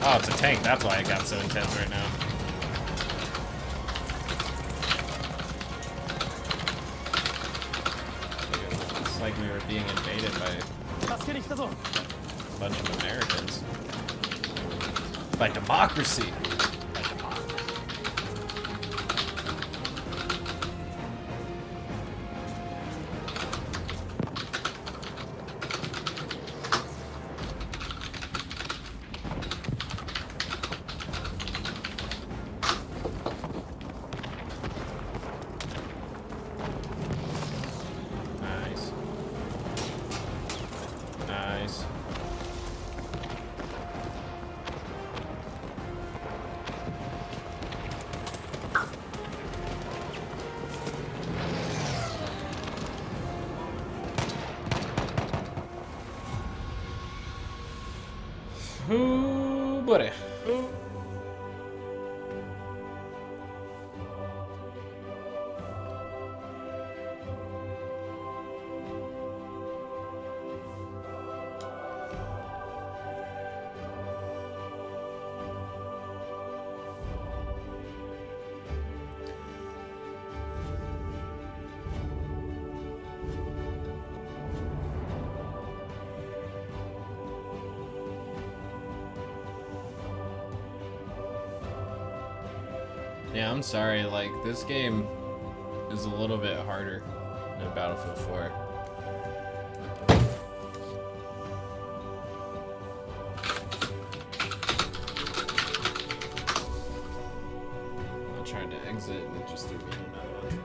Oh, it's a tank. That's why it got so intense right now. It's like we were being invaded by a bunch of Americans. By democracy. Nice. Nice. Ooh, buddy. Yeah, I'm sorry, like, this game is a little bit harder than Battlefield 4. I tried to exit and it just threw me in another one.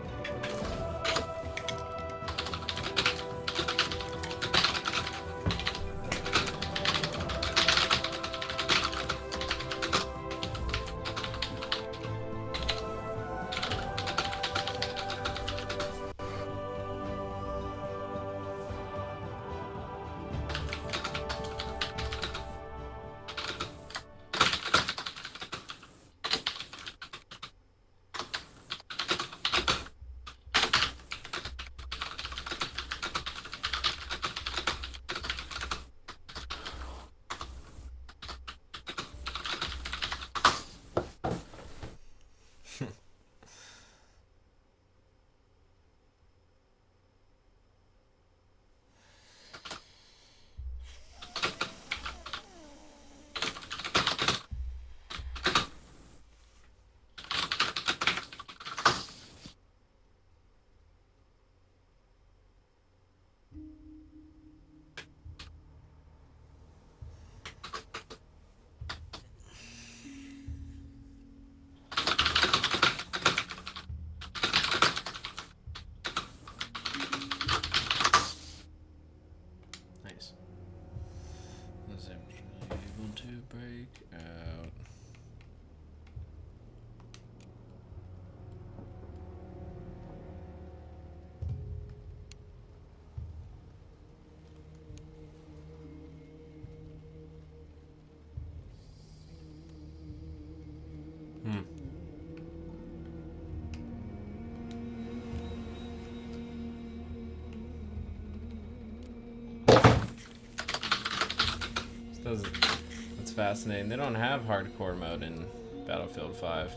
That's fascinating. They don't have hardcore mode in Battlefield 5.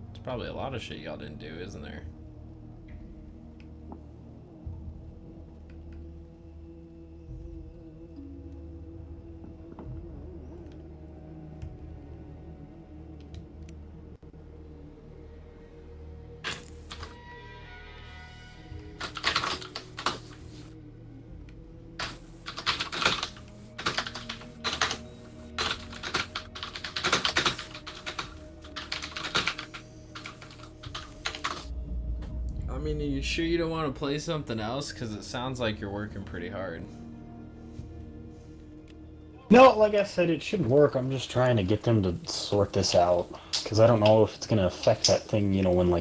There's probably a lot of shit y'all didn't do, isn't there? I mean, are you sure you don't want to play something else? Because it sounds like you're working pretty hard. No, like I said, it should work. I'm just trying to get them to sort this out. Because I don't know if it's going to affect that thing, you know, when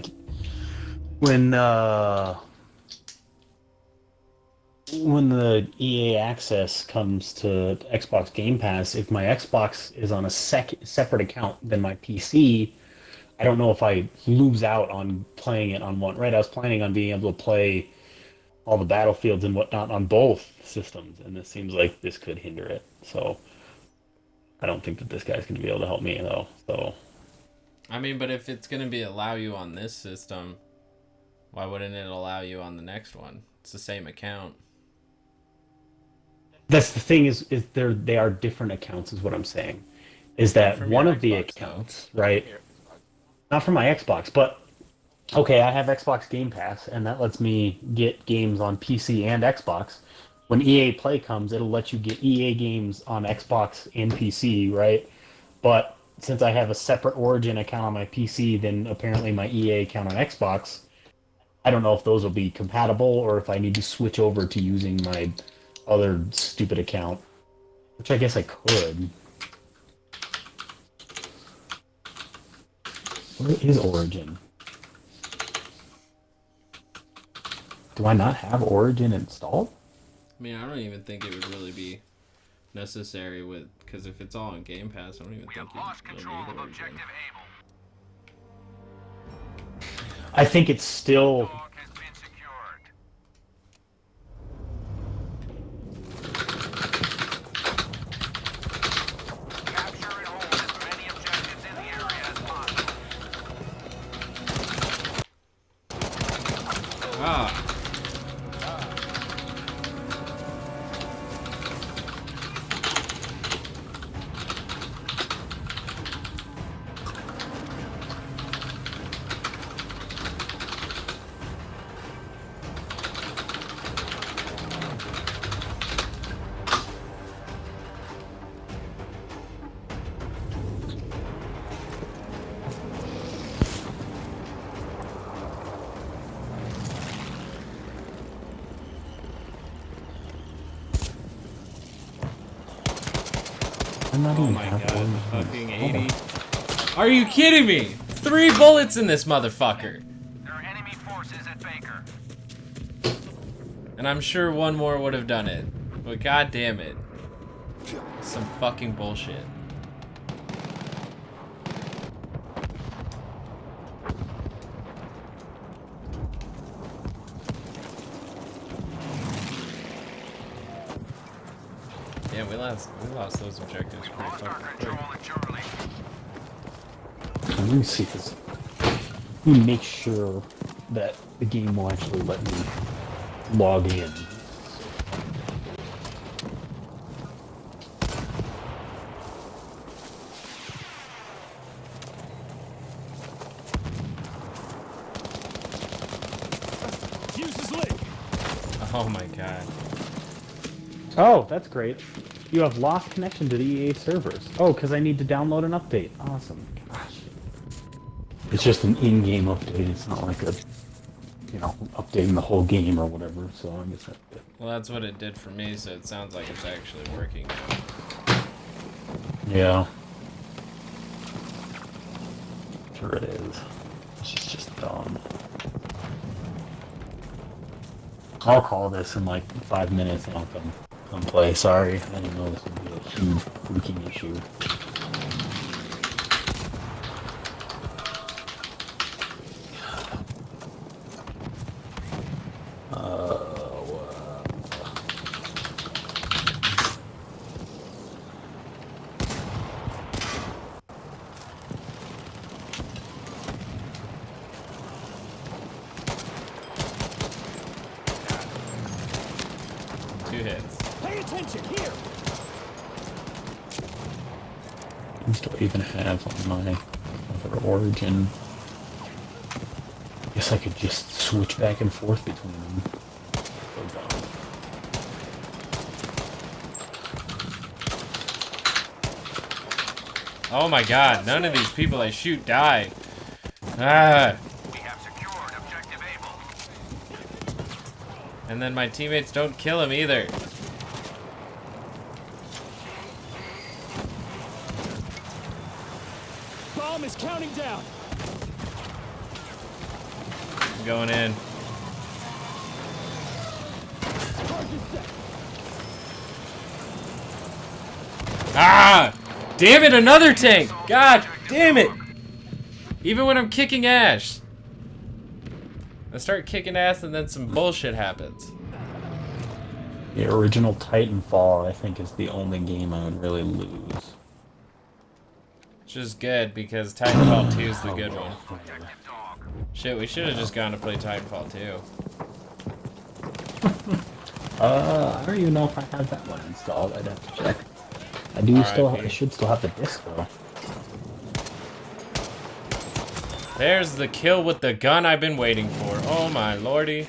the EA access comes to Xbox Game Pass, if my Xbox is on a separate account than my PC, I don't know if I lose out on playing it on one. Right, I was planning on being able to play all the Battlefields and whatnot on both systems, and it seems like this could hinder it. So I don't think that this guy's going to be able to help me, though. So I mean, but if it's going to allow you on this system, why wouldn't it allow you on the next one? It's the same account. that's the thing is they are different accounts, is what I'm saying. Is that one of the accounts, right? Not for my Xbox, but okay, I have Xbox Game Pass, and that lets me get games on PC and Xbox. When EA Play comes, it'll let you get EA games on Xbox and PC, right? But since I have a separate Origin account on my PC than apparently my EA account on Xbox, I don't know if those will be compatible or if I need to switch over to using my other stupid account, which I guess I could. Where is Origin? Do I not have Origin installed? I mean, I don't even think it would really be necessary because if it's all on Game Pass, I don't even think you'll need Origin. I think it's still. Oh my god, fucking 80. Are you kidding me? 3 bullets in this motherfucker. There are enemy forces at Baker. And I'm sure one more would have done it. But god damn it. Some fucking bullshit. Yeah, we lost those objectives pretty fucking quick. Let me see this. Let me make sure that the game will actually let me log in. Oh my god. Oh, that's great. You have lost connection to the EA servers. Oh, because I need to download an update. Awesome. Gosh. It's just an in-game update. It's not like a, updating the whole game or whatever. So I guess that's good. Well, that's what it did for me, so it sounds like it's actually working now. Yeah. Sure it is. It's just dumb. I'll call this in like 5 minutes and I'll come play. Sorry, I didn't know this would be huge freaking issue. I even have on my other Origin. Guess I could just switch back and forth between them. Oh my god, none of these people I shoot die. Ah. We have secured objective Able. And then my teammates don't kill him either. Bomb is counting down. I'm going in. Ah! Damn it, another tank! God damn it! Even when I'm kicking ass. I start kicking ass and then some bullshit happens. The original Titanfall, I think, is the only game I would really lose. Which is good, because Titanfall 2 is the good one. Shit, we should have just gone to play Titanfall 2. I don't even know if I have that one installed. I'd have to check. I do I should still have the disc though. There's the kill with the gun I've been waiting for. Oh my lordy.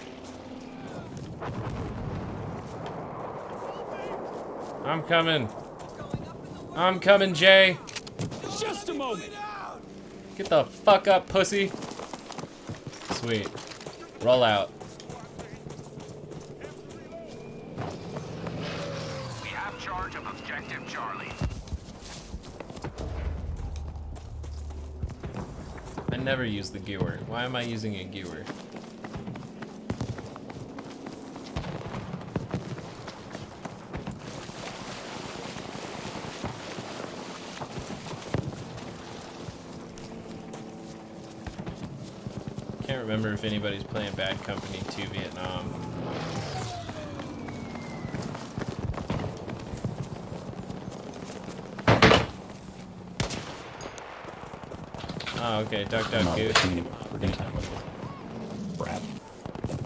I'm coming. I'm coming, Jay. Just a moment. Get the fuck up, pussy. Sweet. Roll out. We have charge of objective Charlie. I never use the gewer. Why am I using a gewer? Can't remember if anybody's playing Bad Company 2 Vietnam. Oh, okay, duck, duck, goose. Crap.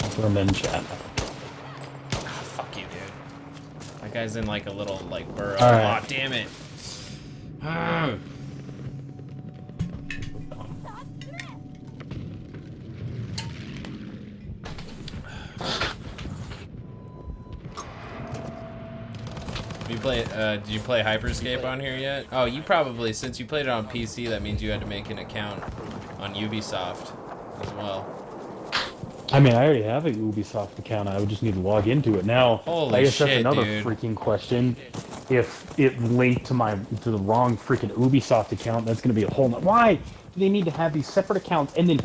I'll throw them in chat. Oh, fuck you, dude. That guy's in like a little, like, burrow. Right. Oh, damn it. Did you play Hyperscape on here yet? Oh, you probably, since you played it on PC, that means you had to make an account on Ubisoft as well. I mean, I already have a Ubisoft account. I would just need to log into it now. Holy I guess shit, that's another dude. freaking question. If it linked to the wrong freaking Ubisoft account, that's going to be a whole. Why do they need to have these separate accounts? And then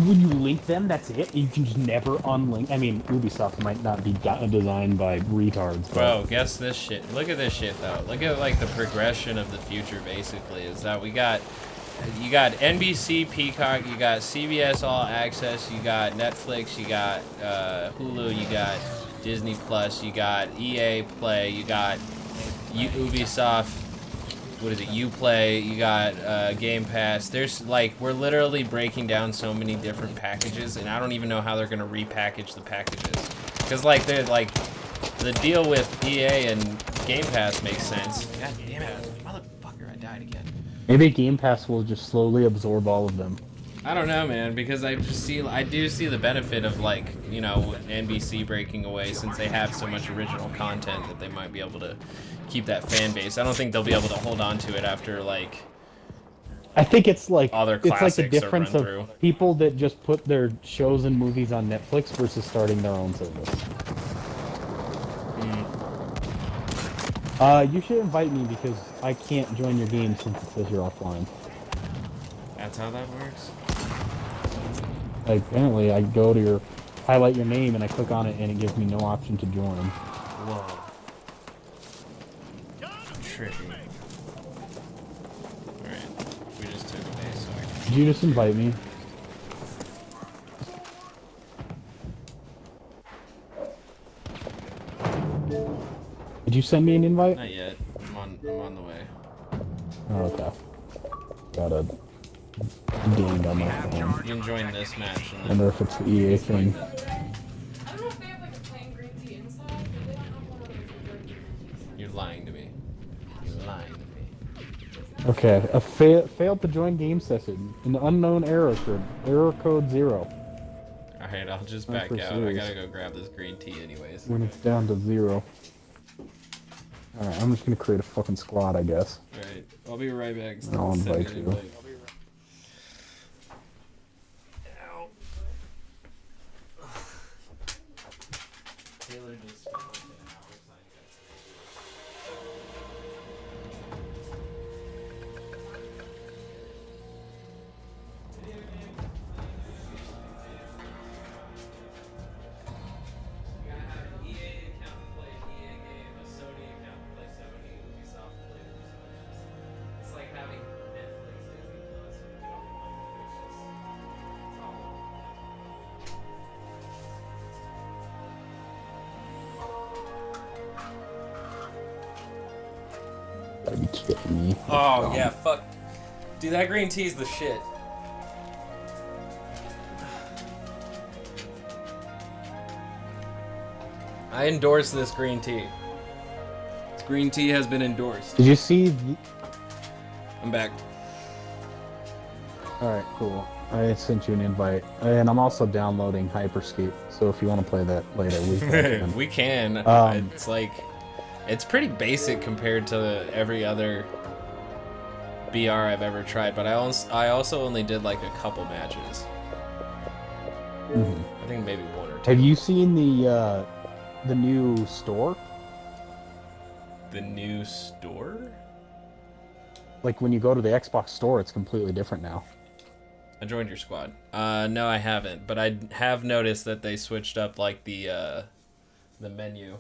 when you link them, that's it. You can just never unlink. I mean, Ubisoft might not be designed by retards. But... Bro, guess this shit. Look at this shit though. Look at like the progression of the future. Basically, is that you got NBC, Peacock, you got CBS All Access, you got Netflix, you got Hulu, you got Disney Plus, you got EA Play, you got Ubisoft, what is it, Uplay, you got Game Pass. There's like, we're literally breaking down so many different packages, and I don't even know how they're gonna repackage the packages. Because like, they're like, the deal with EA and Game Pass makes sense. God damn it, motherfucker, I died again. Maybe Game Pass will just slowly absorb all of them. I don't know, man, because I do see the benefit of, like, you know, NBC breaking away, since they have so much original content that they might be able to keep that fan base. I don't think they'll be able to hold on to it after, like, I think it's like all their it's like the classics difference are of run through. people that just put their shows and movies on Netflix versus starting their own service. You should invite me because I can't join your game since it says you're offline. That's how that works? Like, apparently, I go to highlight your name and I click on it and it gives me no option to join. Whoa. tricky. Alright, we just took a base, so I can... Did you just invite me? Did you send me an invite? Not yet. I'm on the way. Oh, okay. Got a game on my phone. You can join this match. And I wonder if it's the EA thing. I don't know if they have like a plain green tea inside, but they don't have one of those green tea. You're lying to me. You're lying to me. Okay, failed to join game session. An unknown error code 0. Alright, I'll just Not back for out. I serious. gotta go grab this green tea anyways. When it's down to 0. Alright, I'm just gonna create a fucking squad, I guess. Alright, I'll be right back. I'll Send me invite an you. invite. Taylor just spent like an hour signing up. You gotta have an EA account to play an EA game, a Sony account to play Sony, Ubisoft to play Ubisoft. It's like having Netflix, Disney Plus, and you don't like it's just it's all. Gotta be kidding me. Oh yeah, fuck. Dude, that green tea's the shit. I endorse this green tea. This green tea has been endorsed. Did you see? I'm back. Alright, cool. I sent you an invite. And I'm also downloading Hyperscape, so if you want to play that later, we can. We can. It's like, it's pretty basic compared to every other BR I've ever tried, but I also only did like a couple matches. I think maybe one or two. Have you seen the new store? The new store? Like when you go to the Xbox store, it's completely different now. I joined your squad. No, I haven't, but I have noticed that they switched up like the menu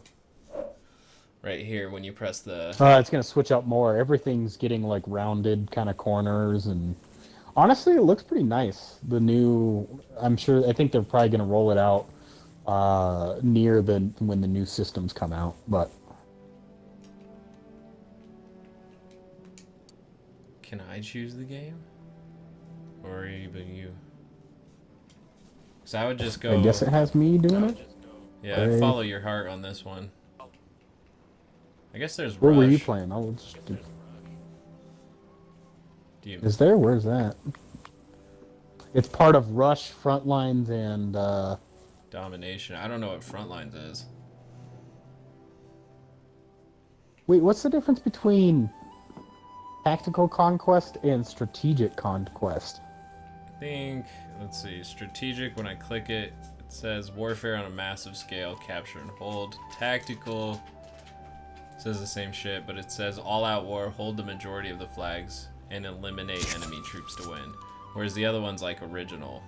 right here when you press the. It's gonna switch up more. Everything's getting like rounded kind of corners, and honestly, it looks pretty nice. The new, I think they're probably gonna roll it out near when the new systems come out, but. Can I choose the game? Or even you? Because I would just go... I guess it has me doing it? Yeah, I'd follow your heart on this one. I guess there's Where Rush. were you playing? I'll just... Do you... Is there? Where's that? It's part of Rush, Frontlines, and... Domination. I don't know what Frontlines is. Wait, what's the difference between Tactical Conquest and Strategic Conquest? I think, let's see, strategic, when I click it, it says warfare on a massive scale, capture and hold. Tactical, says the same shit, but it says all-out war, hold the majority of the flags, and eliminate enemy troops to win. Whereas the other one's like original.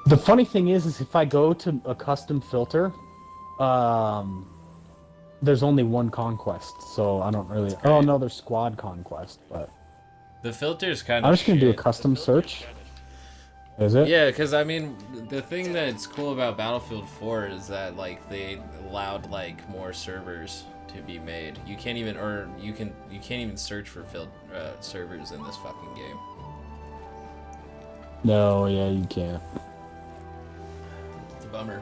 The funny thing is if I go to a custom filter, there's only one conquest, so I don't really... Oh no, there's squad conquest, but... The filter's kind of I'm just gonna do a custom search. Is it? Yeah, because I mean, the thing that's cool about Battlefield 4 is that like they allowed like more servers to be made. You can't even, or you can't even search for servers in this fucking game. No, yeah, you can't. It's a bummer.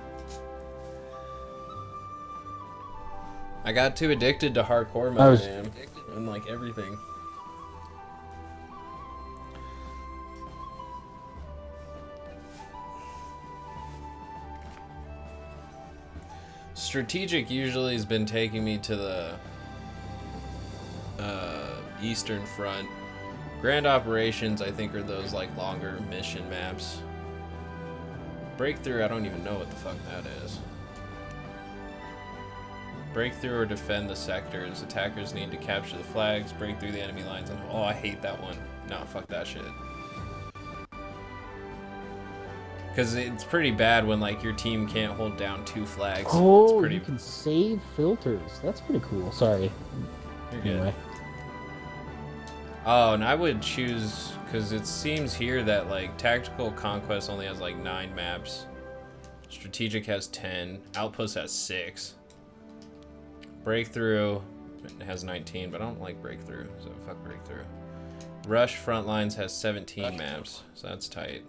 I got too addicted to hardcore mode, man, and like everything. Strategic usually has been taking me to the Eastern Front. Grand Operations, I think, are those like longer mission maps. Breakthrough, I don't even know what the fuck that is. Breakthrough or defend the sectors. Attackers need to capture the flags, break through the enemy lines, and oh, I hate that one. No, fuck that shit. Because it's pretty bad when like your team can't hold down 2 flags. Oh, it's pretty... you can save filters. That's pretty cool. Sorry. You're good. Anyway. Oh, and I would choose, because it seems here that like Tactical Conquest only has like 9 maps. Strategic has 10. Outpost has 6. Breakthrough has 19, but I don't like Breakthrough, so fuck Breakthrough. Rush Frontlines has 17 maps, so that's tight.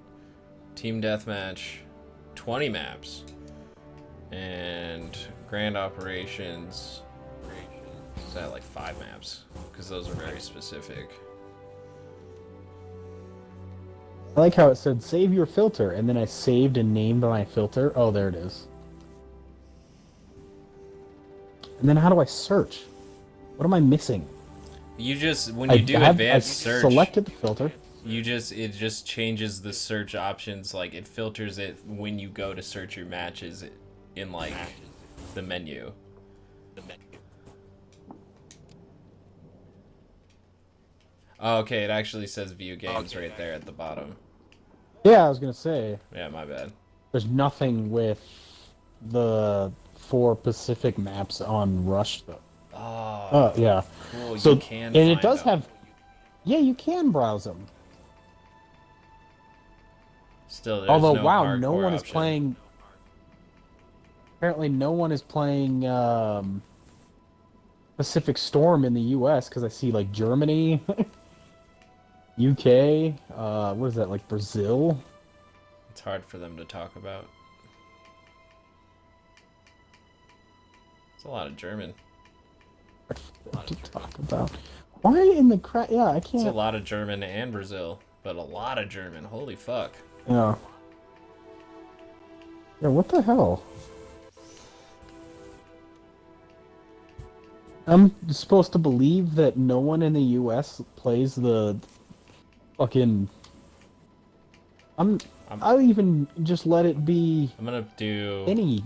Team Deathmatch, 20 maps. And Grand Operations is at like 5 maps, because those are very specific. I like how it said save your filter, and then I saved and named my filter. Oh, there it is. And then how do I search? What am I missing? You just, when you do advanced search, selected the filter. it just changes the search options. Like it filters it when you go to search your matches in like the menu. Oh, okay, it actually says view games right there at the bottom. Yeah, I was gonna say. Yeah, my bad. There's nothing with the 4 Pacific maps on Rush though. Oh, yeah. Cool. So, you can and find it does them. have. Yeah, you can browse them. Still, there's Although, no wow, hardcore no one is option. playing. Apparently, no one is playing Pacific Storm in the U.S. because I see like Germany, UK. What is that, like Brazil? It's hard for them to talk about. It's a lot of German. To talk about. Why in the crap? Yeah, I can't. It's a lot of German and Brazil, but a lot of German. Holy fuck. Yeah. Yeah, what the hell? I'm supposed to believe that no one in the U.S. plays the fucking. I'll even just let it be. I'm gonna do any.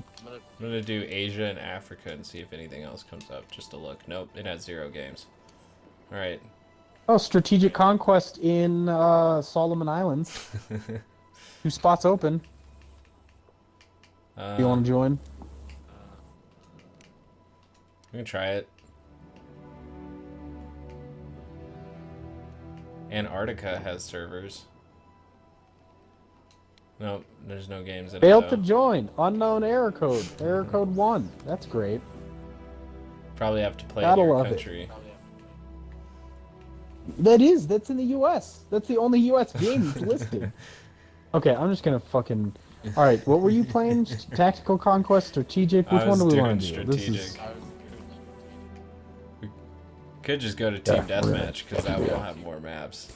I'm gonna do Asia and Africa and see if anything else comes up. Just to look. Nope, it has 0 games. All right. Oh, Strategic Conquest in Solomon Islands. 2 spots open. You want to join? We can try it. Antarctica has servers. Nope, there's no games in it. Failed to though. join. Unknown error code. Error code 1. That's great. Probably have to play Gotta in your love it. country. That's in the U.S. That's the only U.S. game that's listed. Okay, I'm just gonna fucking. All right, what were you playing? Tactical Conquest, Strategic. Which one do we want to do? This is. We could just go to Team Yeah, we're gonna- Deathmatch because that will have more maps.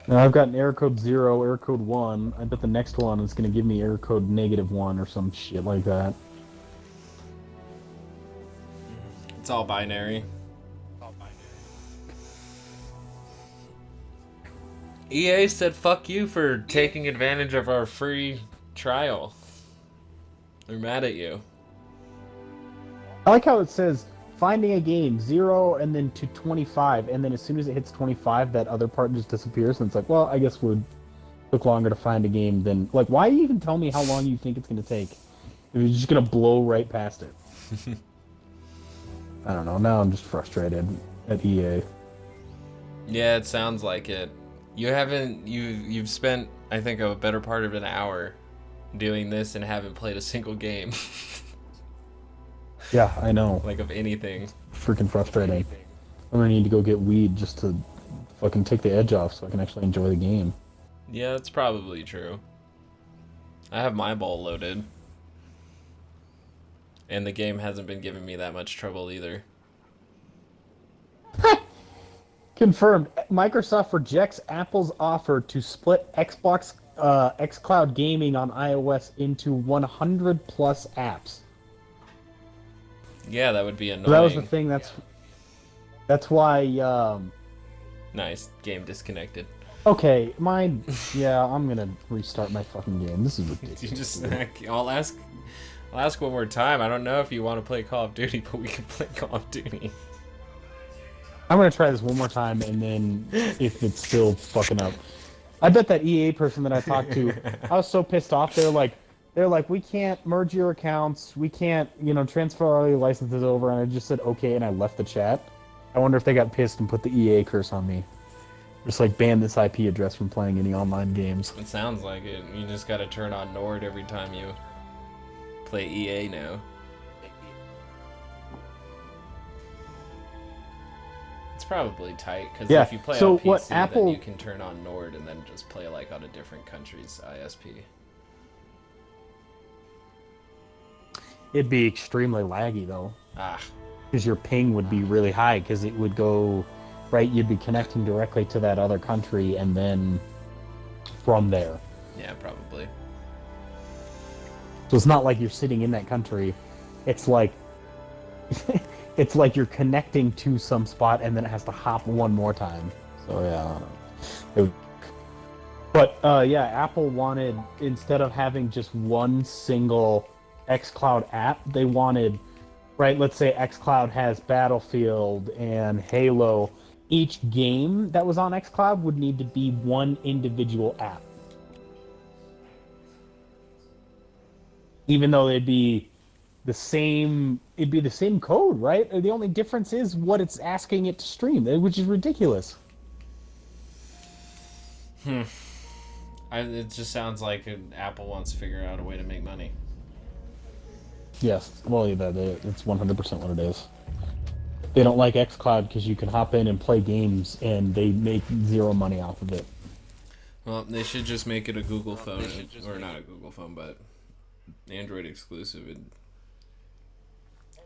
Now I've got an error code 0, error code 1. I bet the next one is gonna give me error code -1 or some shit like that. It's all binary. EA said fuck you for taking advantage of our free trial. They're mad at you. I like how it says finding a game 0 and then to 25, and then as soon as it hits 25, that other part just disappears. And it's like, well, I guess we took longer to find a game than like. Why even tell me how long you think it's gonna take? If you're just gonna blow right past it. I don't know. Now I'm just frustrated at EA. Yeah, it sounds like it. You've spent, I think, a better part of an hour doing this and haven't played a single game. Yeah, I know. Like of anything. Freaking frustrating. I'm gonna need to go get weed just to fucking take the edge off so I can actually enjoy the game. Yeah, that's probably true. I have my ball loaded. And the game hasn't been giving me that much trouble either. Confirmed. Microsoft rejects Apple's offer to split Xbox xCloud gaming on iOS into 100 plus apps. Yeah, that would be annoying. So that was the thing. That's why. Nice. Game disconnected. Okay, yeah, I'm gonna restart my fucking game. This is ridiculous. You just, I'll ask one more time. I don't know if you want to play Call of Duty, but we can play Call of Duty. I'm gonna try this one more time, and then if it's still fucking up, I bet that EA person that I talked to, I was so pissed off. They're like, we can't merge your accounts. We can't, transfer all your licenses over. And I just said, okay, and I left the chat. I wonder if they got pissed and put the EA curse on me. Just like ban this IP address from playing any online games. It sounds like it. You just gotta turn on Nord every time you play EA now. It's probably tight, because if you play on PC, then you can turn on Nord and then just play like on a different country's ISP. It'd be extremely laggy though. Because your ping would be really high, because it would go, right, you'd be connecting directly to that other country and then from there. Yeah, probably. So it's not like you're sitting in that country. It's like it's like you're connecting to some spot and then it has to hop one more time. So yeah, I don't know. But yeah, Apple wanted, instead of having just one single xCloud app, they wanted, right, let's say xCloud has Battlefield and Halo. Each game that was on xCloud would need to be one individual app. Even though it'd be the same code, right? The only difference is what it's asking it to stream, which is ridiculous. It just sounds like Apple wants to figure out a way to make money. Yes, well, it's 100% what it is. They don't like xCloud because you can hop in and play games, and they make zero money off of it. Well, they should just make it a Google phone, or not a Google phone, but Android exclusive.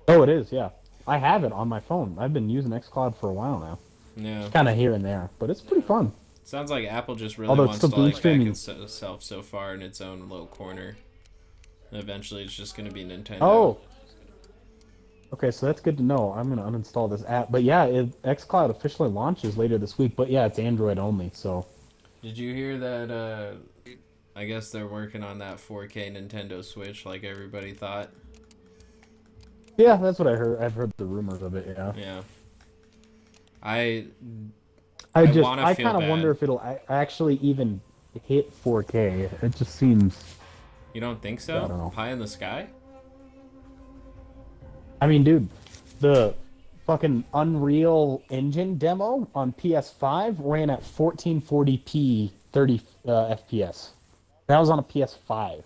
Oh, it is, yeah. I have it on my phone. I've been using xCloud for a while now. Yeah. Kind of here and there, but it's pretty fun. Sounds like Apple just really wants to like back itself so far in its own little corner. And eventually, it's just going to be Nintendo. Oh. Okay, so that's good to know. I'm going to uninstall this app. But yeah, xCloud officially launches later this week. But yeah, it's Android only, so... Did you hear that, I guess they're working on that 4K Nintendo Switch like everybody thought? Yeah, that's what I heard. I've heard the rumors of it, yeah. Yeah. I kind of wonder if it'll actually even hit 4K. It just seems... You don't think so? I don't know. Pie in the sky? I mean, dude, the fucking Unreal Engine demo on PS5 ran at 1440p 30 FPS. That was on a PS5.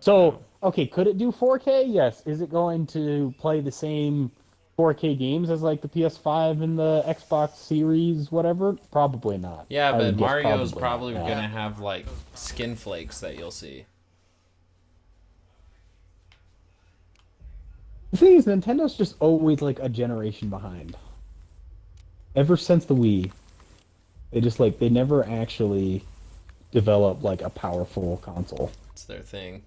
So, okay, could it do 4K? Yes. Is it going to play the same 4K games as like the PS5 and the Xbox Series, whatever? Probably not. Yeah, but Mario's probably going to have like skin flakes that you'll see. The thing is, Nintendo's just always like a generation behind. Ever since the Wii, they never actually develop like a powerful console. It's their thing.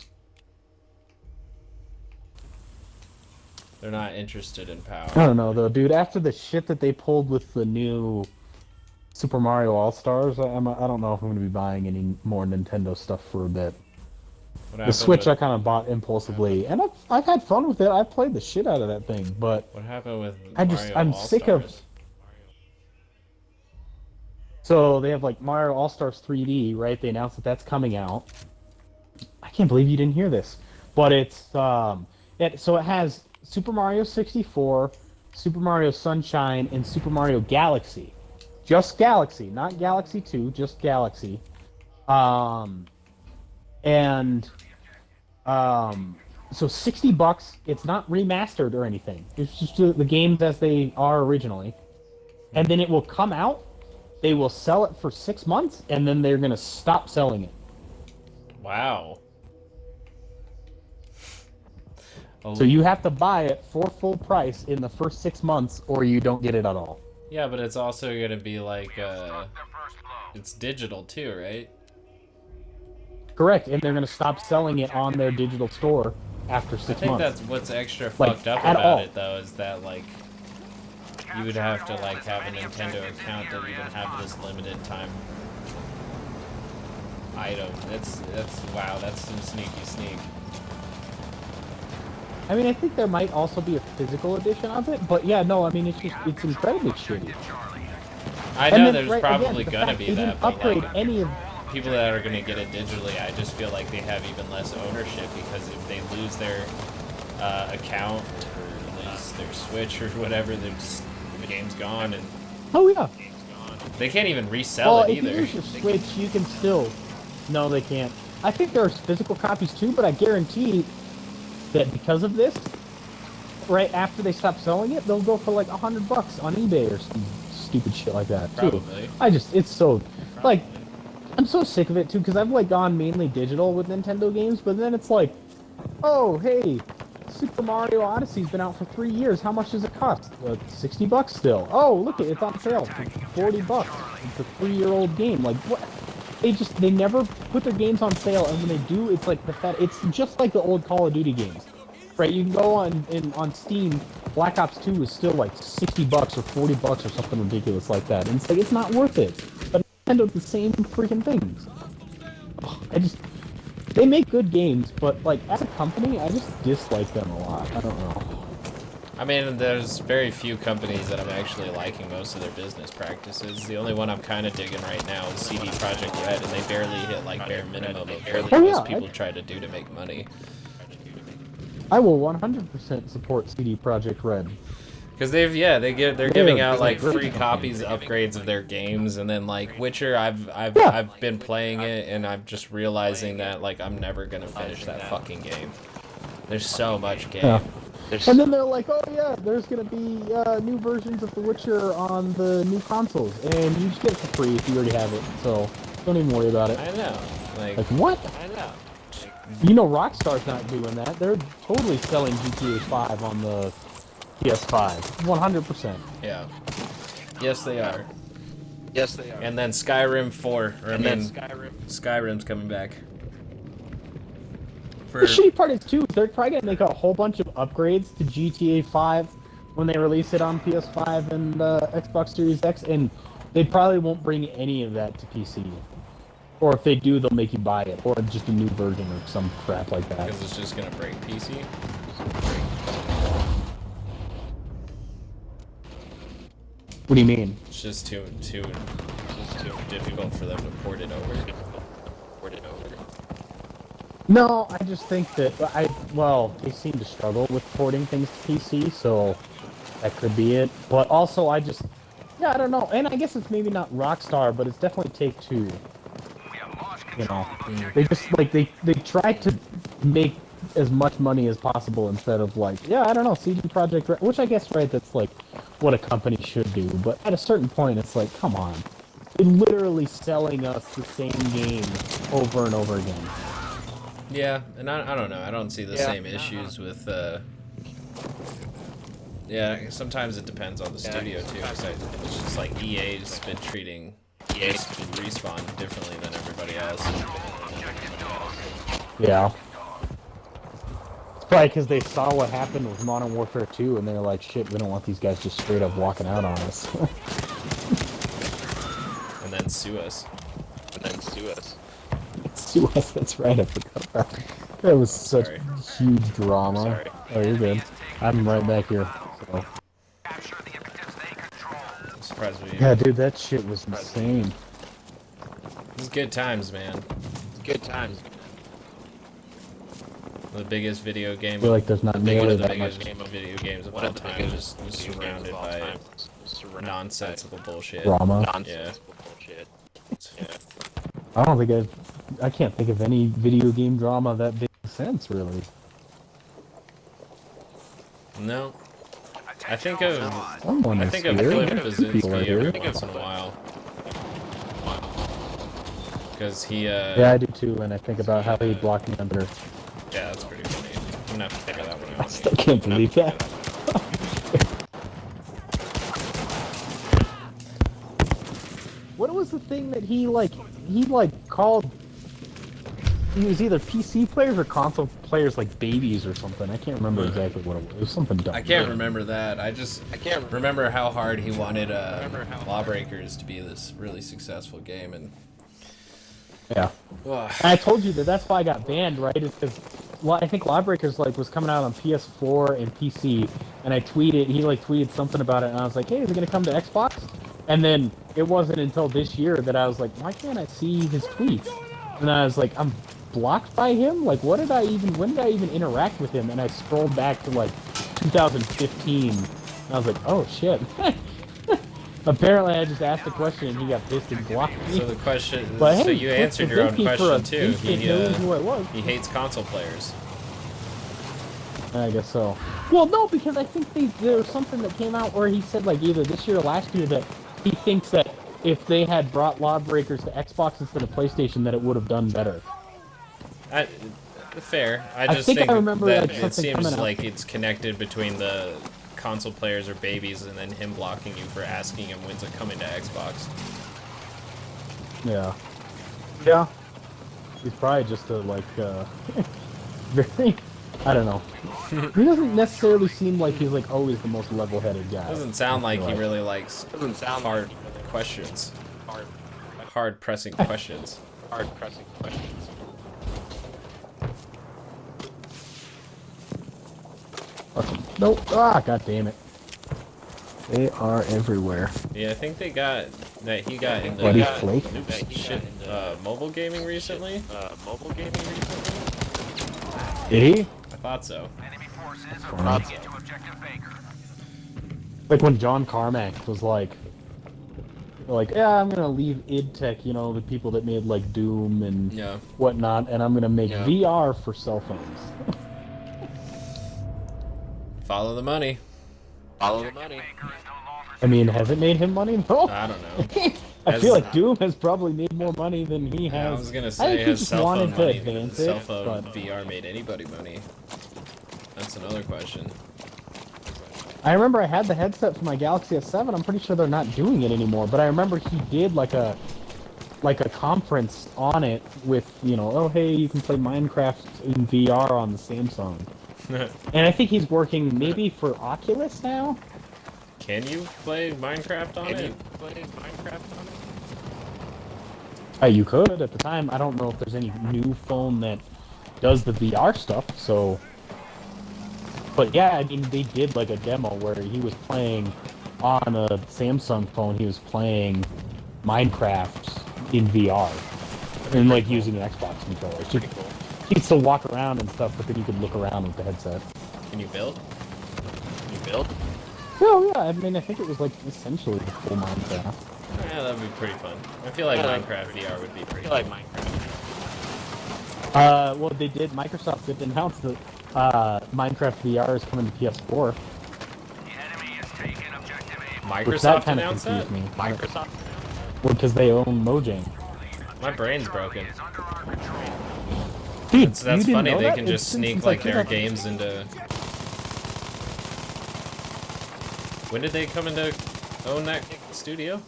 They're not interested in power. I don't know though, dude. After the shit that they pulled with the new Super Mario All-Stars, I don't know if I'm going to be buying any more Nintendo stuff for a bit. The Switch I kind of bought impulsively, and I've had fun with it. I've played the shit out of that thing, but what happened with I'm sick of. So they have like Mario All-Stars 3D, right? They announced that that's coming out. I can't believe you didn't hear this, but it's so it has Super Mario 64, Super Mario Sunshine, and Super Mario Galaxy. Just Galaxy, not Galaxy 2, just Galaxy. So $60, it's not remastered or anything. It's just the games as they are originally. And then it will come out, they will sell it for 6 months, and then they're going to stop selling it. Wow. So you have to buy it for full price in the first 6 months, or you don't get it at all. Yeah, but it's also going to be like, it's digital too, right? Correct, and they're going to stop selling it on their digital store after 6 months. I think that's what's extra fucked up about it, though, is that, like, you would have to, like, have a Nintendo account that even have this limited time item. Wow, that's some sneaky sneak. I mean, I think there might also be a physical edition of it, but yeah, no, I mean, it's incredibly shitty. I And know then, there's right, probably again, the gonna fact be they that, didn't but upgrade like, any of people that are gonna get it digitally, I just feel like they have even less ownership because if they lose their account or lose their Switch or whatever, they're just, the game's gone and Oh yeah. they can't even resell it if you either. lose your Switch, you can still. No, they can't. I think there's physical copies too, but I guarantee that because of this, right after they stop selling it, they'll go for like $100 on eBay or some stupid shit like that too. Probably. It's so like I'm so sick of it too because I've like gone mainly digital with Nintendo games, but then it's like, oh hey, Super Mario Odyssey's been out for 3 years. How much does it cost? $60 still. Oh look, it's on sale for $40. It's a 3-year-old game. Like what? They never put their games on sale, and when they do, it's like it's just like the old Call of Duty games, right? You can go on Steam. Black Ops 2 is still like $60 or $40 or something ridiculous like that, and it's like it's not worth it. But Nintendo the same freaking things. They make good games, but like as a company, I just dislike them a lot. I don't know. I mean, there's very few companies that I'm actually liking most of their business practices. The only one I'm kind of digging right now is CD Projekt Red, and they barely hit like bare minimum of what most people try to do to make money. I will 100% support CD Projekt Red. Because they're giving out like free copies, upgrades of their games, and then like Witcher, I've been playing it, and I'm just realizing that like I'm never gonna finish that fucking game. There's so much game. Yeah. And then they're like, oh yeah, there's gonna be new versions of The Witcher on the new consoles, and you just get it for free if you already have it, so don't even worry about it. I know. Like what? I know. You know Rockstar's not doing that. They're totally selling GTA 5 on the PS5. 100%. Yeah. Yes, they are. Yes, they are. And then Skyrim 4. Skyrim's coming back. The shitty part is, too, they're probably going to make a whole bunch of upgrades to GTA 5 when they release it on PS5 and Xbox Series X, and they probably won't bring any of that to PC. Or if they do, they'll make you buy it, or just a new version or some crap like that. Because it's just going to break PC? What do you mean? It's just too difficult for them to port it over. No, I just think that they seem to struggle with porting things to PC, so that could be it. But also, I don't know. And I guess it's maybe not Rockstar, but it's definitely Take-Two. You know, they just they try to make as much money as possible instead of like, I don't know, CD Projekt Red, which I guess that's like what a company should do. But at a certain point, it's like, come on, they're literally selling us the same game over and over again. Yeah, and I don't know. I don't see the same issues with. Yeah, sometimes it depends on the studio too. It's just like EA's been treating Respawn differently than everybody else. Yeah. It's probably because they saw what happened with Modern Warfare 2, and they're like, shit, we don't want these guys just straight up walking out on us. And then sue us. Sue us, that's right, I forgot about that. That was such huge drama. Sorry. Oh, you're good. I'm right back here, so. I'm surprised we... Yeah, dude, that shit was insane. It was good times, man. Good times. The biggest video game. I feel like there's not nearly the that much. biggest video games of all time, just surrounded by nonsensical bullshit. Drama. Yeah. I don't think I can't think of any video game drama that makes sense, really. No. I think of Someone is Cliff here. Blazinski every once in a while. Because he, Yeah, I do too, and I think about how he blocked me under. Yeah, that's pretty funny. I'm gonna have to figure that one out. I still can't believe that. What was the thing that he called? He was either PC players or console players like babies or something. I can't remember exactly what it was. It was something dumb. I can't remember that. I can't remember how hard he wanted Lawbreakers to be this really successful game, and yeah. And I told you that's why I got banned, right? It's because I think Lawbreakers was coming out on PS4 and PC, and I tweeted, he tweeted something about it, and I was like, hey, is it gonna come to Xbox? And then it wasn't until this year that I was like, why can't I see his tweets? And I was like, I'm blocked by him? Like, when did I even interact with him? And I scrolled back to like 2015. And I was like, oh shit. Apparently I just asked a question and he got pissed and blocked me. So the question, but, so hey, you answered your own question too. He hates console players. I guess so. Well, no, because I think there was something that came out where he said, like, either this year or last year that he thinks that if they had brought Lawbreakers to Xbox instead of PlayStation, that it would have done better. Fair. I just think I remember, that like, it seems like out. it's connected between the console players or babies and then him blocking you for asking him when's it coming to Xbox. Yeah. Yeah. He's probably just a, like, very... I don't know. He doesn't necessarily seem like he's, like, always the most level-headed guy. Doesn't sound like he really likes hard questions. Hard pressing questions. Hard pressing questions. Nope. Ah, god damn it. They are everywhere. Yeah, I think they got that he got in the mobile gaming recently. Did he? I thought so. Like when John Carmack was like, yeah, I'm gonna leave id Tech, you know, the people that made like Doom and whatnot, and I'm gonna make VR for cell phones. Follow the money. Follow the money. I mean, has it made him money? No. I don't know. I feel like Doom has probably made more money than he has. Yeah, I was gonna say his cell phone money. Cell phone but... VR made anybody money. That's another question. I remember I had the headset for my Galaxy S7. I'm pretty sure they're not doing it anymore. But I remember he did like a conference on it with, you know, oh hey, you can play Minecraft in VR on the Samsung. And I think he's working maybe for Oculus now. Can you play Minecraft on it? You could at the time. I don't know if there's any new phone that does the VR stuff. So, but yeah, I mean, they did like a demo where he was playing on a Samsung phone. He was playing Minecraft in VR and like using an Xbox controller. So you could still walk around and stuff, but then you could look around with the headset. Can you build? Well, yeah, I mean, I think it was like essentially the full Minecraft. Yeah, that would be pretty fun. I feel like Minecraft VR would be pretty fun. Well, they did. Microsoft did announce that Minecraft VR is coming to PS4. Microsoft announced that? Me. Microsoft? Well, because they own Mojang. My brain's broken. Dude, that's funny. They can just sneak like their games into. When did they come into own that studio?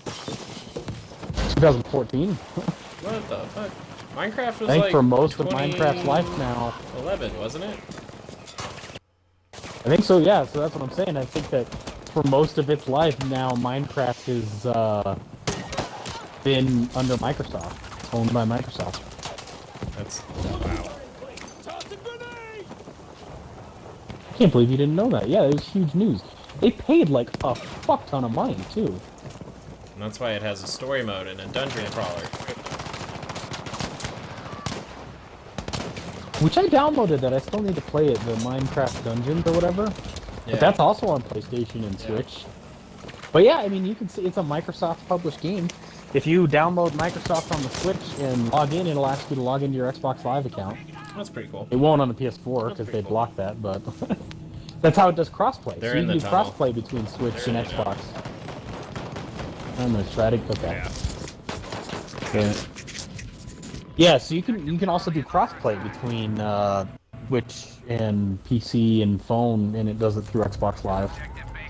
2014. What the fuck? Minecraft was I think like for most of Minecraft's life now. 11, wasn't it? I think so, yeah. So that's what I'm saying. I think that for most of its life now, Minecraft has been under Microsoft. It's owned by Microsoft. That's wow. I can't believe you didn't know that. Yeah, it was huge news. They paid like a fuck ton of money too. And that's why it has a story mode and a dungeon crawler. Which I downloaded that. I still need to play it, the Minecraft Dungeons or whatever. Yeah. But that's also on PlayStation and Switch. But yeah, I mean, you can see it's a Microsoft published game. If you download Microsoft on the Switch and log in, it'll ask you to log into your Xbox Live account. That's pretty cool. It won't on the PS4 because they blocked that, but that's how it does crossplay. They're so you in can the do tunnel. crossplay between Switch and Xbox. I'm gonna try to click that. Yeah, so you can also do crossplay between Switch and PC and phone, and it does it through Xbox Live.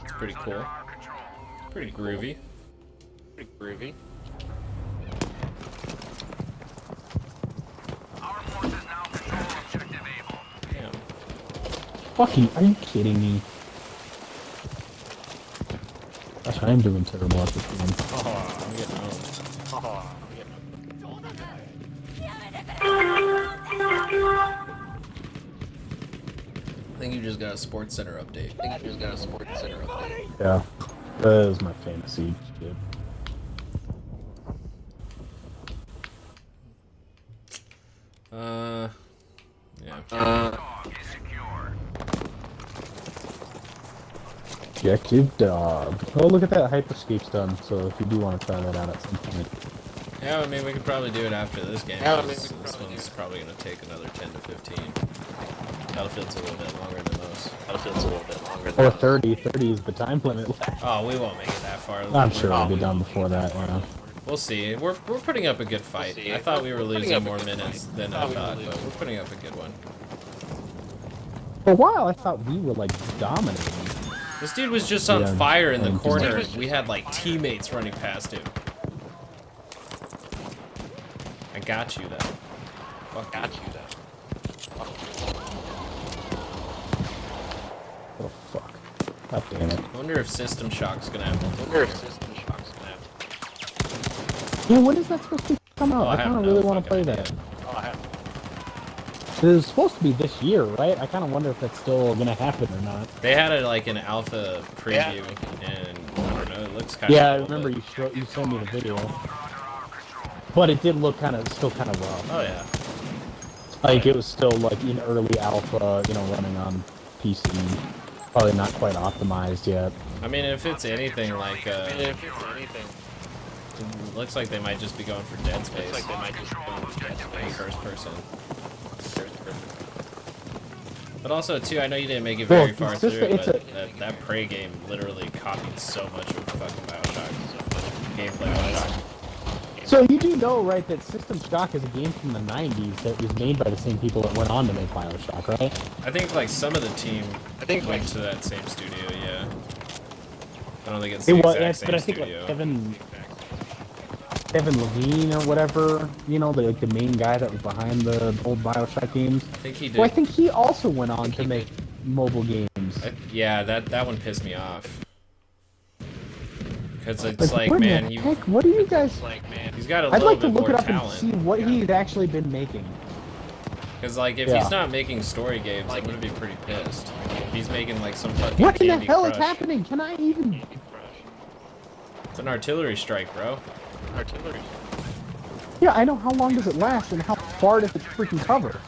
Pretty cool. Pretty groovy. Damn. Fucking, are you kidding me? Gosh, I'm doing terrible at this game. Oh, I'm getting owned. I think you just got a Sports Center update. Yeah, that is my fantasy shit. Objective dog. Oh, look at that. Hyperscape's done, so if you do want to try that out at some point. Yeah, I mean, we could probably do it after this game. Yeah, this one's probably going to take another 10 to 15. Battlefield's a little bit longer than most. Or 30. 30 is the time limit. Oh, we won't make it that far. I'm sure it'll be done before that, yeah. We'll see. We're putting up a good fight. I thought we were losing more minutes than I thought, but we're putting up a good one. For a while, I thought we were, like, dominating. This dude was just on fire in the corner. We had, like, teammates running past him. I got you, though. Fuck got you, though. Oh, fuck. God damn it. I wonder if System Shock's gonna have Yeah, when is that supposed to come out? I kind of really want to play that. It was supposed to be this year, right? I kind of wonder if that's still gonna happen or not. They had it like an alpha preview, and I don't know, it looks kind of Yeah, I remember you showed me the video. But it did look still kind of rough. Oh yeah. Like it was still like in early alpha, you know, running on PC. Probably not quite optimized yet. I mean, if it's anything like, it looks like they might just be going for Dead Space. First person. But also, too, I know you didn't make it very far through it, but that Prey game literally copied so much of fucking Bioshock gameplay-wise. So you do know, right, that System Shock is a game from the 90s that was made by the same people that went on to make Bioshock, right? I think, like, some of the team went to that same studio, yeah. I don't think it's the exact same but I think studio. like Kevin Levine or whatever, you know, the main guy that was behind the old Bioshock games. I think he did. Well, I think he also went on to make mobile games. Yeah, that one pissed me off. Because it's like, what man, the heck? What do you guys... he's got a I'd little like to bit look more it up talent. and see what he's actually been making. Because, like, if he's not making story games, I'm gonna be pretty pissed. If he's making, like, some fucking What in the Candy hell Crush. is happening? Can I even... It's an artillery strike, bro. Artillery. Yeah, I know. How long does it last and how far does it freaking cover?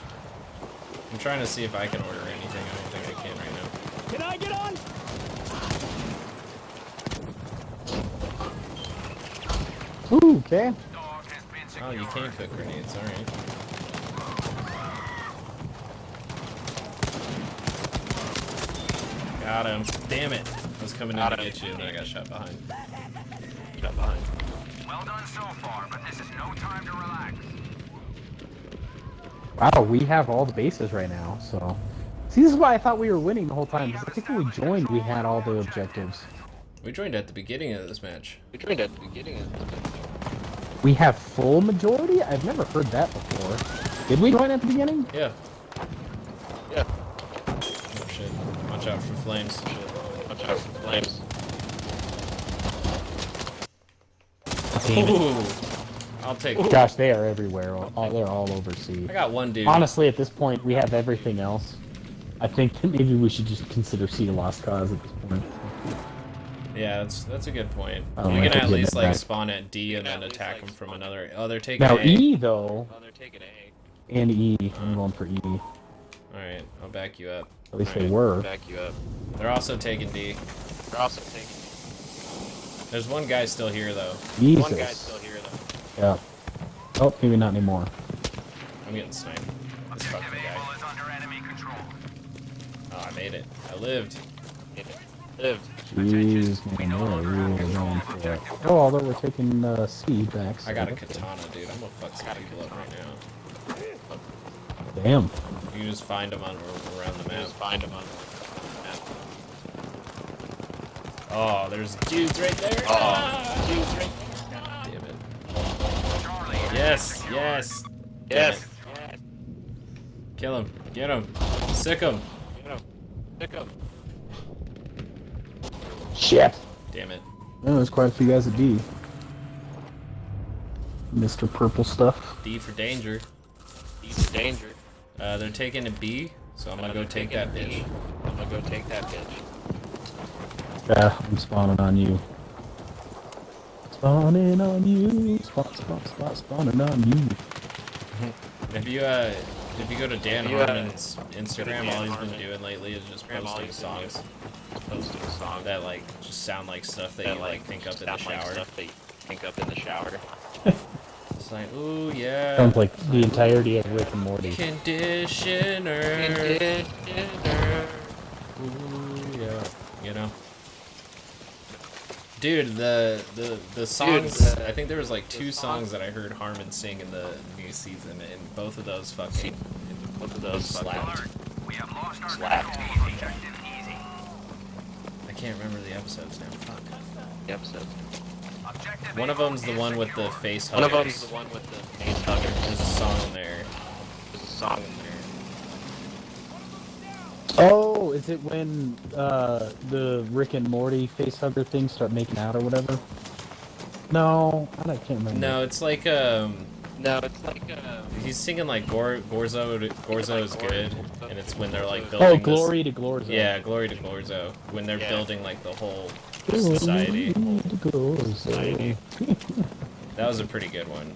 I'm trying to see if I can order anything. I don't think I can right now. Can I get on? Ooh, okay. Oh, you can cook grenades, alright. Got him. Damn it. I was coming in to get you and then I got shot behind. Well done so far, but this is no time to relax. Wow, we have all the bases right now, so... See, this is why I thought we were winning the whole time, because I think when we joined, we had all the objectives. We joined at the beginning of this match. We have full majority? I've never heard that before. Did we join at the beginning? Yeah. Oh shit. Watch out for flames. Ooh. I'll take it. Gosh, they are everywhere. They're all over C. I got one dude. Honestly, at this point, we have everything else. I think that maybe we should just consider C a lost cause at this point. Yeah, that's a good point. Oh, We I can could at get least it like back. spawn at D and then attack them from another. Oh, they're taking Now A. E though, and E. I'm going for E. All right, I'll back you up. At least they were. They're also taking D. There's one guy still here though. Jesus. Yeah. Oh, maybe not anymore. I'm getting sniped. This fucking guy. Oh, I made it. I lived. Jeez, man, they're really going for it. Oh, although we're taking C back. So I got a that's katana, dude. I'm gonna fuck some people up right now. good. Damn. You can just find them around the map. Oh, there's dudes right there. Damn it. Yes, yes. Damn it. Kill him. Get him. Sick him. Shit. Damn it. Oh, there's quite a few guys at D. Mr. Purple stuff. D for danger. They're taking a B, so I'm gonna go take that bitch. Yeah, I'm spawning on you. Spawning on you. Spawning on you. Have you If you go to Dan Harmon's Instagram, all he's been doing lately is just posting songs. That like just sound like stuff that you like think up in the shower. It's like, ooh yeah. Sounds like the entirety of Rick and Morty. Conditioner. Ooh yeah. You know. Dude, the songs. I think there was like 2 songs that I heard Harmon sing in the new season, and both of those fucking slapped. Slapped. I can't remember the episodes now. Fuck. The episodes. One of them's the one with the face huggers. There's a song there. Oh, is it when the Rick and Morty facehugger things start making out or whatever? No, I can't remember. No, it's like he's singing like Gorzo is good, and it's when they're like building. Oh, Glory to Gorzo. Yeah, Glory to Gorzo. When they're building like the whole society. That was a pretty good one.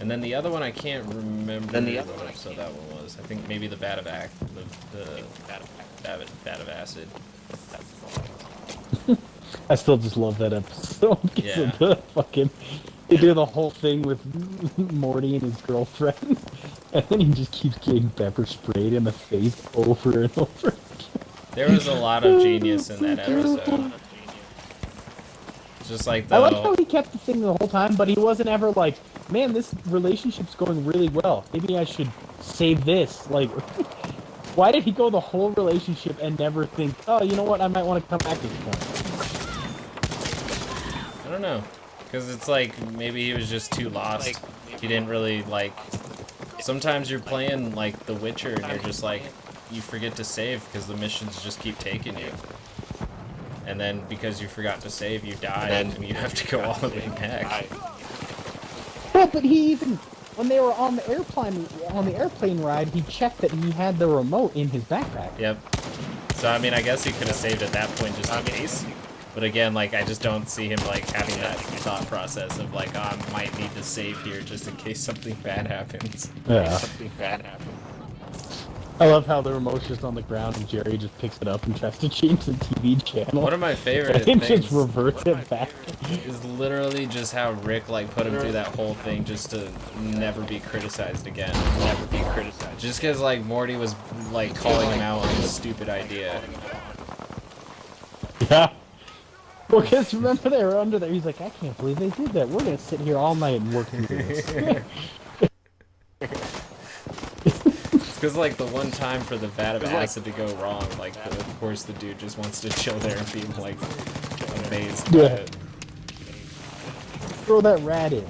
And then the other one I can't remember what episode that one was. I think maybe the Vat of Acid. I still just love that episode. Yeah. The fucking, they do the whole thing with Morty and his girlfriend, and then he just keeps getting pepper sprayed in the face over and over again. There was a lot of genius in that episode. It's just like the... I like how he kept the thing the whole time, but he wasn't ever like, man, this relationship's going really well. Maybe I should save this. Like, why did he go the whole relationship and never think, oh, you know what, I might want to come back to this point? I don't know. Because it's like, maybe he was just too lost. He didn't really, like... Sometimes you're playing, like, The Witcher, and you're just like, you forget to save because the missions just keep taking you. And then, because you forgot to save, you die, and you have to go all the way back. Well, but he even, when they were on the airplane ride, he checked that he had the remote in his backpack. Yep. So, I mean, I guess he could have saved at that point just in case. But again, like, I just don't see him, like, having that thought process of, like, oh, I might need to save here just in case something bad happens. Yeah. I love how the remote's just on the ground and Jerry just picks it up and tries to change the TV channel. One of my favorite and things just reverts it back. is literally just how Rick, like, put him through that whole thing just to never be criticized again. Just because, like, Morty was, like, calling him out on his stupid idea. Yeah. Well, because remember they were under there, he's like, I can't believe they did that. We're going to sit here all night and work through this. Because, like, the one time for the vat of acid to go wrong, like, of course the dude just wants to chill there and be, like, amazed by it. Throw that rat in.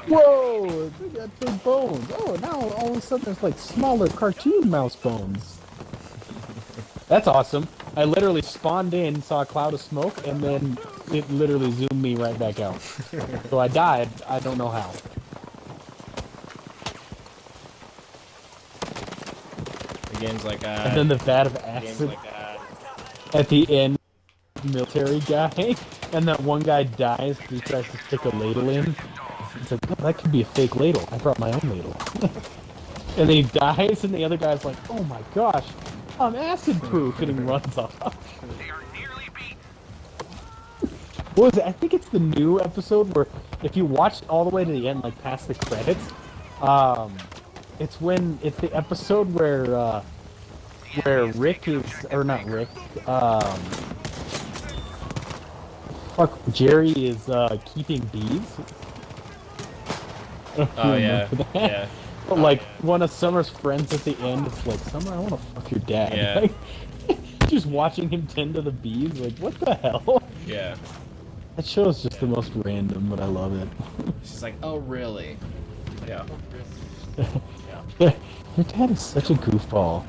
Whoa! They got big bones. Oh, now all of a sudden there's, like, smaller cartoon mouse bones. That's awesome. I literally spawned in, saw a cloud of smoke, and then it literally zoomed me right back out. So I died. I don't know how. Games like and then the vat of acid at the end, military guy, and that one guy dies because he tries to stick a ladle in. It's like, oh, that could be a fake ladle. I brought my own ladle. And then he dies, and the other guy's like, oh my gosh, I'm acid proof, and he runs off. What was it? I think it's the new episode where if you watch all the way to the end, like past the credits, it's the episode where Rick is, or not Rick, Jerry is keeping bees. Oh yeah, yeah. But like one of Summer's friends at the end is like, Summer, I want to fuck your dad. Yeah. Like, just watching him tend to the bees, like what the hell? Yeah. That show is just the most random, but I love it. She's like, oh really? Yeah. Your dad is such a goofball.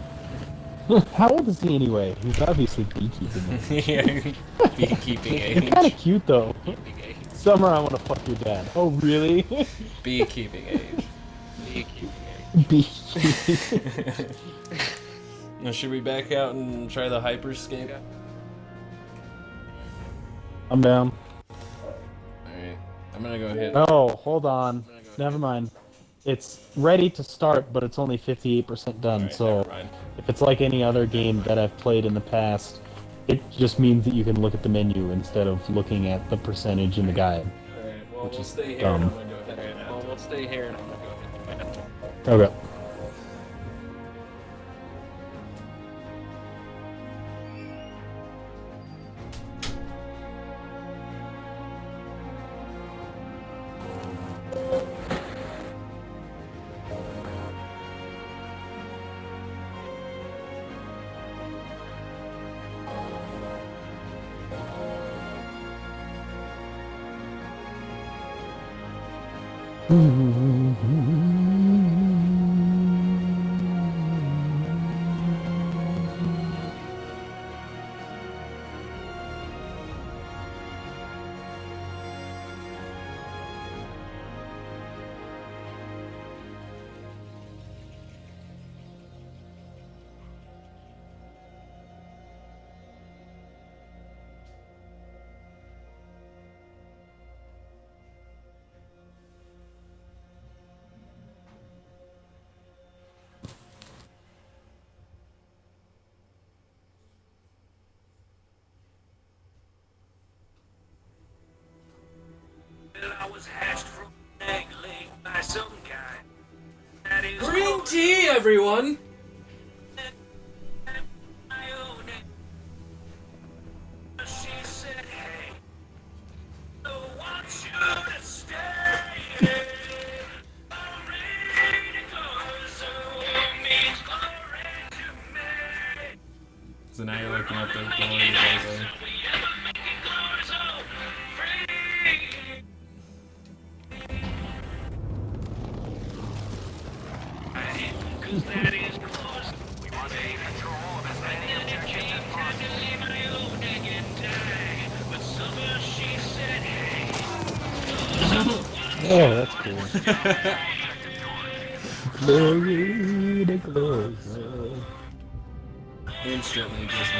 How old is he anyway? He's obviously beekeeping. Yeah, beekeeping age. It's kind of cute though. Summer, I want to fuck your dad. Oh really? Beekeeping age. Beekeeping. Now, should we back out and try the hyperscape? I'm down. Alright. I'm gonna go hit. Oh, hold on. Never mind. It's ready to start, but it's only 58% done. Right, so if it's like any other game that I've played in the past, it just means that you can look at the menu instead of looking at the percentage in the guide. Alright, well, which we'll is stay here dumb. and I'm gonna go hit right now. Well, we'll stay here and I'm gonna go hit Okay. I was hatched from an egg laid by some kind. That is Green tea, everyone! She said, hey, I want you to stay. So now you're looking at the glory days. That is close. We want to take control of as many objectives as possible. My own egg and die. But summer she said, hey. Oh, that's cool. Glory to glory. Instantly just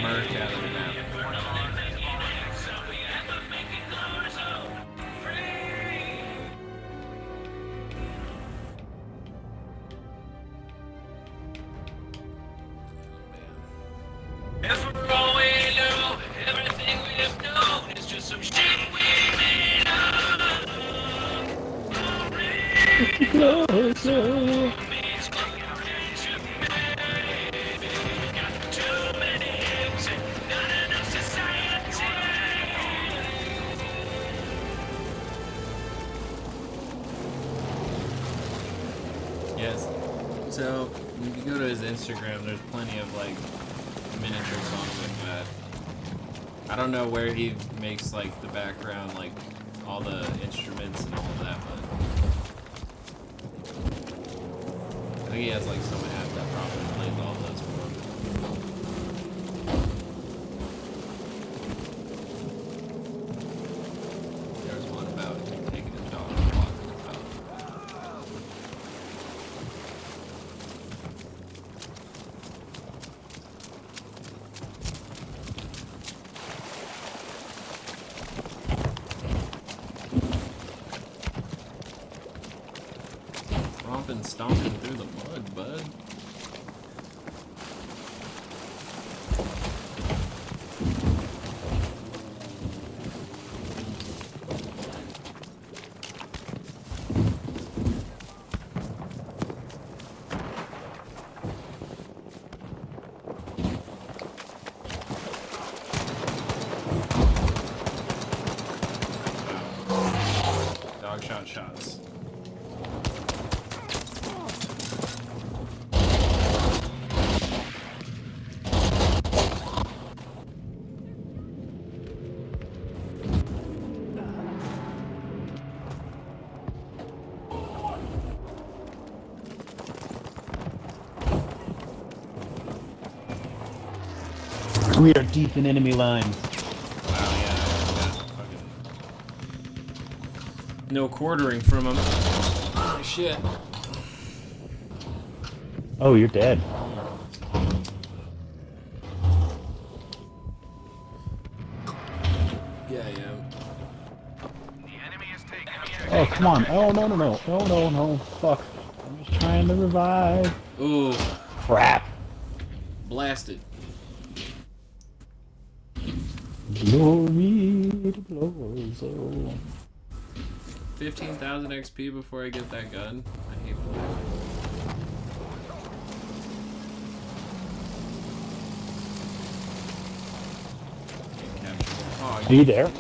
murk out of the map. For all we know, everything we have known is just some shit we made up. Closer. Too many eggs and not enough society. Yes. So, if you go to his Instagram, there's plenty of, like, miniature songs like that. I don't know where he makes, like, the background, like, all the instruments and all of that, but I think he has, like, someone app that probably plays all those for him. There's one about him taking his dog and walking about. Stomping through the mud, bud. Dog shots. We are deep in enemy lines. Wow, yeah, fucking no quartering from him. Oh shit. Oh, you're dead. Yeah, yeah. The enemy is Oh, come on. Oh, no, no, no. No, no, no. Fuck. I'm just trying to revive. Ooh. Crap. Blasted. Glory to glory. 15,000 XP before I get that gun. I hate that. Are you there?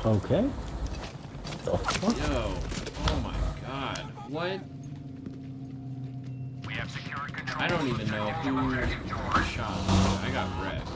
Okay. Yo. Oh my god. What? I don't even know who shot me. I got wrecked.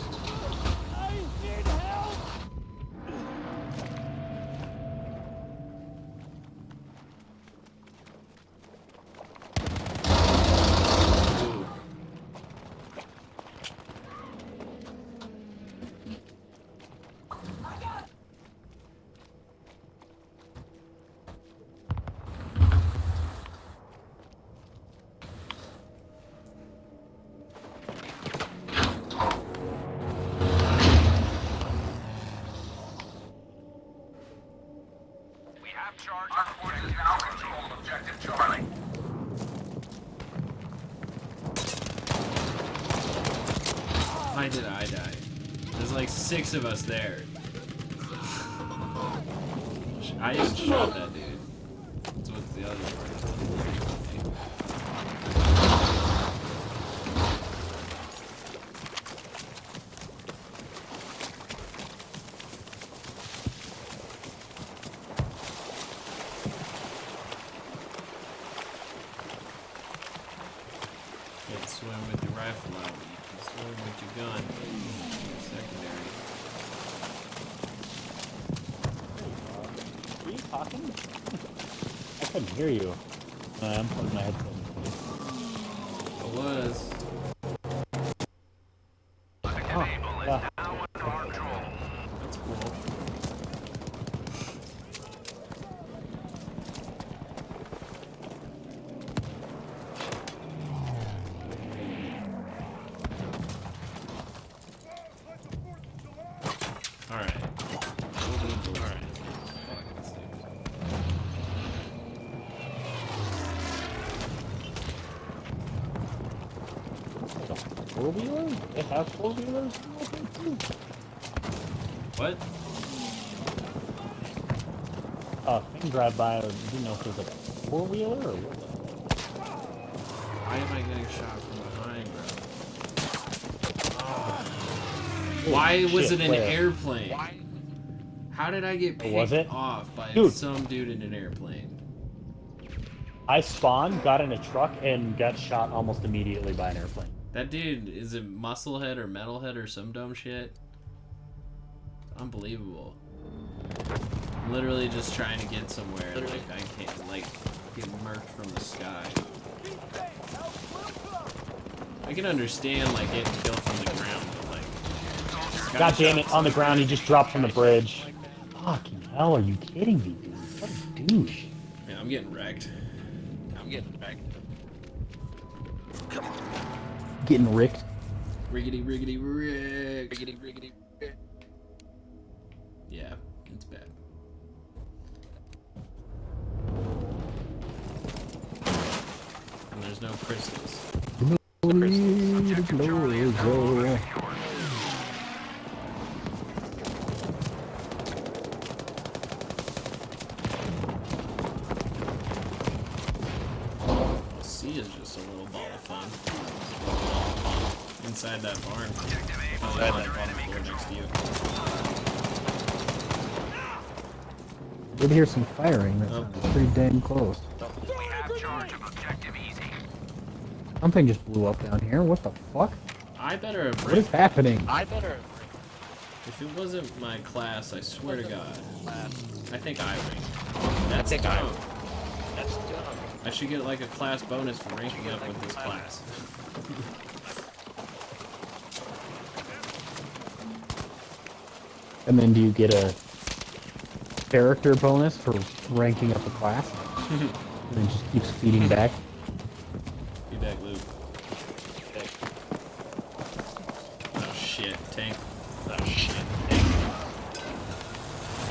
Why did I die? There's like 6 of us there. I even shot that dude. That's what's the other part. Can't swim with your rifle out. You can swim with your gun. Secondary. Were you talking? I couldn't hear you. I'm putting my headphones in. I was. Oh, yeah. That's cool. Alright. Alright. Four-wheelers? They have four-wheelers? What? Thing drive by, I didn't know if it was like a four-wheeler or what. Why am I getting shot from behind, bro? Oh. Why was it an airplane? How did I get picked off by some dude in an airplane? I spawned, got in a truck, and got shot almost immediately by an airplane. That dude, is it Musclehead or Metalhead or some dumb shit? Unbelievable. I'm literally just trying to get somewhere, like, I can't, like, get murked from the sky. I can understand, like, getting killed from the ground, but, like... God damn it, on the ground, he just dropped from the bridge. Fucking hell, are you kidding me, dude? What a douche. Yeah, I'm getting wrecked. Come on. Getting ricked. Riggedy, riggedy, rick. Riggedy, riggedy, rick. Yeah, it's bad. And there's no crystals. C is just a little ball of fun. Inside that barn. Inside that barn floor next to you. Did hear some firing. That sounded pretty damn close. Something just blew up down here. What the fuck? I better have What is happening? If it wasn't my class, I swear to God. I think I ranked. That's dumb. That's dumb. I should get like a class bonus for ranking up with this class. And then do you get a character bonus for ranking up a class? And then just keeps feeding back? Feedback loop. Oh shit, tank. Oh shit, tank.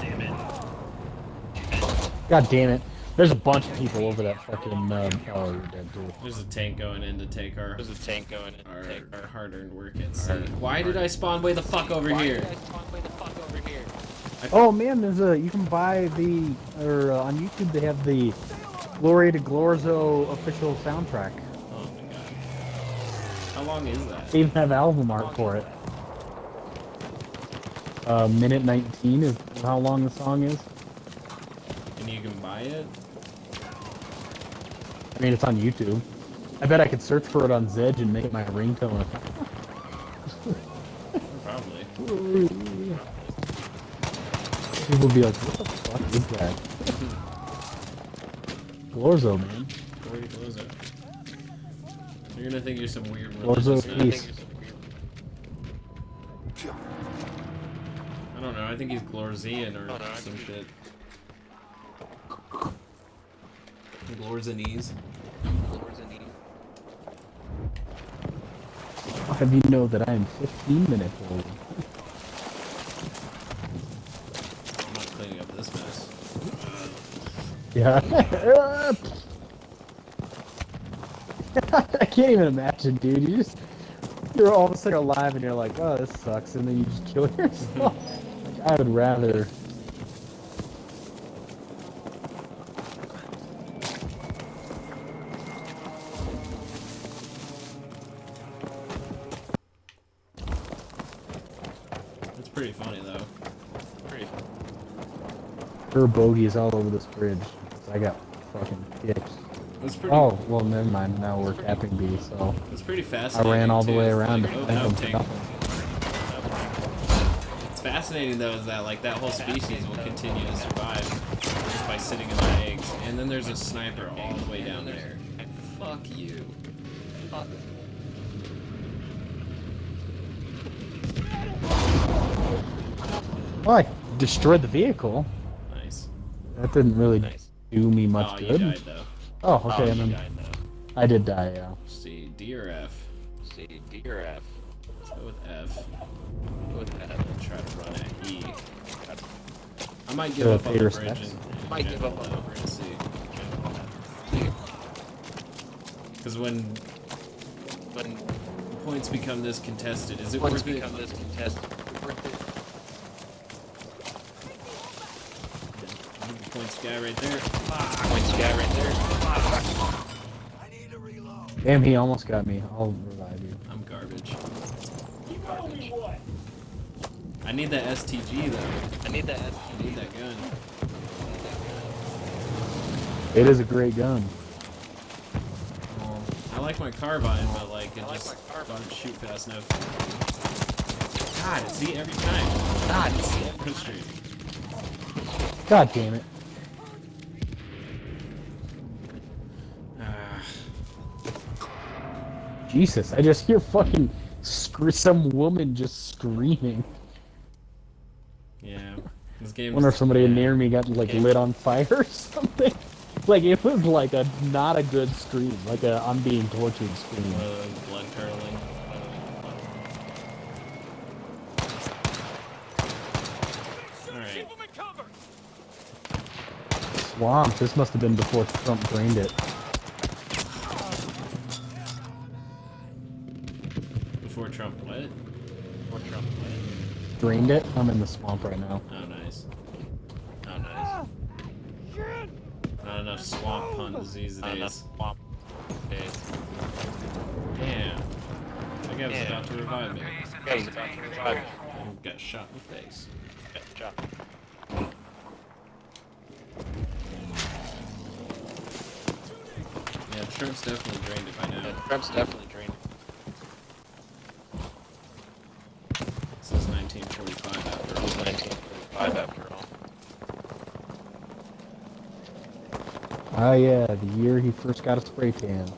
Damn it. God damn it. There's a bunch of people over that fucking, oh, you're dead too. There's a tank going in to take our... There's a tank going in to take our hard-earned work at sea. Why did I spawn way the fuck over here? Oh man, there's a, you can buy the, or on YouTube they have the Glory to Glorzo official soundtrack. Oh my god. How long is that? They even have album art for it. Minute 19 is how long the song is. And you can buy it? I mean, it's on YouTube. I bet I could search for it on Zedge and make it my ringtone. Probably. People will be like, what the fuck is that? Glorzo, man. Glory to Glorzo. You're gonna think you're some weird Glorzo religious peace. I don't know, I think he's Glorzian or some shit. Glorzanese. I'll have you know that I am 15 minutes old. I'm not cleaning up this mess. Yeah. I can't even imagine, dude. You're all of a sudden alive and you're like, oh, this sucks, and then you just kill yourself. Like, I would rather. It's pretty funny though. There are bogeys all over this bridge. I got fucking kicked. Oh, well, never mind. Now we're capping B, so. It's pretty I fascinating. ran all the way around to Like, find them. It's fascinating though, is that like that whole species will continue to survive just by sitting in their eggs, and then there's a sniper all the way down there. Fuck you. Well, I destroyed the vehicle. Nice. That didn't really do me much You good. died, though. Oh, okay, and then I did die, yeah. C, D or F? C, D or F? Let's go with F. Go with F. And try to run at E. I might give up on the bridge steps. and Might give up on the bridge. C. Because when points become this contested, is it Points worth it? become this contested. Worth it. Points guy right there. Points guy right there. Damn, he almost got me. I'll revive you. I'm garbage. I need that STG though. I need that STG. I need that gun. It is a great gun. I like my carbine, but like it just doesn't shoot fast enough. God, see every time. God, it's so frustrating. God damn it. Jesus, I just hear fucking some woman just screaming. Yeah, this game. Wonder if somebody near me got like lit on fire or something. Like it was like a not a good scream, like a I'm being tortured scream. Blood curdling. All right. Swamp. This must have been before Trump drained it. Before Trump what? Before Trump what? Drained it? I'm in the swamp right now. Oh, nice. Oh, nice. Not enough swamp pun disease days. Swamp days. Damn. That guy was about to revive me. Yeah, he's about to revive me. And got shot in the face. Good job. Yeah, Trump's definitely drained it by now. Yeah, Trump's definitely drained. This is 1945 after all. 1945 after all. Ah yeah, the year he first got a spray tan.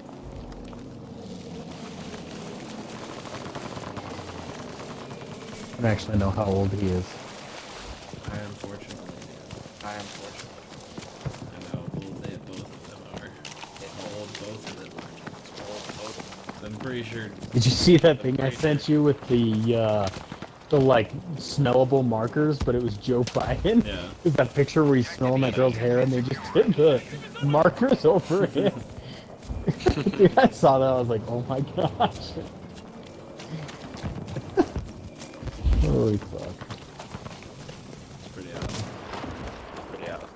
I don't actually know how old he is. I unfortunately do. I am fortunate. I know how old both of them are. How old both of them are. I'm pretty sure. Did you see that thing I sent you with the the like smellable markers, but it was Joe Biden. Yeah. Is that picture where he's smelling that girl's hair and they just did the markers over it? Dude, I saw that. I was like, oh my gosh. Holy fuck. It's pretty out. Pretty out.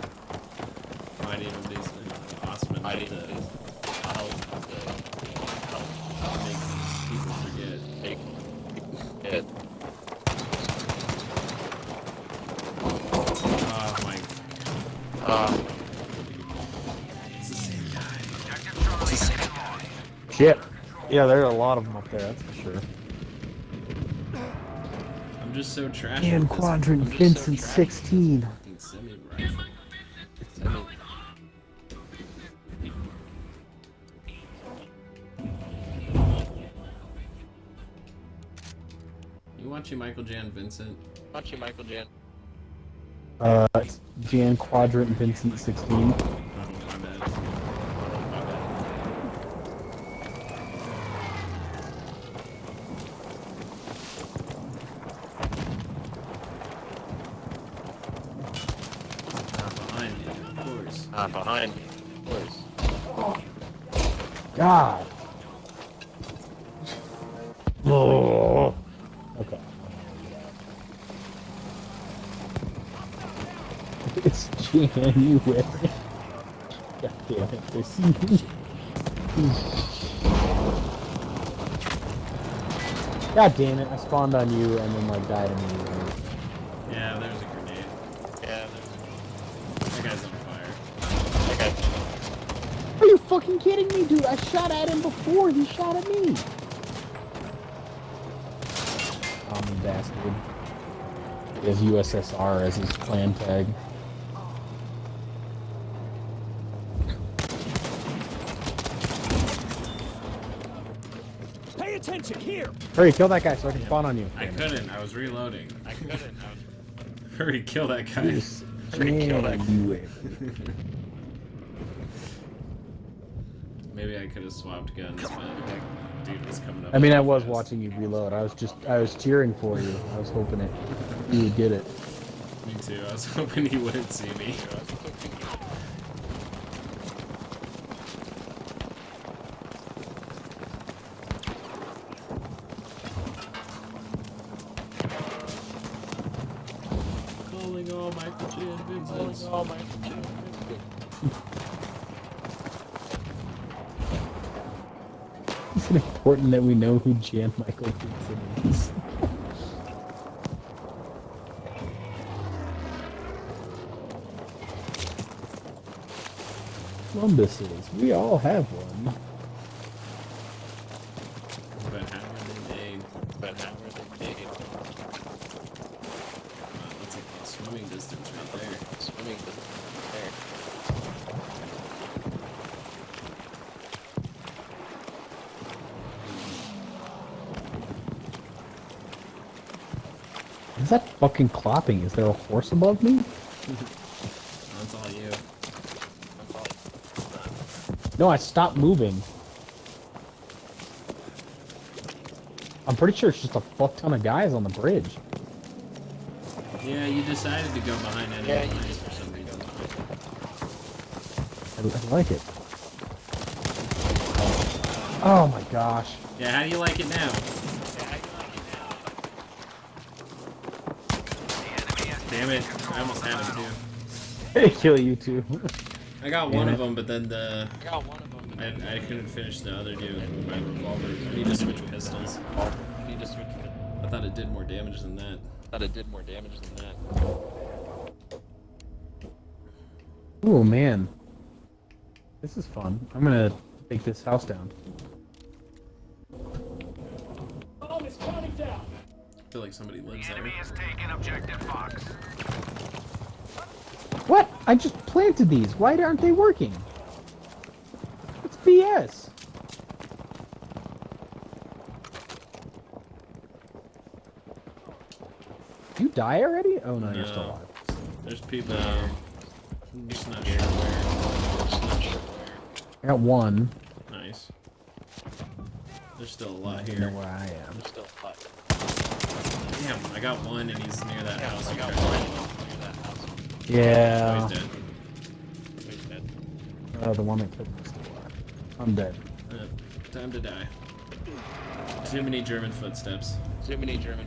Might even be awesome enough to make people forget. Make people forget. Oh my. It's the same guy. It's the same guy. Shit. Yeah, there are a lot of them up there, that's for sure. I'm just so trash. Dan Quadrant, Vincent 16. Semi-rifle. You watching Michael Jan Vincent? Watching Michael Jan. It's Jan Quadrant, Vincent 16. My bad. Not behind me, of course. God. Oh. Okay. It's January. God damn it. God damn it. I spawned on you and then like died immediately. Yeah, there's a grenade. Yeah, that guy's on fire. Okay. Are you fucking kidding me, dude? I shot at him before he shot at me. Bastard. He has USSR as his clan tag. Pay attention here. Hurry, kill that guy so I can spawn on you. I couldn't. I was reloading. Hurry, kill that guy. Hurry, kill that guy. Maybe I could have swapped guns, but that dude was coming up. I mean, I was watching you reload. I was cheering for you. I was hoping you would get it. Me too. I was hoping he wouldn't see me. Calling all Michael J. and Vincent. Calling all Michael J. and Vincent. Is it important that we know who Jan Michael Vincent is? Columbuses. We all have one. But how are they made? That's a swimming distance right there. Swimming distance right there. Is that fucking clopping? Is there a horse above me? That's all you. No, I stopped moving. I'm pretty sure it's just a fuck ton of guys on the bridge. Yeah, you decided to go behind enemy lines for some reason. I like it. Oh my gosh. Yeah, how do you like it now? Damn it, I almost had him too. Kill you too. I got one of them, but then I couldn't finish the other dude with my revolver. I need to switch pistols. I thought it did more damage than that. Oh man. This is fun. I'm gonna take this house down. I feel like somebody lives there. What? I just planted these. Why aren't they working? It's BS. You die already? Oh no, you're still alive. There's people here. I'm just not sure where. I got one. Nice. There's still a lot I here. know where I am. Damn, I got one and he's near that house. I got one near that house. Yeah. Oh, he's dead. He's dead. The one that killed me still alive. I'm dead. Time to die. Too many German footsteps. Too many German.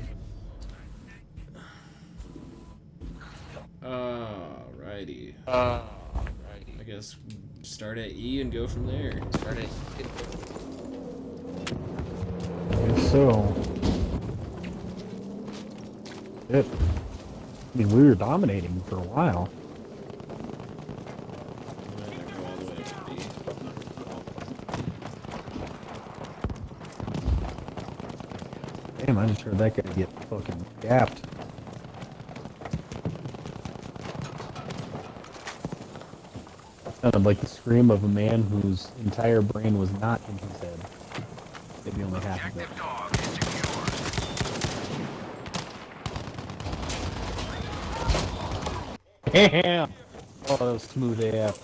Alrighty. Alrighty. I guess start at E and go from there. Start it. I guess so. Shit. I mean, we were dominating for a while. I'm gonna go all the way to B. Damn, I just heard that guy get fucking gapped. Sounded like the scream of a man whose entire brain was not in his head. Maybe only half of it. Damn! Oh, that was smooth AF.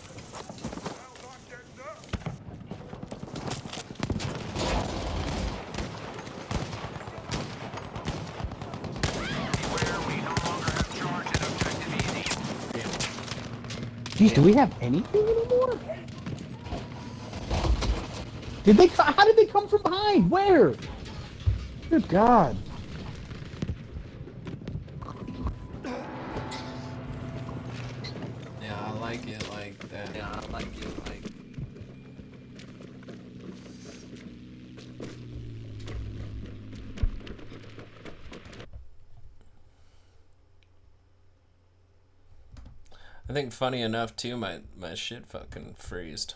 Jeez, do we have anything anymore? Did they? How did they come from behind? Where? Good God! Yeah, I like it like that. Yeah, I like it like. I think funny enough too, my shit fucking freezed.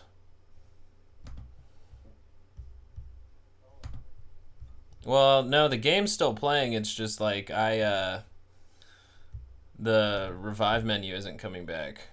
Well, no, the game's still playing. It's just like the revive menu isn't coming back.